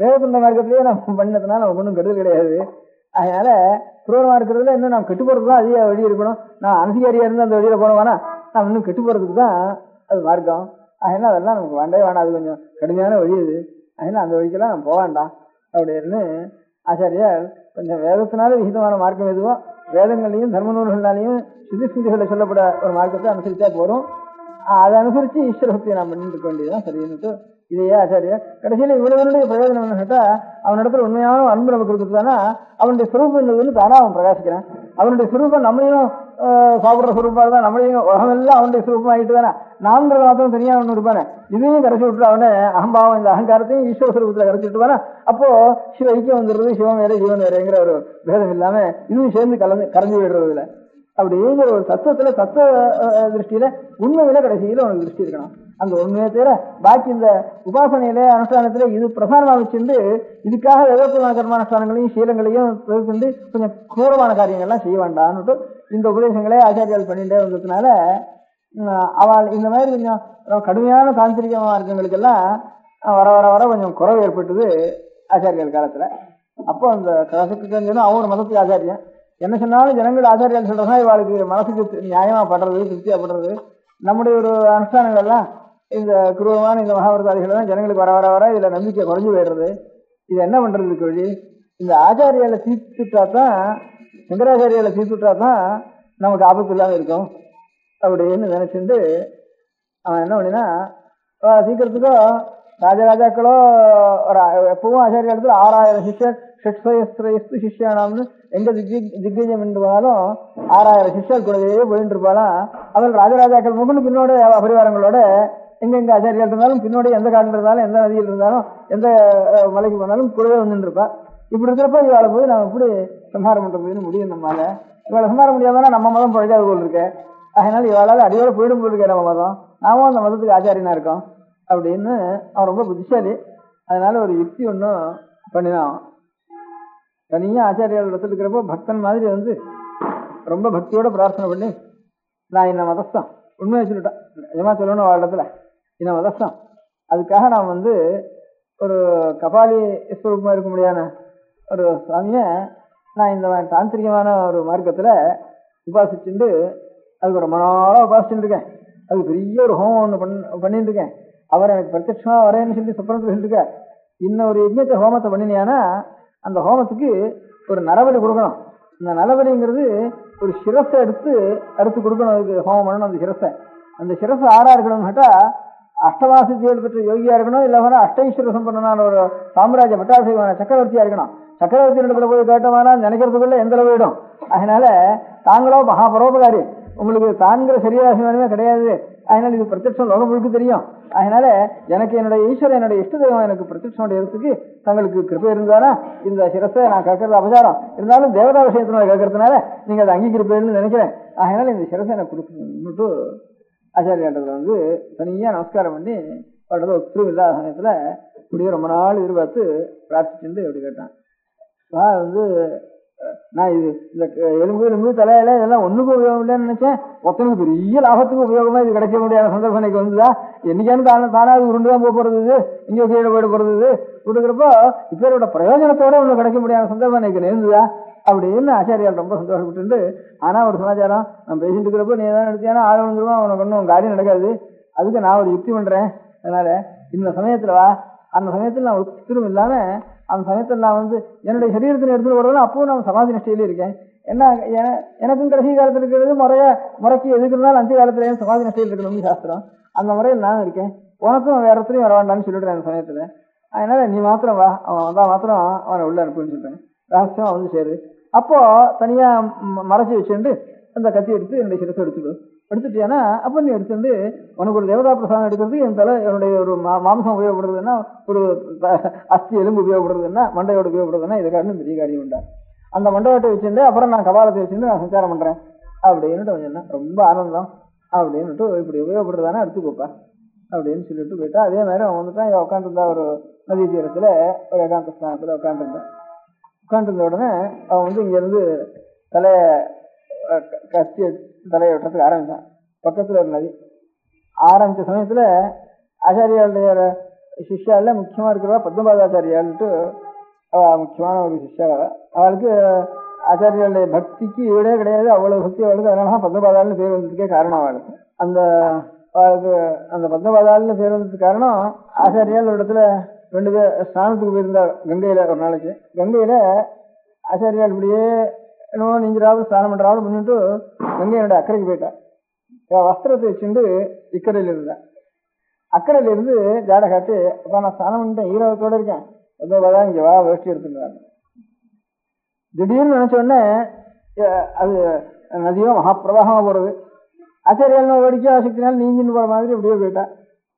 வேதத்துண்ட மார்க்கத்திலேயே நம்ம பண்ணதுனால நமக்கு ஒன்றும் கெடுதல் கிடையாது. அதனால குரூரமா இருக்கிறதுல இன்னும் நாம் கெட்டு போறதுதான் அதிக வழி இருக்கணும். நான் அனதிகாரியா இருந்து அந்த வழியில போனோம்னா நாம் இன்னும் கெட்டு போறதுக்கு தான் அது மார்க்கம். அதனால அதெல்லாம் நமக்கு வேண்டவே வேண்டாம். அது கொஞ்சம் கடுமையான வழி இது. அதனால அந்த வழிக்கெல்லாம் நம்ம போக வேண்டாம் அப்படின்னு ஆச்சாரியார் கொஞ்சம் வேதத்தினால விகிதமான மார்க்கம் எதுவோ வேதங்களையும் தர்ம நூல்களாலையும் சுதிஸ்மிதிகளை சொல்லப்பட ஒரு மார்க்கத்தை அனுசரிச்சா போறோம். அதை அனுசரிச்சு ஈஸ்வர பக்தியை நாம் பண்ணிட்டு இருக்க வேண்டியதுதான் சரின்னுட்டு இதையே ஆச்சாரியார் கடைசியில இவ்வளவுடைய பிரயோஜனம் கேட்டா அவனிடத்துல உண்மையான அன்பு நமக்கு இருக்குதானா அவனுடைய சுரூபம் என்னதுன்னு தானா அவன் பிரகாசிக்கிறான். அவனுடைய சுரூபம் நம்மளையும் சாப்பிடுற சுரூபமா தான் நம்மளையும் உலகமெல்லாம் அவனுடைய சுரூபம் ஆகிட்டு தானே நான்கிறது மாத்திரம் தனியா ஒண்ணு இருப்பானே இதையும் கரைச்சி விட்டு அவனை அகம்பாவம் இந்த அகங்காரத்தையும் ஈஸ்வர சுரூபத்துல கரைச்சி விட்டுவானா அப்போ சிவ ஐக்கியம் வந்துடுறது. சிவம் வேற ஜீவன் வேறங்கிற ஒரு பேதம் இல்லாம இதுவும் சேர்ந்து கரைஞ்சு விடுறது இல்லை. அப்படிங்கிற ஒரு தத்துவத்துல தத்துவ திருஷ்டியில உண்மையில கடைசியில உனக்கு திருஷ்டி இருக்கணும். அந்த உண்மையை தவிர பாக்கி இந்த உபாசனையில அனுஷ்டானத்துல இது பிரதானமா வச்சுட்டு இதுக்காக வேதோக்தமான கர்மானுஷ்டானங்களையும் சீலங்களையும் தவிர்த்து கொஞ்சம் கூரமான காரியங்கள்லாம் செய்ய வேண்டாம்னுட்டு இந்த உபதேசங்களே ஆச்சாரியால் பண்ணிட்டே வந்ததுனால அவள் இந்த மாதிரி கொஞ்சம் கடுமையான தாந்திரிக மார்க்கங்களுக்கெல்லாம் வர வர வர கொஞ்சம் குறைவு ஏற்பட்டது ஆச்சாரியால் காலத்துல. அப்போ அந்த கசக்கு அவன் ஒரு மதத்துக்கு ஆச்சாரியன் என்ன சொன்னாலும் ஜனங்கள் ஆச்சாரியால் சொல்றதுதான் இவாளுக்கு மனசுக்கு நியாயமா படுறது, திருப்தியா படுறது. நம்முடைய ஒரு அனுஷ்டானங்கள்லாம் இந்த குருவமான இந்த மகாபாரதாதிகள் தான் ஜனங்களுக்கு வர வர வர இதுல நம்பிக்கை குறைஞ்சு போயிடுறது. இது என்ன பண்றதுக்கு வழி? இந்த ஆச்சாரியால தீர்த்துட்டா தான், சங்கராச்சாரியால தீர்த்துட்டா தான் நமக்கு ஆபத்து இல்லாம இருக்கும் அப்படின்னு நினைச்சுட்டு அவன் என்ன பண்ணினா, சீக்கிரத்துக்கோ ராஜராஜாக்களோ ஒரு எப்பவும் ஆச்சாரியாலத்துல 6000 சிஷ்யர், ஷட்சயஸ்திரயஸ்து சிஷ்யானாம்னு எங்க திக்விஜயம் என்றாலும் 6000 சிஷ்யர் கூடவே போயிட்டு இருப்பாளாம். அவள் ராஜராஜாக்கள் முகன்னு பின்னோட பரிவாரங்களோட எங்கெங்க ஆச்சாரியால் இருந்தாலும் பின்னோட எந்த காட்டில் இருந்தாலும் எந்த நதியில் இருந்தாலும் எந்த மலைக்கு போனாலும் கூடவே வந்துட்டு இருப்பா. இப்படி இருக்கிறப்ப இவாளை போய் நம்ம எப்படி சம்ஹாரம் பண்றதுன்னு முடியும். நம்மளால இவாளை சம்ஹாரம் முடியாதானா நம்ம மதம் பழைக்காத போல் இருக்கு. அதனால இவாளால் அடியோட போயிடும் போல் இருக்கேன் நம்ம மதம், நாமும் அந்த மதத்துக்கு ஆச்சாரியனா இருக்கோம் அப்படின்னு அவன் ரொம்ப புத்திசாலி. அதனால ஒரு யுக்தி ஒன்றும் பண்ணினான். தனியா ஆச்சாரியால் இடத்துல இருக்கிறப்போ பக்தன் மாதிரி வந்து ரொம்ப பக்தியோட பிரார்த்தனை பண்ணி, நான் இந்த மதஸ்தான் உண்மையை சொல்லிட்டேன், நிஜமா சொல்லணும் அவள் இடத்துல இந்த மதஸ்தான், அதுக்காக நான் வந்து ஒரு கபாலி ஸ்வரூபமா இருக்க முடியாத ஒரு சுவாமியை நான் இந்த தாந்திரிகமான ஒரு மார்க்கத்துல உபாசிச்சுட்டு அதுக்கு ரொம்ப நாளாக உபாசிச்சுட்டு இருக்கேன். அது பெரிய ஒரு ஹோமம் ஒன்று பண்ணிட்டு இருக்கேன். அவர் எனக்கு பிரத்யட்சமா வரேன்னு சொல்லி சுப்பரத்தில் சொல்லிருக்க. இன்னும் ஒரு யஜ்ஞத்தை ஹோமத்தை பண்ணினியானா அந்த ஹோமத்துக்கு ஒரு நரபலி கொடுக்கணும். இந்த நரபலிங்கிறது ஒரு சிரஸை எடுத்து அறுத்து கொடுக்கணும். அதுக்கு ஹோமம் பண்ணணும். அந்த சிரஸ் ஆறா இருக்கணும்னு கேட்டா அஷ்டமாசித்தியோடு பெற்ற யோகியா இருக்கணும், இல்லை அஷ்டைஸ்வர சம்பந்தனான ஒரு சாம்ராஜ்ய பட்டாபிஷேகமான சக்கரவர்த்தியா இருக்கணும். சக்கரவர்த்தி இடத்துல போய் கேட்டோம்னா நினைக்கிறதுக்குள்ள எந்த அளவு போயிடும். அதனால தாங்களோ மகாபரோபகாரி, உங்களுக்கு தான்கிற சரீராசிமானமே கிடையாது. அதனால இது பிரத்யட்சம் லோகம் முழுக்க தெரியும். அதனால எனக்கு என்னுடைய ஈஸ்வரன் என்னுடைய இஷ்ட தெய்வம் எனக்கு பிரத்யட்சம் இடத்துக்கு தங்களுக்கு கிருப்பை இருந்தானா இந்த சிரஸை நான் கேட்கறது அபசாரம் இருந்தாலும் தேவதா விஷயத்தினால கேட்கறதுனால நீங்க அதை அங்கீகரிப்பேன்னு நினைக்கிறேன். அதனால இந்த சிரஸை எனக்கு கொடுக்கணும்னுட்டு ஆச்சாரியாண்டத்தில் வந்து தனியா நமஸ்காரம் பண்ணி அவரோட ஒத்துரும் இல்லாத சமயத்துல இப்படியே ரொம்ப நாள் எதிர்பார்த்து பிரார்த்திச்சுட்டு அப்படி கேட்டான். வந்து நான் இது இந்த எலும்பு தலையில இதெல்லாம் ஒண்ணுக்கும் உபயோகம் இல்லைன்னு நினைச்சேன். ஒருத்தனுக்கு பெரிய லாபத்துக்கு உபயோகமா இது கிடைக்க முடியாத சந்தர்ப்பம் எனக்கு வந்துதா? என்னைக்கானு தானாவது உருண்டுதான் போக போறது, இங்கே கீழே போயிட போறது கொடுக்குறப்போ இப்போட பிரயோஜனத்தோட ஒண்ணு கிடைக்க முடியாத சந்தர்ப்பம் எனக்கு நேர்ந்துதா அப்படின்னு ஆச்சாரியால் ரொம்ப சந்தோஷப்பட்டு. ஆனா ஒரு சமாச்சாரம், நான் பேசிட்டு இருக்கிறப்போ நீ தான் எடுத்தியானா ஆள் வந்துருவான், அவனுக்கு ஒன்றும் காரியம் நடக்காது, அதுக்கு நான் ஒரு யுக்தி பண்றேன். அதனால இந்த சமயத்துல வா. அந்த சமயத்தில் நான் ஒத்துரும் இல்லாம அந்த சமயத்தில் நான் வந்து என்னுடைய சரீரத்தில் எடுத்துட்டு போறதுனா அப்பவும் நான் சமாதி நிஷ்டையிலே இருக்கேன். என்ன எனக்கும் கடைசி காலத்தில் இருக்கிறது முறைக்கு எதுக்கு இருந்தாலும் அஞ்சு காலத்துல சமாதி நிஷ்டையில் இருக்கணும்னு சாஸ்திரம். அந்த முறையில் நான் இருக்கேன். உனக்கும் வேற இடத்துலையும் வர வேண்டாம்னு சொல்லிடுறேன் அந்த சமயத்துல. அதனால நீ மாத்திரம் வா, அவன் வந்தா மாத்திரம் அவனை உள்ள அனுப்புன்னு சொல்றேன். ரகசியமா வந்து சேரு. அப்போ தனியா மறைச்சி வச்சுட்டு அந்த கத்தி எடுத்து என்னுடைய சிரத்தை எடுத்துட்டியானா அப்போ நீ எடுத்துட்டு உனக்கு ஒரு தேவதா பிரசாதம் எடுக்கிறதுக்கு என் தலை என்னுடைய ஒரு மாம்சம் உபயோகப்படுறதுன்னா, ஒரு அஸ்தி எலும்பு உபயோகப்படுறதுன்னா, மண்டையோடு உபயோகப்படுறதுன்னா இதை காரணம் பெரிய காரியம் உண்டா. அந்த மண்டபத்தை வச்சுட்டு அப்புறம் நான் கபாலத்தை வச்சுட்டு நான் சஞ்சாரம் பண்றேன் அப்படின்னுட்டு கொஞ்சம் ரொம்ப ஆனந்தம் அப்படின்னுட்டு இப்படி உபயோகப்படுறதானே எடுத்துக்கோப்பா அப்படின்னு சொல்லிட்டு போயிட்டா. அதே மாதிரி அவன் வந்துட்டான். இவன் உட்காந்துருந்தா ஒரு நதி தீரத்துல ஒரு ஏகாந்த ஸ்தானத்துல உட்காந்துருந்த உடனே அவன் வந்து இங்க இருந்து தலையை கத்தி தலையை வெட்டுறதுக்கு ஆரம்பிச்சான். பக்கத்துல ஒரு நதி ஆரம்பிச்ச சமயத்துல ஆச்சாரியாளுடைய சிஷ்யால முக்கியமா இருக்கிறவா பத்மபாதாச்சாரியாள்ட்டு முக்கியமான ஒரு சிஷ்யா. அவளுக்கு ஆச்சாரியாளுடைய பக்திக்கு ஈடே கிடையாது, அவ்வளவு பக்தி அவளுக்கு. அதனால பத்மபாதாள்னு பேர் வந்ததுக்கே காரணம் அவளுக்கு. அவளுக்கு அந்த பத்மபாதாள்னு பேர் வந்ததுக்கு காரணம் ஆச்சாரியால் ஒரு இடத்துல 2 பேர் ஸ்நானத்துக்கு போயிருந்தா கங்கையில. ஒரு நாளைக்கு கங்கையில ஆச்சாரியால் இப்படியே என்னவோ நீங்கிறாவது ஸ்நானம் பண்றாவது முன்னிட்டு கங்கையோட அக்கறைக்கு போயிட்டா. வஸ்திரத்தை வச்சுட்டு இக்கரையில இருந்தேன். அக்கறையில இருந்து ஜாடை காட்டி, அப்ப நான் ஸ்நானம் பண்ணிட்டேன், ஈரவத்தோட இருக்கேன், தான் இங்க வா வேஷ்டி எடுத்துக்கிறாங்க. திடீர்னு நினைச்ச உடனே அது நதியோ மகாப்பிரவாகமா போறது. ஆச்சாரியால் வேடிக்கை ஆசக்தினால நீஞ்சின்னு போற மாதிரி அப்படியே போயிட்டா.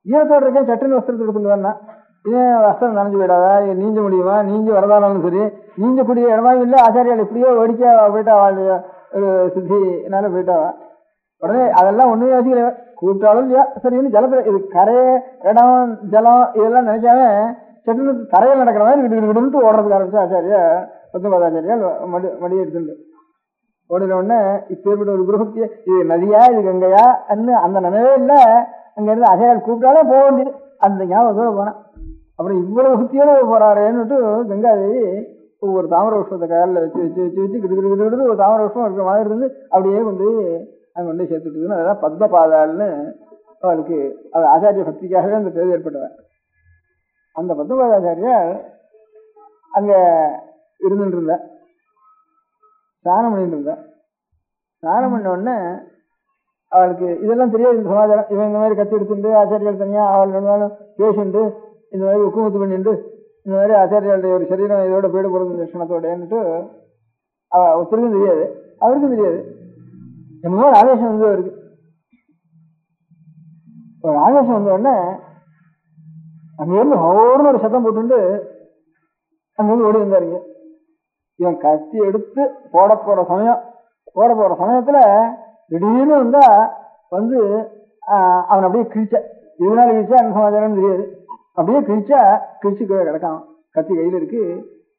ஈரத்தோடு இருக்கேன், சட்டுன்னு வஸ்திரத்தை எடுத்துட்டு வரேன்னா இதே வஸ்திரம் நனைஞ்சு போயிடாதா, நீஞ்ச முடியுமா, நீஞ்சி வரதானாலும் சரி, நீஞ்சக்கூடிய இடமாவும் இல்லை. ஆச்சாரியால் எப்படியோ வேடிக்கையா போயிட்டா, ஒரு சித்தினால போயிட்டாவா. உடனே அதெல்லாம் ஒண்ணுமே யோசிக்கல, கூப்பிட்டாலும் இல்லையா சரின்னு ஜலத்துல இது கரையை இடம் ஜலம் இதெல்லாம் நினைக்காம சட்டுன்னு கரையில் நடக்கிற மாதிரி விட்டு ஓடுறதுக்கு ஆரம்பிச்சு ஆச்சாரியா பத்மபாதாச்சாரியால் மடி எடுத்துட்டு ஓடின உடனே இப்பேற்பட்ட ஒரு குருபக்திய இது நதியா இது கங்கையா அந்த நினைவே இல்லை. அங்க இருந்து ஆச்சாரியால் கூப்பிட்டாலே போக வேண்டியது அந்த ஞாபகத்தோட போனேன். அப்புறம் இவ்வளவு பக்தியோட போறாருன்னுட்டு கங்காதேவி ஒவ்வொரு தாமரை புஷ்பத்தை காலில் வச்சு வச்சு வச்சு வச்சு கிட்டு ஒரு தாமரை புஷ்பம் இருக்கிற மாதிரி இருந்து அப்படியே கொண்டு அங்கே கொண்டு சேர்த்துட்டுதுன்னு அதெல்லாம் பத்மபாதாள்னு அவளுக்கு அது ஆச்சாரிய பக்திக்காகவே அந்த பேர் ஏற்பட்டவன். அந்த பத்மபாதாச்சாரியார் அங்கே இருந்துட்டு இருந்த ஸ்நானம் பண்ணிட்டு இருந்த. ஸ்நானம் பண்ண உடனே அவளுக்கு இதெல்லாம் தெரியாது, இந்த சமாச்சாரம். இவன் இந்த மாதிரி கத்தி எடுத்துட்டு ஆச்சாரியால் தனியாக அவள் இருந்தாலும் பேசிட்டு இந்த மாதிரி உக்குமுத்து பண்ணிட்டு இந்த மாதிரி ஆச்சாரியாளுடைய ஒரு சரீரம் இதோட போயிடு போகிறது லட்சணத்தோடன்னுட்டு ஒருத்தருக்கும் தெரியாது, அவருக்கும் தெரியாது. என்னமோ ஒரு ஆவேசம் வந்து அவருக்கு ஒரு ஆவேசம் வந்த உடனே அங்கேருந்து ஹோர்னு ஒரு சத்தம் போட்டுட்டு அங்கேருந்து ஓடி வந்தாருங்க. இவன் கத்தி எடுத்து போட போற சமயத்துல திடீர்னு வந்தா வந்து அவன் அப்படியே கிழிச்ச. இதனால கிழிச்சா என்ன சமாச்சாரம்னு தெரியாது. அப்படியே கிழிச்சு கீழே கிடக்கான். கத்தி கையில இருக்கு.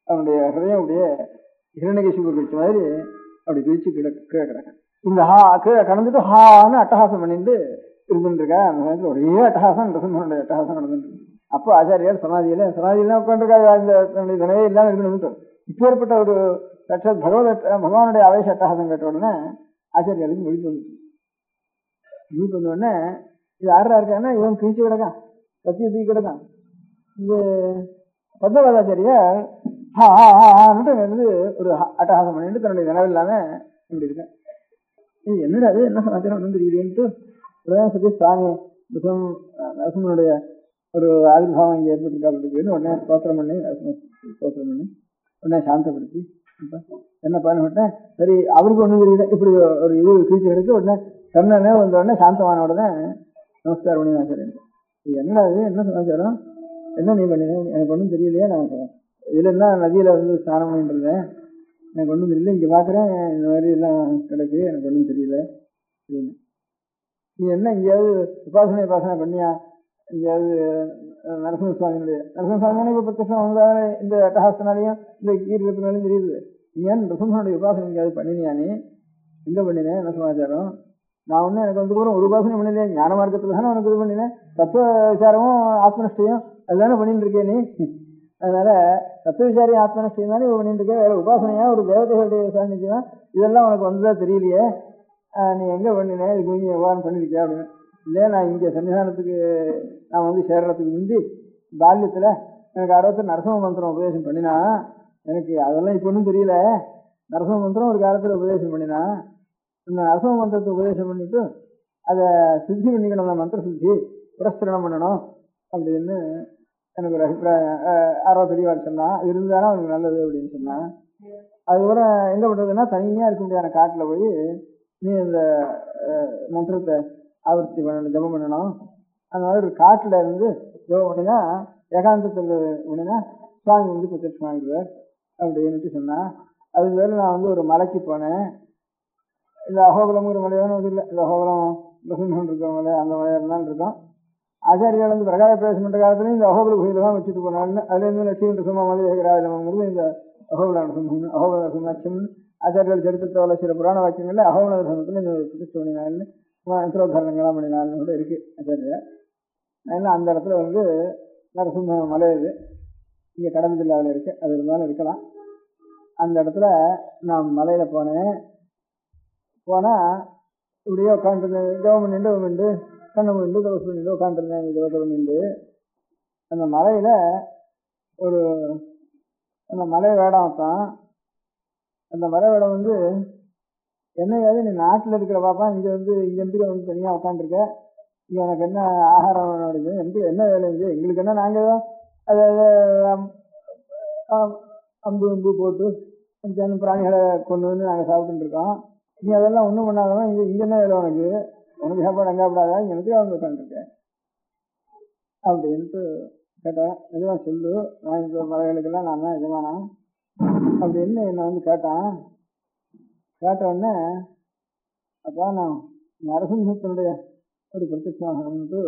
அவனுடைய ஹிருதயம் அப்படியே ஹிரண்யகசிபு கிழிச்ச மாதிரி அப்படி கிழிச்சு கீழே கிடக்கான். இந்த கீழே கடந்துட்டு ஹான்னு அட்டகாசம் பண்ணிட்டு இருந்துட்டு இருக்கா. அந்த சமயத்துல ஒரே அட்டகாசம், நரசிம்மனுடைய அட்டகாசம் நடந்துட்டு இருக்கு. அப்போ ஆச்சாரியார் சமாதியெல்லாம் உட்காந்துருக்காரு. அந்த நினைவே இல்லாம இருக்கணும்னு இப்போ ஏற்பட்ட ஒரு சாட்சாத் பகவானுடைய ஆவேச அட்டகாசம் கேட்ட உடனே ஆச்சாரியாருக்கு விழிப்பு வந்த உடனே இது யாரா இருக்கான்னா இவன் கிழிச்சு கிடக்கான், கத்தியை தூக்கி கிடக்கான். இந்த பத்மபாதாச்சாரியார் வந்து ஒரு அட்டகாசம் பண்ணிட்டு தன்னுடைய நினைவு இல்லாம இப்படி இருக்கேன். இது என்னடா அது, என்ன சமாச்சாரம் ஒன்றும் தெரியலேன்ட்டு சொல்லி சுவாமி நரசிம்மனுடைய ஒரு ஆவிர்வாவம் இங்கே ஏற்பட்டிருக்காப்புன்னு உடனே ஸ்தோத்திரம் பண்ணி உடனே சாந்தப்படுத்தி என்ன பண்ணிவிட்டேன். சரி, அவருக்கு ஒன்றும் தெரியல, இப்படி ஒரு இது கிழிச்சு எடுத்து உடனே கண்ணனே வந்த உடனே சாந்தமான உடனே நமஸ்காரம் பண்ணி ஆச்சாரியன், என்னடா இது, என்ன சமாச்சாரம், என்ன நீ பண்ணினேன், எனக்கு ஒன்றும் தெரியலையே. நான் இதில் என்ன நதியில் வந்து ஸ்நானம் பண்ணிட்டு இருந்தேன், எனக்கு ஒன்றும் தெரியல, இங்கே பார்க்குறேன் இந்த மாதிரி எல்லாம் கிடக்கு, எனக்கு ஒன்றும் தெரியல. நீ என்ன இங்கேயாவது உபாசனை பண்ணியா, எங்கேயாவது நரசிம்மசுவாமியான இப்போ பிரத்யட்சம் வந்தாலே இந்த அட்டகாசனாலையும் இந்த கீர்த்தனாலையும் தெரியுது. நீ ஏன் நரசிம்மனுடைய உபாசனை எங்கேயாவது பண்ணினியானே, எங்கே பண்ணினேன், என்ன சமாச்சாரம். நான் ஒன்றும் எனக்கு வந்து ஒரு உபாசனை பண்ணினேன், ஞான மார்க்கத்தில் தானே உனக்கு இது பண்ணினேன், தத்துவ விசாரமும் ஆத்மனிஷ்டையும் அதுதானே பண்ணிட்டு இருக்கேன் நீ. அதனால தத்துவ விசாரியும் ஆத்மனிஷ்டையும் தானே இப்போ பண்ணிட்டு இருக்கேன், வேற உபாசனையா ஒரு தேவதைகளுடைய சாநித்தியமா இதெல்லாம் உனக்கு வந்ததா தெரியலையே, நீ எங்கே பண்ணினேன், இதுக்கு நீங்க விவகாரம் பண்ணிருக்கியா அப்படின்னு. இல்லையா, நான் இங்கே சன்னிதானத்துக்கு நான் வந்து சேர்றதுக்கு முந்தி பால்யத்தில் எனக்கு 60 நரசிம்ம மந்திரம் உபதேசம் பண்ணினா, எனக்கு அதெல்லாம் இப்போ ஒன்றும் தெரியல. நரசிம்ம மந்திரம் ஒரு காலத்தில் உபதேசம் பண்ணினா, இந்த நரசிம்ம மந்திரத்தை உபதேசம் பண்ணிட்டு அதை சித்தி பண்ணிக்கணும், அந்த மந்திர சித்தி புரஸ்கரணம் பண்ணணும் அப்படின்னு எனக்கு ஒரு அபிப்பிராயம் ஆர்வம் தெளிவாக சொன்னான். இருந்தாலும் அவனுக்கு நல்லது அப்படின்னு சொன்னான். அதுக்கப்புறம் எங்கே பண்ணுறதுன்னா, தனியாக இருக்க முடியாத காட்டில் போய் நீ இந்த மந்திரத்தை ஆவர்த்தி பண்ணணும், ஜபம் பண்ணணும். அந்த மாதிரி ஒரு காட்டில் இருந்து ஜபம் பண்ணினா ஏகாந்தத்தில் பண்ணினா சுவாமி வந்து பிரத்யட்சமாகிடுவார் அப்படின்ட்டு சொன்னான். அதுக்கு வேறு நான் வந்து ஒரு மலைக்கு போனேன். இந்த அகோபலம் ஒரு மலையான இது இல்லை, இந்த அகோபலம் பிரசிம்மன் இருக்க மலை, அந்த மலையெல்லாம் இருக்கும். ஆச்சாரியால் வந்து பிரகார பிரவேசம் பண்ணுற காலத்துலையும் இந்த அகோபல குகையில் தான் வச்சுட்டு போனாங்க. அதுலேருந்து லட்சுமி சும்மா மலை ஏகராஜனங்கிறது இந்த அகோபல நரசிம்மன், அகோபல நரசிம்மன் ஆச்சாரியால் சரித்திரத்தில் உள்ள சில புராண வாக்கியங்களில் அகோபல நரசிம்மத்தில் இந்த பிரதிஷ்டை பண்ணினாள்னு யந்திரோத்தாரணங்கள்லாம் பண்ணினாள்னு கூட இருக்கு ஆச்சாரியார். ஏன்னா அந்த இடத்துல வந்து நரசிம்ம மலை இது இங்கே கடம்பு ஜில்லாவில் இருக்கு, அது இருந்தாலும் இருக்கலாம். அந்த இடத்துல நான் மலையில் போனேன். போனால் இப்படியே உட்காந்துருந்தேன், ஜபம் பண்ணிட்டு கண்ணை பண்ணிட்டு தவசு பண்ணிட்டு உட்காந்துருந்தேன். ஜபத்தை பண்ணிட்டு அந்த மலையில் ஒரு அந்த மலை வேடம் தான். அந்த மலை வேடம் வந்து என்னையாவது நீ நாட்டில் இருக்கிற பாப்பா, இங்கே வந்து இங்கேருந்து வந்து தனியாக உட்காந்துருக்க, இங்கே உனக்கு என்ன ஆகாரம் வேணும், எனக்கு என்ன வேலை இங்கே, எங்களுக்கு என்ன, நாங்கள் தான் அதை அம்பு போட்டு கொஞ்சம் பிராணிகளை கொண்டு வந்து நாங்கள் சாப்பிட்டு இருக்கோம். நீ அதெல்லாம் ஒன்றும் பண்ணாதவன், இங்கே என்ன வேலை உனக்கு, உனக்கு சாப்பாடு அங்காப்படாதா, இங்கே எனக்கு வந்து உட்காந்துருக்கேன் அப்படின்ட்டு கேட்டேன். எதுவும் சொல்லு, நான் இந்த மலைகளுக்கெல்லாம் நான் தான் எதுவானா அப்படின்னு என்னை வந்து கேட்டான். கேட்ட உடனே அப்போ நான் நரசிம்மத்தினுடைய ஒரு பிரத்யட்சமாகணும்ட்டு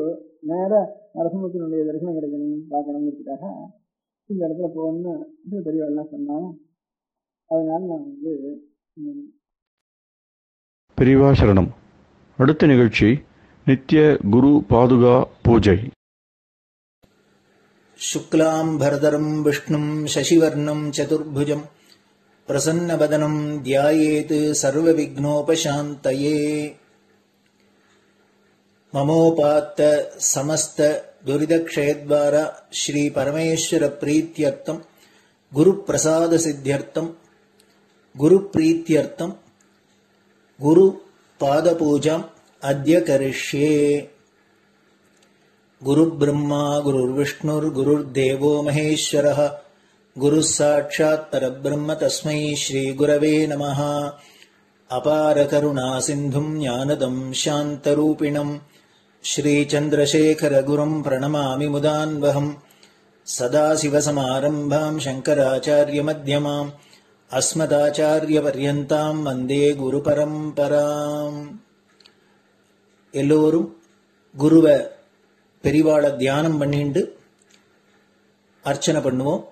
நேராக நரசிம்மத்தினுடைய தரிசனம் கிடைக்கணும்னு பார்க்கணுங்கிறதுக்காக இந்த இடத்துல போகணும்னு பெரியவாள்லாம் சொன்னான். அதனால நான் வந்து பெரியவா சரணம். அடுத்த நிகழ்ச்சி நித்திய குரு பாதுகா பூஜை. शुक्लाम्भरधरं विष्णुं शशिवर्णं चतुर्भुजं प्रसन्नवदनं ध्यायेत् सर्वविघ्नोपशान्तये। ममोपात्त समस्त दुरितक्षयद्वारा श्री परमेश्वर प्रीत्यर्थं गुरुप्रसाद सिद्ध्यर्थं गुरुप्रीत्यर्थं गुरुपादपूजाम् अद्य करिष्ये। गुरुब्रह्मा गुरुर्विष्णुर्गुरुर्देवो महेश्वरः गुरुः साक्षात् परब्रह्म तस्मै श्रीगुरवे नमः। अपारकरुणा सिन्धुं ज्ञानदं शान्तरूपिणं श्रीचन्द्रशेखरगुरुं प्रणमामि मुदान्वहम्। सदाशिवसमारम्भां शङ्कराचार्यमध्यमाम् अस्मदाचार्यपर्यन्तां वन्दे குருபரம்பராம். எல்லோரும் குருவை பெரிவாளை தியானம் பண்ணிண்டு அர்ச்சனை பண்ணுவோம்.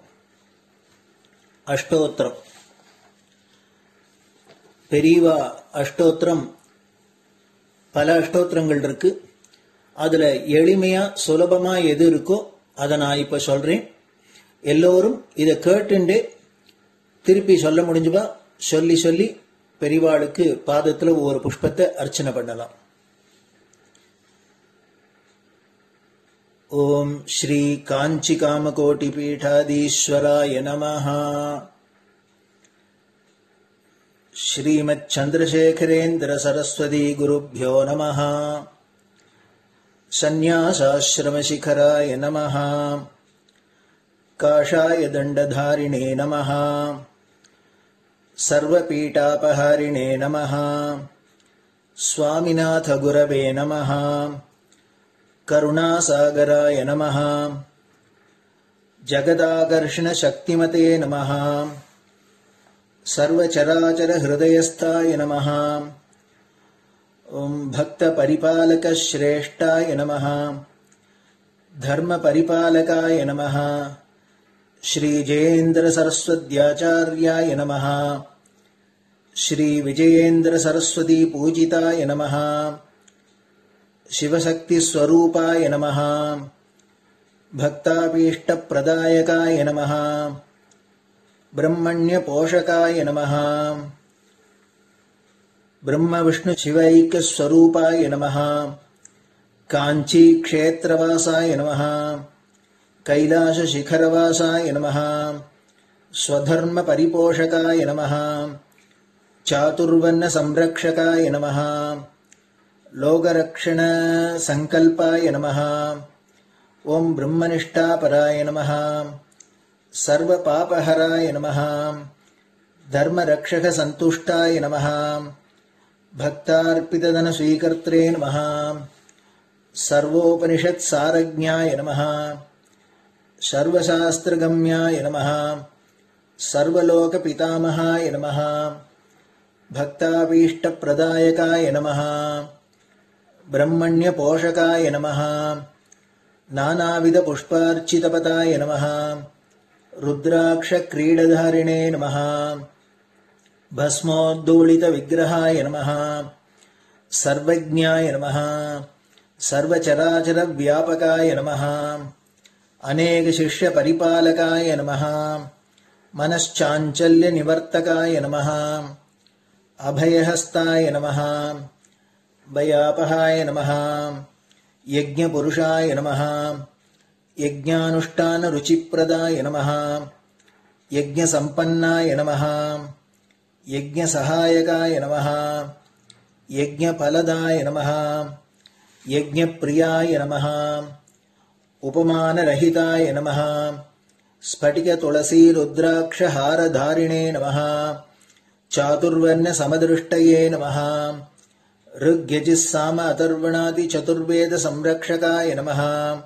அஷ்டோத்திரம். பெரியவா அஷ்டோத்திரம் பல அஷ்டோத்திரங்கள் இருக்கு. அதுல எளிமையா சுலபமா எது இருக்கோ அதை நான் இப்ப சொல்றேன். எல்லோரும் இதை கேட்டுண்டு திருப்பி சொல்ல முடிஞ்சுபா சொல்லி சொல்லி பெரிவாளுக்கு பாதத்துல ஒரு புஷ்பத்தை அர்ச்சனை பண்ணலாம். ஓம் ஸ்ரீ காஞ்சி காமகோட்டி பீடாதீஸ்வராய நமஹ. ஸ்ரீமத் சந்திரசேகரேந்திர சரஸ்வதி குருभ्यो நமஹ. சந்நியாசாஸ்ரமசிகராய நமஹ. காஷாய தண்டதாரிணே நமஹ. सर्वपीठापहारिणे नमः. स्वामिनाथ गुरवे नमः. करुणासागराय नमः. जगदाकर्षण शक्तिमते नमः. सर्वचराचर हृदयस्थाय नमः. ओम भक्तपरिपालक श्रेष्ठाय नमः. धर्मपरिपालकाय नमः. श्री जयेन्द्र सरस्वत्याचार्याय नमः. श्री विजयेन्द्र सरस्वती पूजिताय नमः. शिवशक्ति स्वरूपाय नमः. भक्ताभीष्टप्रदायकाय नमः. ब्रह्मण्य पोषकाय नमः. ब्रह्म विष्णु शिवैक्य स्वरूपाय नमः. कांची क्षेत्रवासाय नमः. कैलाश शिखरवासाय नमः. स्वधर्म परिपोषकाय नमः. चातुर्वर्ण संरक्षकाय नमः. लोकरक्षण संकल्पाय नमः. ओम ब्रह्मनिष्ठापराय नमः. सर्व पापहराय नमः. धर्मरक्षक संतुष्टाय नमः. भक्तार्पितधन स्वीकर्त्रे नमः. सर्वोपनिषत् सारज्ञाय नमः. सर्वशास्त्रगम्याय नमः. सर्वलोकपितामहाय नमः. भक्ताभीष्टप्रदायकाय नमः. ब्रह्मण्यपोषकाय नमः. नानाविधपुष्पार्चितपताय नमः. रुद्राक्षक्रीडधारिणे नमः. भस्मोद्धूलितविग्रहाय नमः. सर्वज्ञाय नमः. सर्वचराचरव्यापकाय नमः. अनेक शिष्य परिपालकाय नमः. मनश्चाञ्चल्य निवर्तकाय नमः. अभयहस्ताय नमः. भयापहाय नमः. यज्ञपुरुषाय नमः. यज्ञानुष्ठान रुचिप्रदाय नमः. यज्ञसम्पन्नाय नमः. यज्ञसहायकाय नमः. यज्ञफलदाय नमः. यज्ञप्रियाय नमः. उपमानरहिताय नमः. स्फटिक तुलसी रुद्राक्ष हारधारिणे नमः. चातुर्वर्ण समदृष्टये नमः. ऋग्यजुस्साम अथर्वणादि चतुर्वेद संरक्षकाय नमः.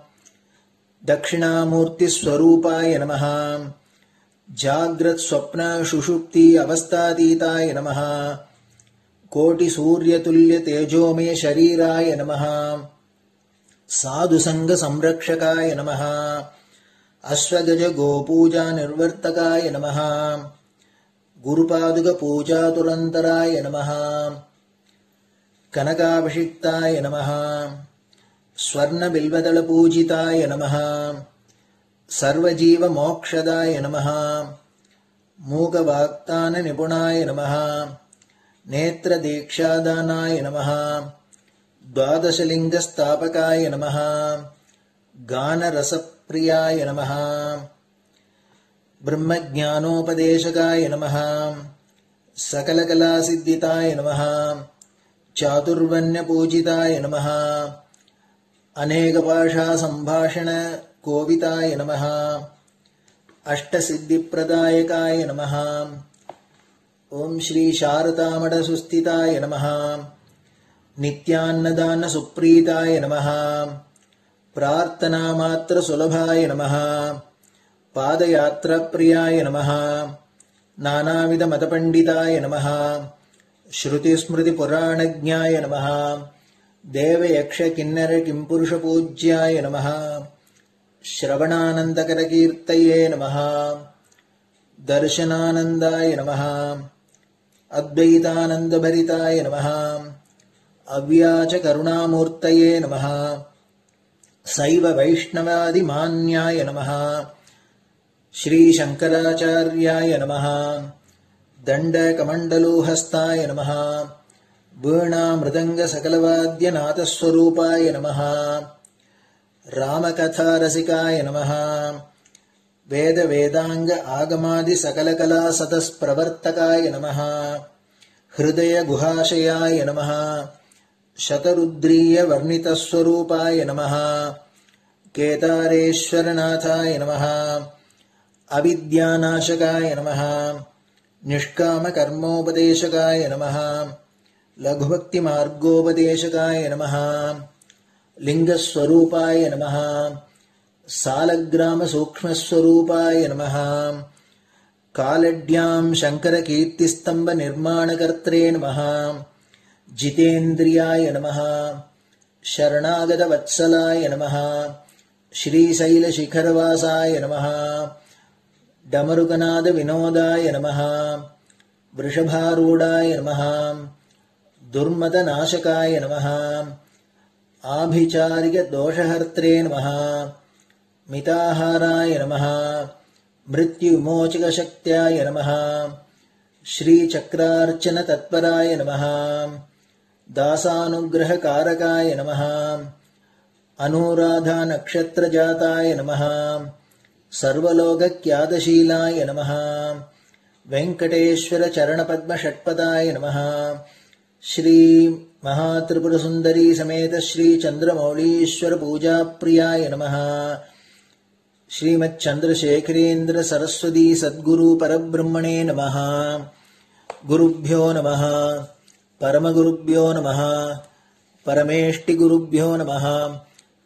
दक्षिणामूर्ति स्वरूपाय नमः. जाग्रत् स्वप्न सुषुप्ति अवस्थातीताय नमः. कोटि सूर्यतुल्य तेजोमय शरीराय नमः. साधुसंग संरक्षकाय नमः. अश्वगज गोपूजा निर्वर्तकाय नमः. गुरुपादुक पूजातुरन्तराय नमः. कनकाभिषिक्ताय नमः. स्वर्ण बिल्वदल पूजिताय नमः. சர்வஜீவ மோக்ஷதாய நமஹ. மூகவாக்தான நிபுணாய நமஹ. நேத்ர தீக்ஷாதானாய நமஹ. துவாதசலிங்க ஸ்தாபகாய நமஹ. கானரசப்பிரியாய நமஹ. ब्रह्मज्ञानोपदेशकाय नमः. सकलकलासिद्धिताय नमः. चातुर्वण्यपूजिताय नमः. अनेकभाषासम्भाषणकोविताय नमः. अष्टसिद्धिप्रदायकाय नमः. ॐ श्री शारदामठसुस्थिताय नमः. नित्यान्नदानसुप्रीताय नमः. प्रार्थनामात्रसुलभाय नमः. पादयात्राप्रियाय नमः. नानाविधमतपण्डिताय नमः. श्रुतिस्मृतिपुराणज्ञाय नमः. देवयक्षकिन्नरकिम्पुरुषपूज्याय नमः. श्रवणानन्दकरकीर्तये नमः. दर्शनानन्दाय नमः. अद्वैतानन्दभरिताय नमः. अव्याचकरुणामूर्तये नमः. शैव वैष्णवादिमान्याय नमः. श्रीशङ्कराचार्याय नमः. दण्डकमण्डलोहस्ताय नमः. वीणामृदङ्गसकलवाद्यनाथस्वरूपाय नमः. रामकथारसिकाय नमः. वेदवेदाङ्ग आगमादिसकलकलासतस्प्रवर्तकाय नमः. हृदयगुहाशयाय नमः. शतरुद्रीयवर्णितस्वरूपाय नमः. केदारेश्वरनाथाय नमः. अविद्यानाशकाय नमः. निष्कामकर्मोपदेशकाय नमः. लघुभक्तिमार्गोपदेशकाय नमः. लिङ्गस्वरूपाय नमः. सालग्रामसूक्ष्मस्वरूपाय नमः. कालड्यां शङ्करकीर्तिस्तम्भनिर्माणकर्त्रे नमः. जितेन्द्रियाय नमः. शरणागतवत्सलाय नमः. श्रीशैलशिखरवासाय नमः. डमरुकनादविनोदाय नमः. वृषभारूढाय नमः. दुर्मदनाशकाय नमः. आभिचारिकदोषहर्त्रे नमः. मिताहाराय नमः. मृत्युविमोचकशक्त्याय नमः. श्रीचक्रार्चनतत्पराय नमः. दासानुग्रहकारकाय नमः. अनुराधानक्षत्रजाताय नमः. सर्वलोकख्यातशीलाय नमः. वेङ्कटेश्वरचरणपद्मषट्पदाय नमः. श्री महात्रिपुरसुन्दरी समेत श्री चन्द्रमौलीश्वरपूजाप्रियाय नमः. श्रीमच्चन्द्रशेखरेन्द्र सरस्वती सद्गुरु परब्रह्मणे नमः. गुरुभ्यो नमः. परमगुरुभ्यो नमः. परमेष्टिगुरुभ्यो नमः.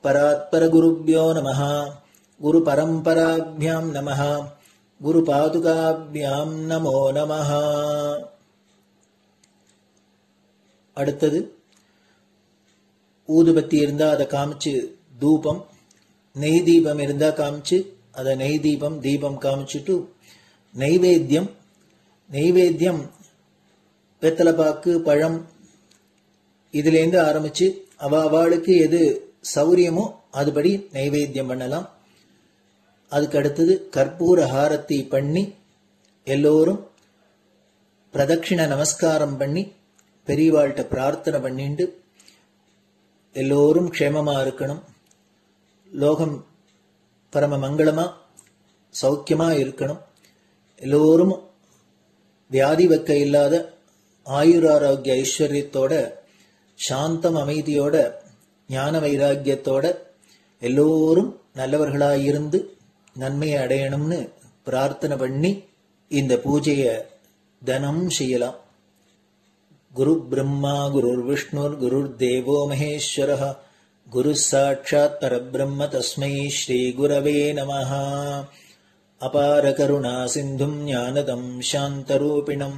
परात्परगुरुभ्यो नमः. गुरुपरम्पराभ्यां नमः. गुरुपादुकाभ्यां नमो नमः. அடுத்தது ஊதுபத்தி இருந்தா அதை காமிச்சு தூபம், நெய் தீபம் இருந்தா காமிச்சு அதை நெய் தீபம் தீபம் காமிச்சுட்டு நைவேத்தியம். நைவேத்தியம் வெத்தலைப்பாக்கு பழம் இதுலேருந்து ஆரம்பிச்சு அவளுக்கு எது சௌரியமோ அதுபடி நைவேத்தியம் பண்ணலாம். அதுக்கு அடுத்தது கற்பூர ஹாரத்தி பண்ணி எல்லோரும் பிரதட்சிண நமஸ்காரம் பண்ணி பெரியவாள்கிட்ட பிரார்த்தனை பண்ணிண்டு எல்லோரும் க்ஷேமமா இருக்கணும், லோகம் பரம மங்களமா சௌக்கியமா இருக்கணும், எல்லோரும் வியாதி வெக்க இல்லாத ஆயுராரோக்கிய ஐஸ்வர்யத்தோட சாந்தம் அமைதியோட ஞான வைராக்கியத்தோட எல்லோரும் நல்லவர்களாயிருந்து நன்மையை அடையணும்னு பிரார்த்தனை பண்ணி இந்த பூஜையை தினம் செய்யலாம். குரு பிரம்மா குருர் விஷ்ணுர் குருர் தேவோ மகேஸ்வரः குரு சாட்சாத் பரபிரம்ம தஸ்மை ஸ்ரீ குரவே நமः. அபார கருணா சிந்தும் ஞானதம் சாந்தரூபிணம்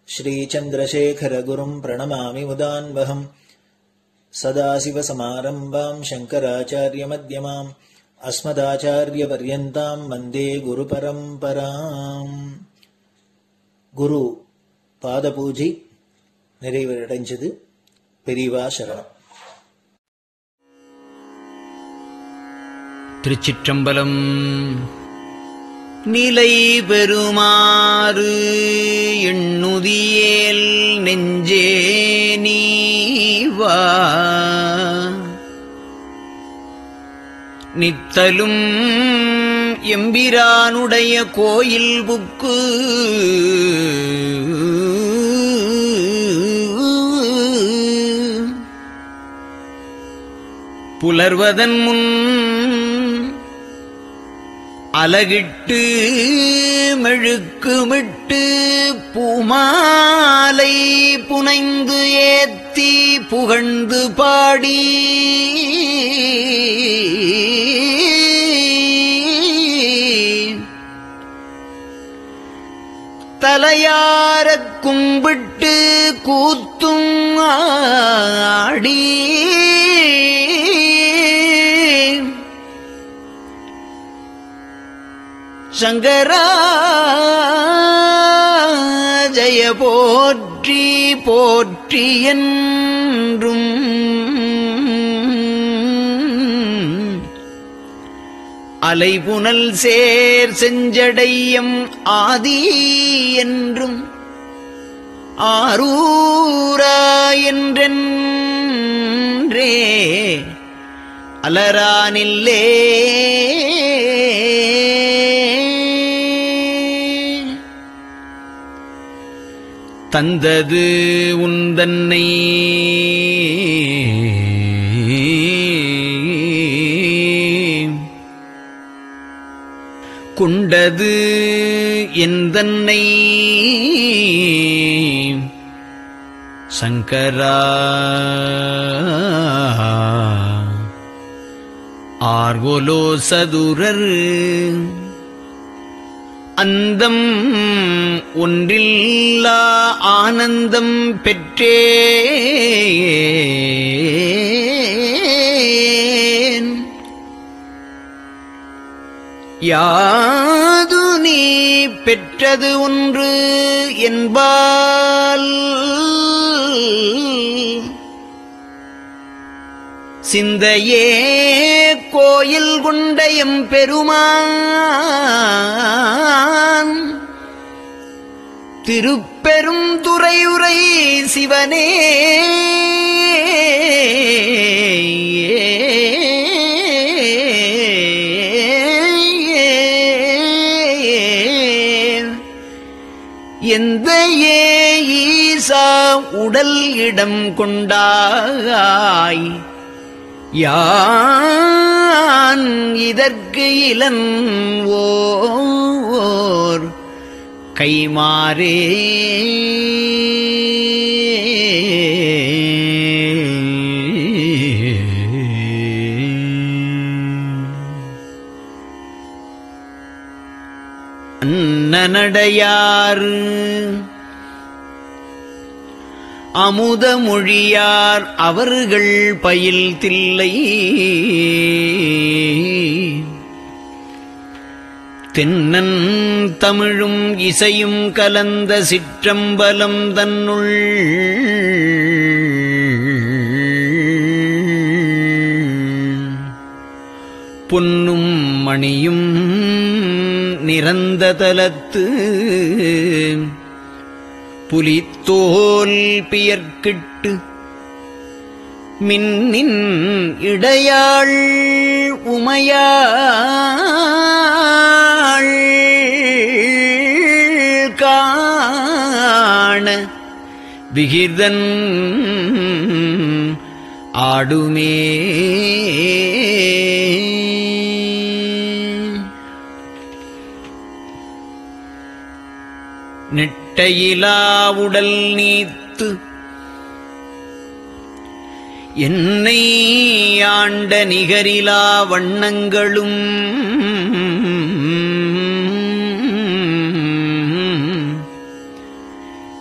ஸ்ரீ சந்திரசேகர குரும் பிரணமாமி முதான்வகம். சதாசிவசமாரம்பாம் சங்கராச்சாரிய மத்யமாம் அஸ்மதாச்சாரிய பர்யந்தாம் வந்தே குரு பரம்பராம். குரு பாத பூஜை நிறைவடைஞ்சது. பெரியவா சரணம். திருச்சிற்றம்பலம். நிலை பெறுமாறு எண்ணுதியேல் நெஞ்சே நீவா, நித்தலும் எம்பிரானுடைய கோயில் புக்கு புலர்வதன் முன் அலகிட்டு மெழுக்குமிட்டு பூமாலை புனைந்து ஏத்தி புகழ்ந்து பாடி தலையாரக் கும்பிட்டு கூத்தும் ஆடி சங்கரா ஜய போற்றி போற்றி என்றும் அலைபுனல் சேர் செஞ்சடையம் ஆதி என்றும் ஆரூரா என்றென்றே அலரானில்லே தந்தது உந்தன்னை கொண்டது எந்தன்னை சங்கரா ஆர்கோலோ சதுரர் அந்தம் ஒன்றில்லா ஆனந்தம் பெற்றேன். யாது நீ பெற்றது ஒன்று என்பால் சிந்தையே கோயில் கொண்ட எம்பெருமான் திருப்பெரும் துறையுரை சிவனே எந்த ஈசா உடல் இடம் கொண்டாய் யான் இதற்கு இலன் ஓர் கைமாறே அன்னநடையார் அமுத மொழியார் அவர்கள் பயில் தில்லை தென்னன் தமிழும் இசையும் கலந்த சிற்றம்பலம் தன்னுள் பொன்னும் மணியும் நிறந்த தலத்து புலித்தோல் பியர்க்கிட்டு மின்னின் இடையாள் உமையாள் காண விகிர்தன் ஆடுமே. நெட்டையிலா உடல் நீத்து என்னை ஆண்ட நிகரிலா வண்ணங்களும்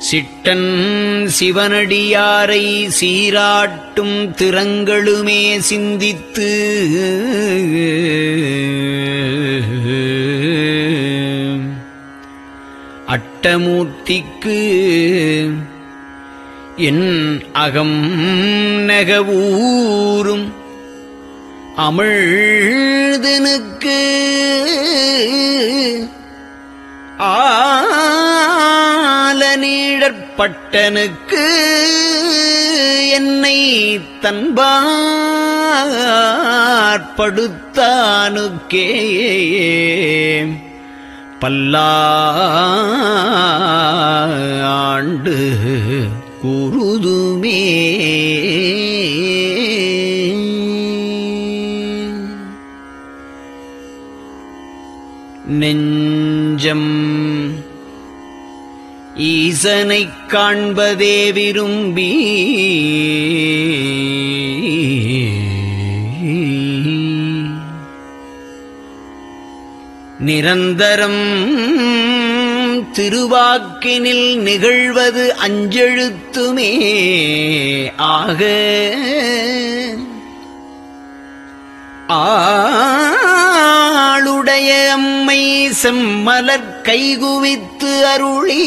சிட்டன் சிவனடியாரை சீராட்டும் திறங்களுமே சிந்தித்து அட்டமூர்த்திக்கு என் அகம் நெகவூரும் அமிழ்தனுக்கு ஆலநீழற்பட்டனுக்கு என்னை தன்பாற்படுத்தானுக்கே பல்லாண்டு குருதுமே. நெஞ்சம் ஈசனைக் காண்பதே விரும்பி நிரந்தரம் திருவாக்கினில் நிகழ்வது அஞ்செழுத்துமே ஆக ஆளுடைய அம்மை செம்மலர் கைகுவித்து அருளி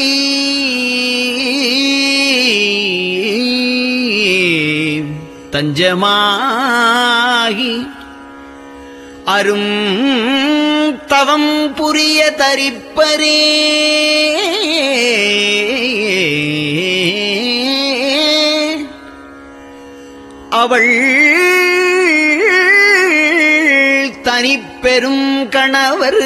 தஞ்சமாகி அரும் தவம் புரிய தரிப்பரே அவள் தனிப்பெரும் கணவர்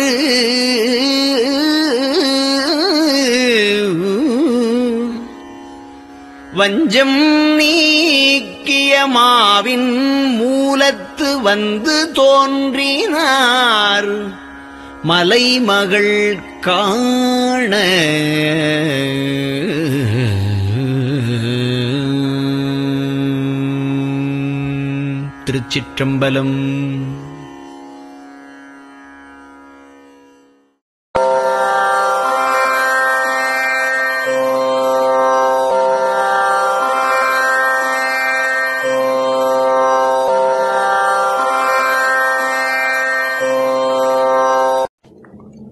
வஞ்சம் நீக்கிய மாவின் மூலத்து வந்து தோன்றினார் மலைமகள் காண. திருச்சிற்றம்பலம்.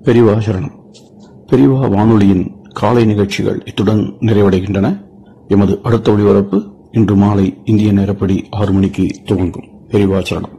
பெரியவா சரணம். பெரியவா வானொலியின் காலை நிகழ்ச்சிகள் இத்துடன் நிறைவடைகின்றன. எமது அடுத்த ஒளிபரப்பு இன்று மாலை இந்திய நேரப்படி 6 மணிக்கு துவங்கும். பெரியவா சரணம்.